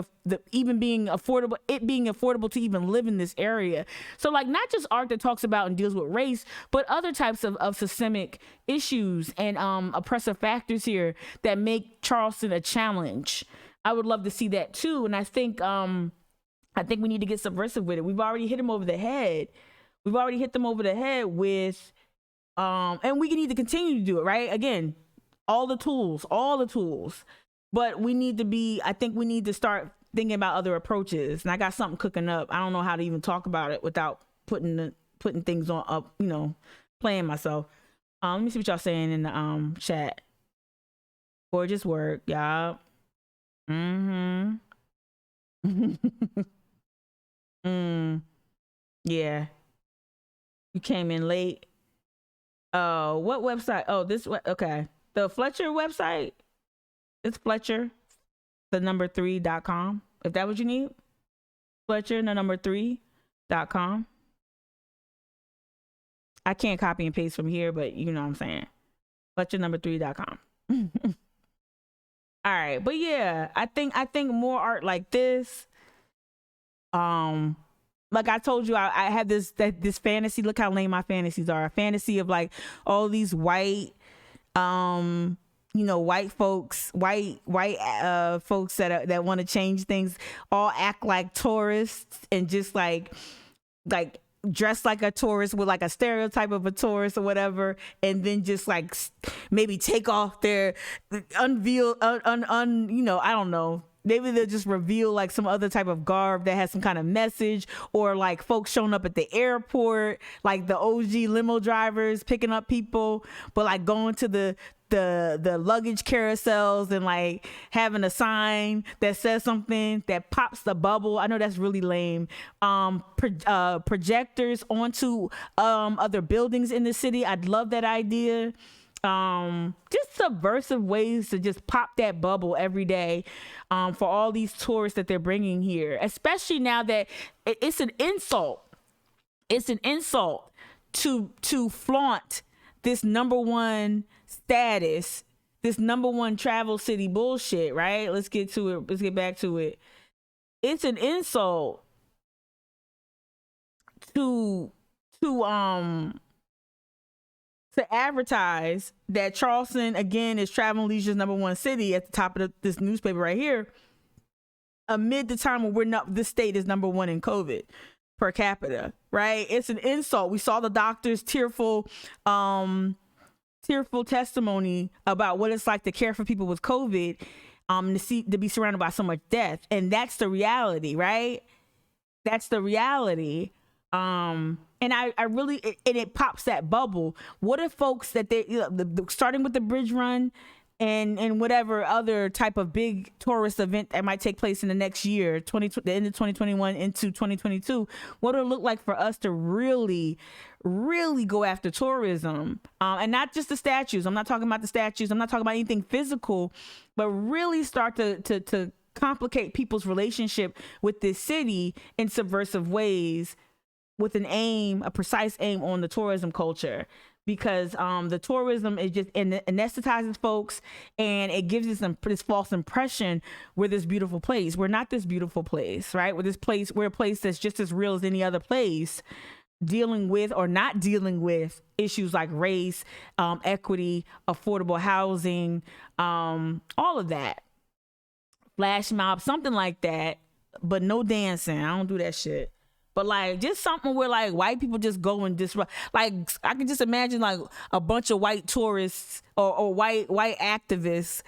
Speaker 2: being affordable to even live in this area. So like, not just art that talks about and deals with race, but other types of systemic issues and oppressive factors here that make Charleston a challenge. I would love to see that too. And I think we need to get subversive with it. We've already hit them over the head. With and we need to continue to do it, right? Again, all the tools, but we need to start thinking about other approaches. And I got something cooking up. I don't know how to even talk about it without putting things on up, playing myself. Let me see what y'all saying in the chat. Gorgeous work, y'all. Yeah. You came in late. Oh, what website? Oh, okay. The Fletcher website. It's Fletcher, the number 3.com. If that what you need. Fletcher, the number 3.com. I can't copy and paste from here, but you know what I'm saying. Fletcher, number 3.com. All right. But yeah, I think more art like this. Like I told you, I had this fantasy. Look how lame my fantasies are. A fantasy of like all these white, white folks that want to change things, all act like tourists and just like dress like a tourist with like a stereotype of a tourist or whatever, and then just like maybe take off their I don't know. Maybe they'll just reveal like some other type of garb that has some kind of message, or like folks showing up at the airport, like the OG limo drivers picking up people, but like going to the luggage carousels and like having a sign that says something that pops the bubble. I know that's really lame. Projectors onto other buildings in the city. I'd love that idea. Just subversive ways to just pop that bubble every day for all these tourists that they're bringing here, especially now that it's an insult to flaunt this #1 status, this #1 travel city bullshit, right? Let's get to it. Let's get back to it. It's an insult to advertise that Charleston, again, is Travel and Leisure's #1 city at the top of this newspaper right here, amid the time when this state is #1 in COVID per capita, right? It's an insult. We saw the doctor's tearful testimony about what it's like to care for people with COVID, to be surrounded by so much death. And that's the reality, right? That's the reality. And I really, and it pops that bubble. What if folks that starting with the bridge run and whatever other type of big tourist event that might take place in the next year, the end of 2021 into 2022, what would it look like for us to really, really go after tourism? And not just the statues. I'm not talking about the statues. I'm not talking about anything physical, but really start to complicate people's relationship with this city in subversive ways, with a precise aim on the tourism culture. because the tourism is just anesthetizes folks, and it gives us this false impression we're this beautiful place. We're not this beautiful place, right? We're a place that's just as real as any other place, dealing with or not dealing with issues like race, equity, affordable housing, all of that. Flash mob, something like that, but no dancing. I don't do that shit. But like just something where like white people just go and disrupt. Like I can just imagine like a bunch of white tourists or white activists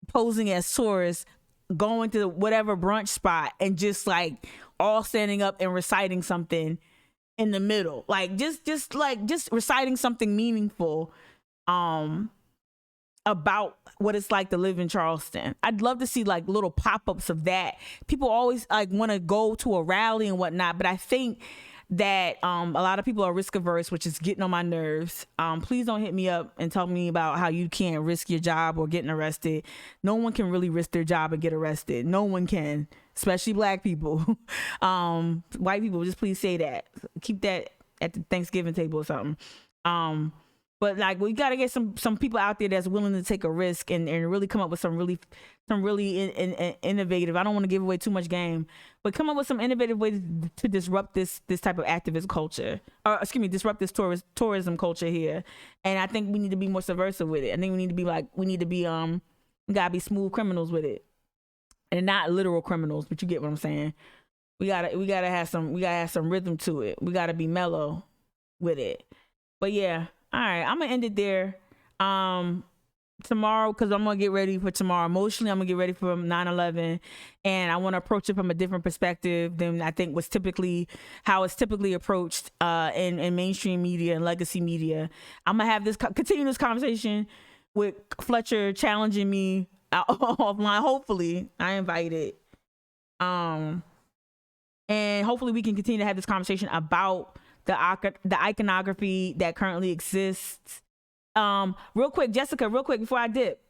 Speaker 2: posing as tourists going to whatever brunch spot and just like all standing up and reciting something in the middle. Like just reciting something meaningful about what it's like to live in Charleston. I'd love to see like little pop-ups of that. People always like want to go to a rally and whatnot, but I think that a lot of people are risk averse, which is getting on my nerves. Please don't hit me up and tell me about how you can't risk your job or getting arrested. No one can really risk their job and get arrested. No one can, especially black people. White people, just please say that. Keep that at the Thanksgiving table or something. But like we gotta get some people out there that's willing to take a risk and really come up with some really innovative. I don't want to give away too much game, but come up with some innovative ways to disrupt this type of activist culture, or disrupt this tourism culture here. And I think we need to be more subversive with it. I think we gotta be smooth criminals with it, and not literal criminals. But you get what I'm saying. We gotta have some rhythm to it. We gotta be mellow with it. But yeah. All right, I'm gonna end it there. Tomorrow, because I'm gonna get ready for tomorrow. Emotionally, I'm gonna get ready for 9/11, and I want to approach it from a different perspective than I think how it's typically approached in mainstream media and legacy media. I'm gonna continue this conversation with Fletcher challenging me offline. Hopefully, I invited, and hopefully we can continue to have this conversation about the iconography that currently exists. Real quick, Jessica, before I dip,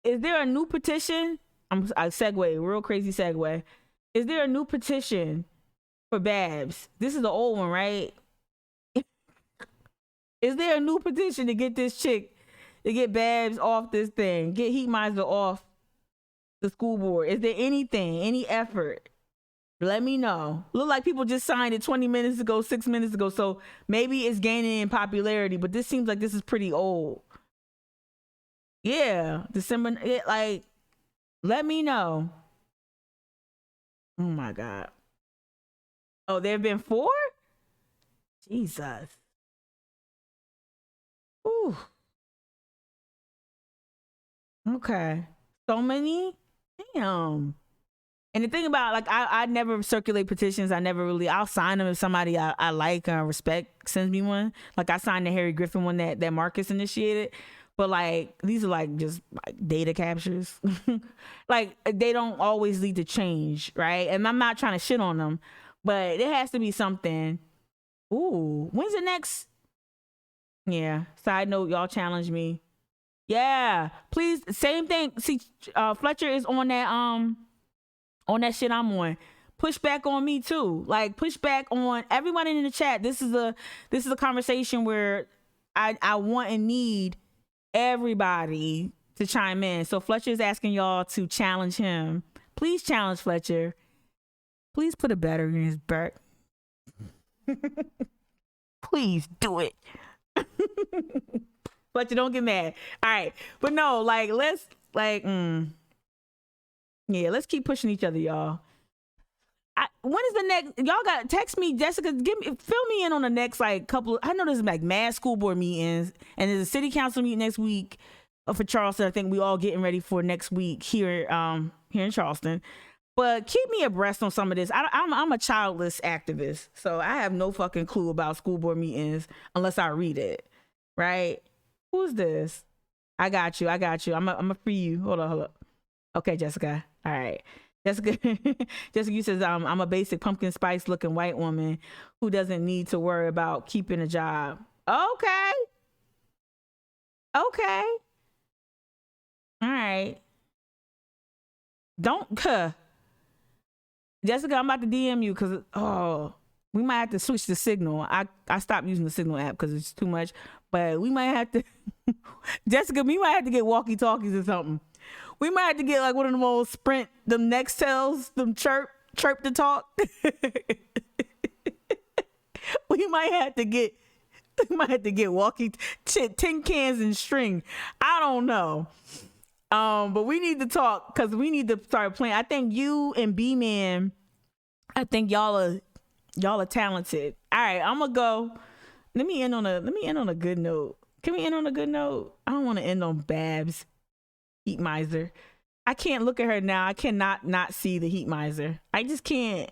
Speaker 2: is there a new petition? I segue, real crazy segue. Is there a new petition for Babs? This is the old one, right? Is there a new petition to get this chick, to get Babs off this thing, get Heat Miser off the school board? Is there any effort? Let me know. Look like people just signed it 20 minutes ago, 6 minutes ago. So maybe it's gaining in popularity, but this seems like this is pretty old. Yeah, December. Let me know. Oh my God. Oh, there have been 4? Jesus. Ooh. Okay. So many? Damn. And the thing about, like, I never circulate petitions. I'll sign them if somebody I like and respect sends me one. Like, I signed the Harry Griffin one that Marcus initiated. But, like, these are, like, just like data captures. Like, they don't always lead to change, right? And I'm not trying to shit on them, but it has to be something. Ooh, when's the next? Yeah, side note, y'all challenge me. Yeah, please, same thing. See, Fletcher is on that shit I'm on. Push back on me too. Like, push back on everyone in the chat. This is a conversation where I want and need everybody to chime in. So Fletcher is asking y'all to challenge him. Please challenge Fletcher. Please put a battery in his back. Please do it. Fletcher, don't get mad. All right. But no, like, let's keep pushing each other, y'all. When is the next? Y'all got to text me, Jessica. Fill me in on the next couple. I know there's like mad school board meetings, and there's a city council meeting next week for Charleston. I think we all getting ready for next week here in Charleston. But keep me abreast on some of this. I'm a childless activist, so I have no fucking clue about school board meetings unless I read it. Right? Who's this? I got you. I'm a free you. Hold up. Okay, Jessica. All right. Jessica you says, I'm a basic pumpkin spice looking white woman who doesn't need to worry about keeping a job. Okay. All right. Jessica, I'm about to DM you because, We might have to switch the Signal. I stopped using the Signal app because it's too much. But we might have to, Jessica, we might have to get walkie-talkies or something. We might have to get like one of them old Sprint, them Nextels, them chirp to talk. We might have to get tin cans and string. I don't know. But we need to talk because we need to start playing. I think you and B-Man, I think y'all are talented. All right, I'm gonna go. Let me end on a good note. Can we end on a good note? I don't want to end on Babs, heat miser. I can't look at her now. I cannot not see the heat miser. I just can't.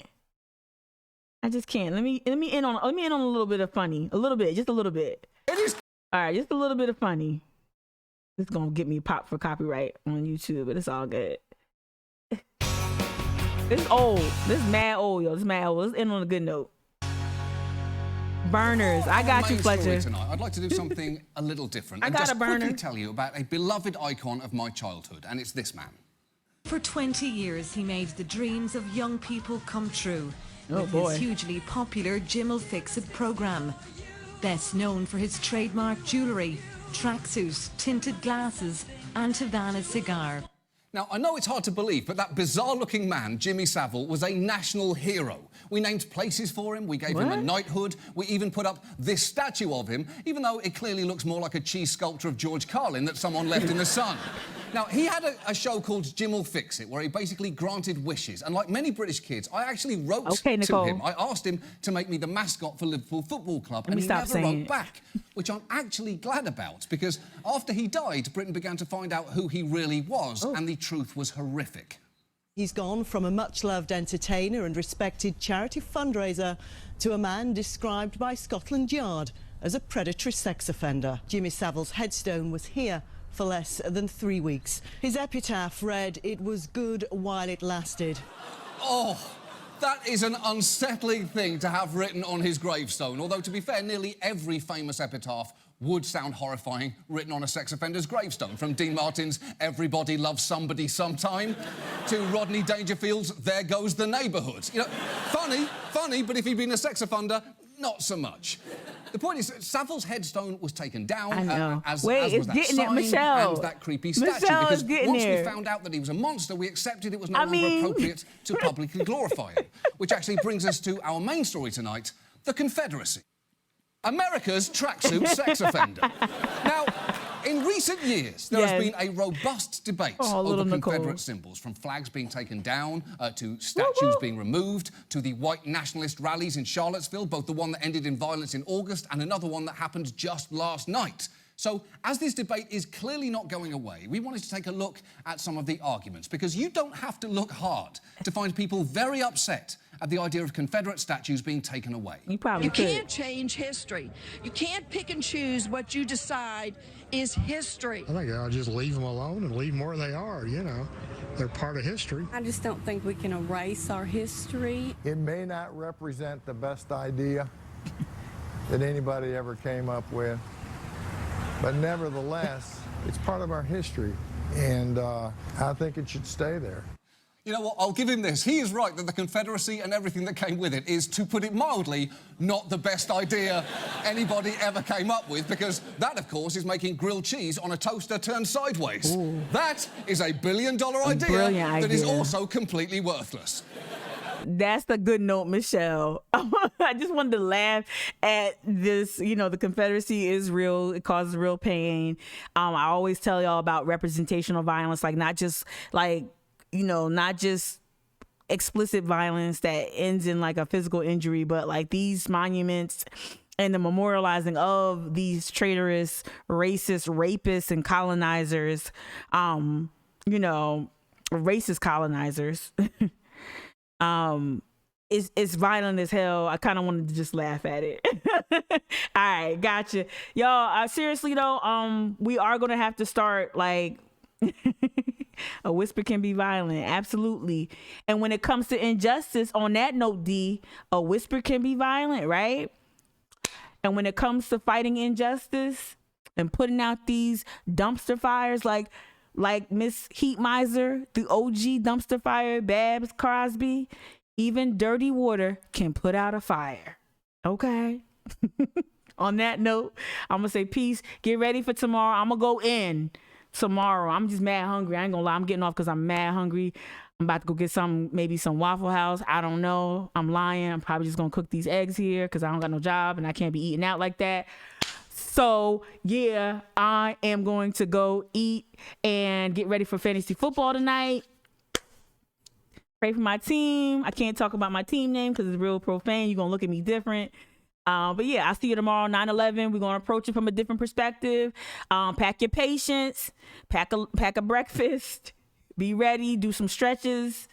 Speaker 2: Let me end on a little bit of funny. A little bit, just a little bit. All right, just a little bit of funny. This is gonna get me popped for copyright on YouTube, but it's all good. This is old. This is mad old, yo. This is mad old. Let's end on a good note. Burners. I got you, Fletcher.
Speaker 9: Tonight, I'd like to do something a little different.
Speaker 2: I got a burner.
Speaker 9: Quickly tell you about a beloved icon of my childhood, and it's this man.
Speaker 11: For 20 years, he made the dreams of young people come true with
Speaker 2: boy.
Speaker 11: his hugely popular Jim'll Fix It program. Best known for his trademark jewellery, tracksuit, tinted glasses, and Havana cigar.
Speaker 9: Now, I know it's hard to believe, but that bizarre-looking man, Jimmy Savile, was a national hero. We named places for him, we gave him a knighthood, we even put up this statue of him, even though it clearly looks more like a cheese sculpture of George Carlin that someone left in the sun. Now, he had a show called Jim'll Fix It, where he basically granted wishes. And like many British kids, I actually wrote to him. I asked him to make me the mascot for Liverpool Football Club, and he never wrote back, which I'm actually glad about, because after he died, Britain began to find out who he really was, and the truth was horrific.
Speaker 12: He's gone from a much-loved entertainer and respected charity fundraiser to a man described by Scotland Yard as a predatory sex offender. Jimmy Savile's headstone was here for less than 3 weeks. His epitaph read, "It was good while it lasted."
Speaker 9: Oh, that is an unsettling thing to have written on his gravestone, although, to be fair, nearly every famous epitaph would sound horrifying written on a sex offender's gravestone, from Dean Martin's "Everybody Loves Somebody Sometime" to Rodney Dangerfield's "There Goes the Neighbourhood." You know, funny, but if he'd been a sex offender, not so much. The point is, Savile's headstone was taken down, as was that sign and that creepy statue, because once we found out that he was a monster, we accepted it was no longer appropriate to publicly glorify him. Which actually brings us to our main story tonight, the Confederacy. America's tracksuit sex offender. Now, in recent years, there has been a robust debate over Confederate symbols, from flags being taken down to statues being removed, to the white nationalist rallies in Charlottesville, both the one that ended in violence in August and another one that happened just last night. So, as this debate is clearly not going away, we wanted to take a look at some of the arguments, because you don't have to look hard to find people very upset at the idea of Confederate statues being taken away.
Speaker 13: You can't change history. You can't pick and choose what you decide is history.
Speaker 14: I think I'll just leave them alone and leave them where they are, you know. They're part of history.
Speaker 15: I just don't think we can erase our history.
Speaker 27: It may not represent the best idea that anybody ever came up with, but nevertheless, it's part of our history, and I think it should stay there.
Speaker 9: You know what, I'll give him this. He is right that the Confederacy and everything that came with it is, to put it mildly, not the best idea anybody ever came up with, because that, of course, is making grilled cheese on a toaster turned sideways. Ooh. That is a billion-dollar idea that is also completely worthless.
Speaker 2: That's the good note, Michelle. I just wanted to laugh at this. You know, the Confederacy is real. It causes real pain. I always tell y'all about representational violence, like not just explicit violence that ends in like a physical injury, but like these monuments and the memorializing of these traitorous, racist, rapists and colonizers, racist colonizers. It's violent as hell. I kind of wanted to just laugh at it. All right, gotcha. Y'all, seriously though, we are going to have to start like a whisper can be violent. Absolutely. And when it comes to injustice, on that note, D, a whisper can be violent, right? And when it comes to fighting injustice and putting out these dumpster fires, like Miss Heat Miser, the OG dumpster fire, Babs Crosby, Even dirty water can put out a fire. Okay. On that note, I'm going to say peace. Get ready for tomorrow. I'm going to go in tomorrow. I'm just mad hungry. I ain't going to lie. I'm getting off because I'm mad hungry. I'm about to go get maybe some Waffle House. I don't know. I'm lying. I'm probably just going to cook these eggs here because I don't got no job and I can't be eating out like that. So, yeah, I am going to go eat and get ready for fantasy football tonight. Pray for my team. I can't talk about my team name because it's real profane. You're going to look at me different. But yeah, I'll see you tomorrow, 9/11. We're going to approach it from a different perspective. Pack your patience. Pack a breakfast. Be ready. Do some stretches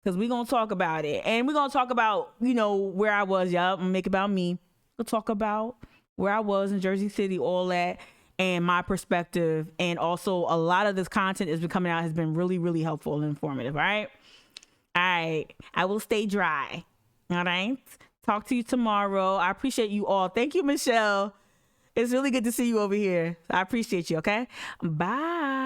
Speaker 2: because we're going to talk about it. And we're going to talk about, where I was. Y'all, I'm going to make it about me. We'll talk about where I was in Jersey City, all that, and my perspective. And also, a lot of this content that's been coming out has been really, really helpful and informative. All right. I will stay dry. All right. Talk to you tomorrow. I appreciate you all. Thank you, Michelle. It's really good to see you over here. I appreciate you. Okay. Bye.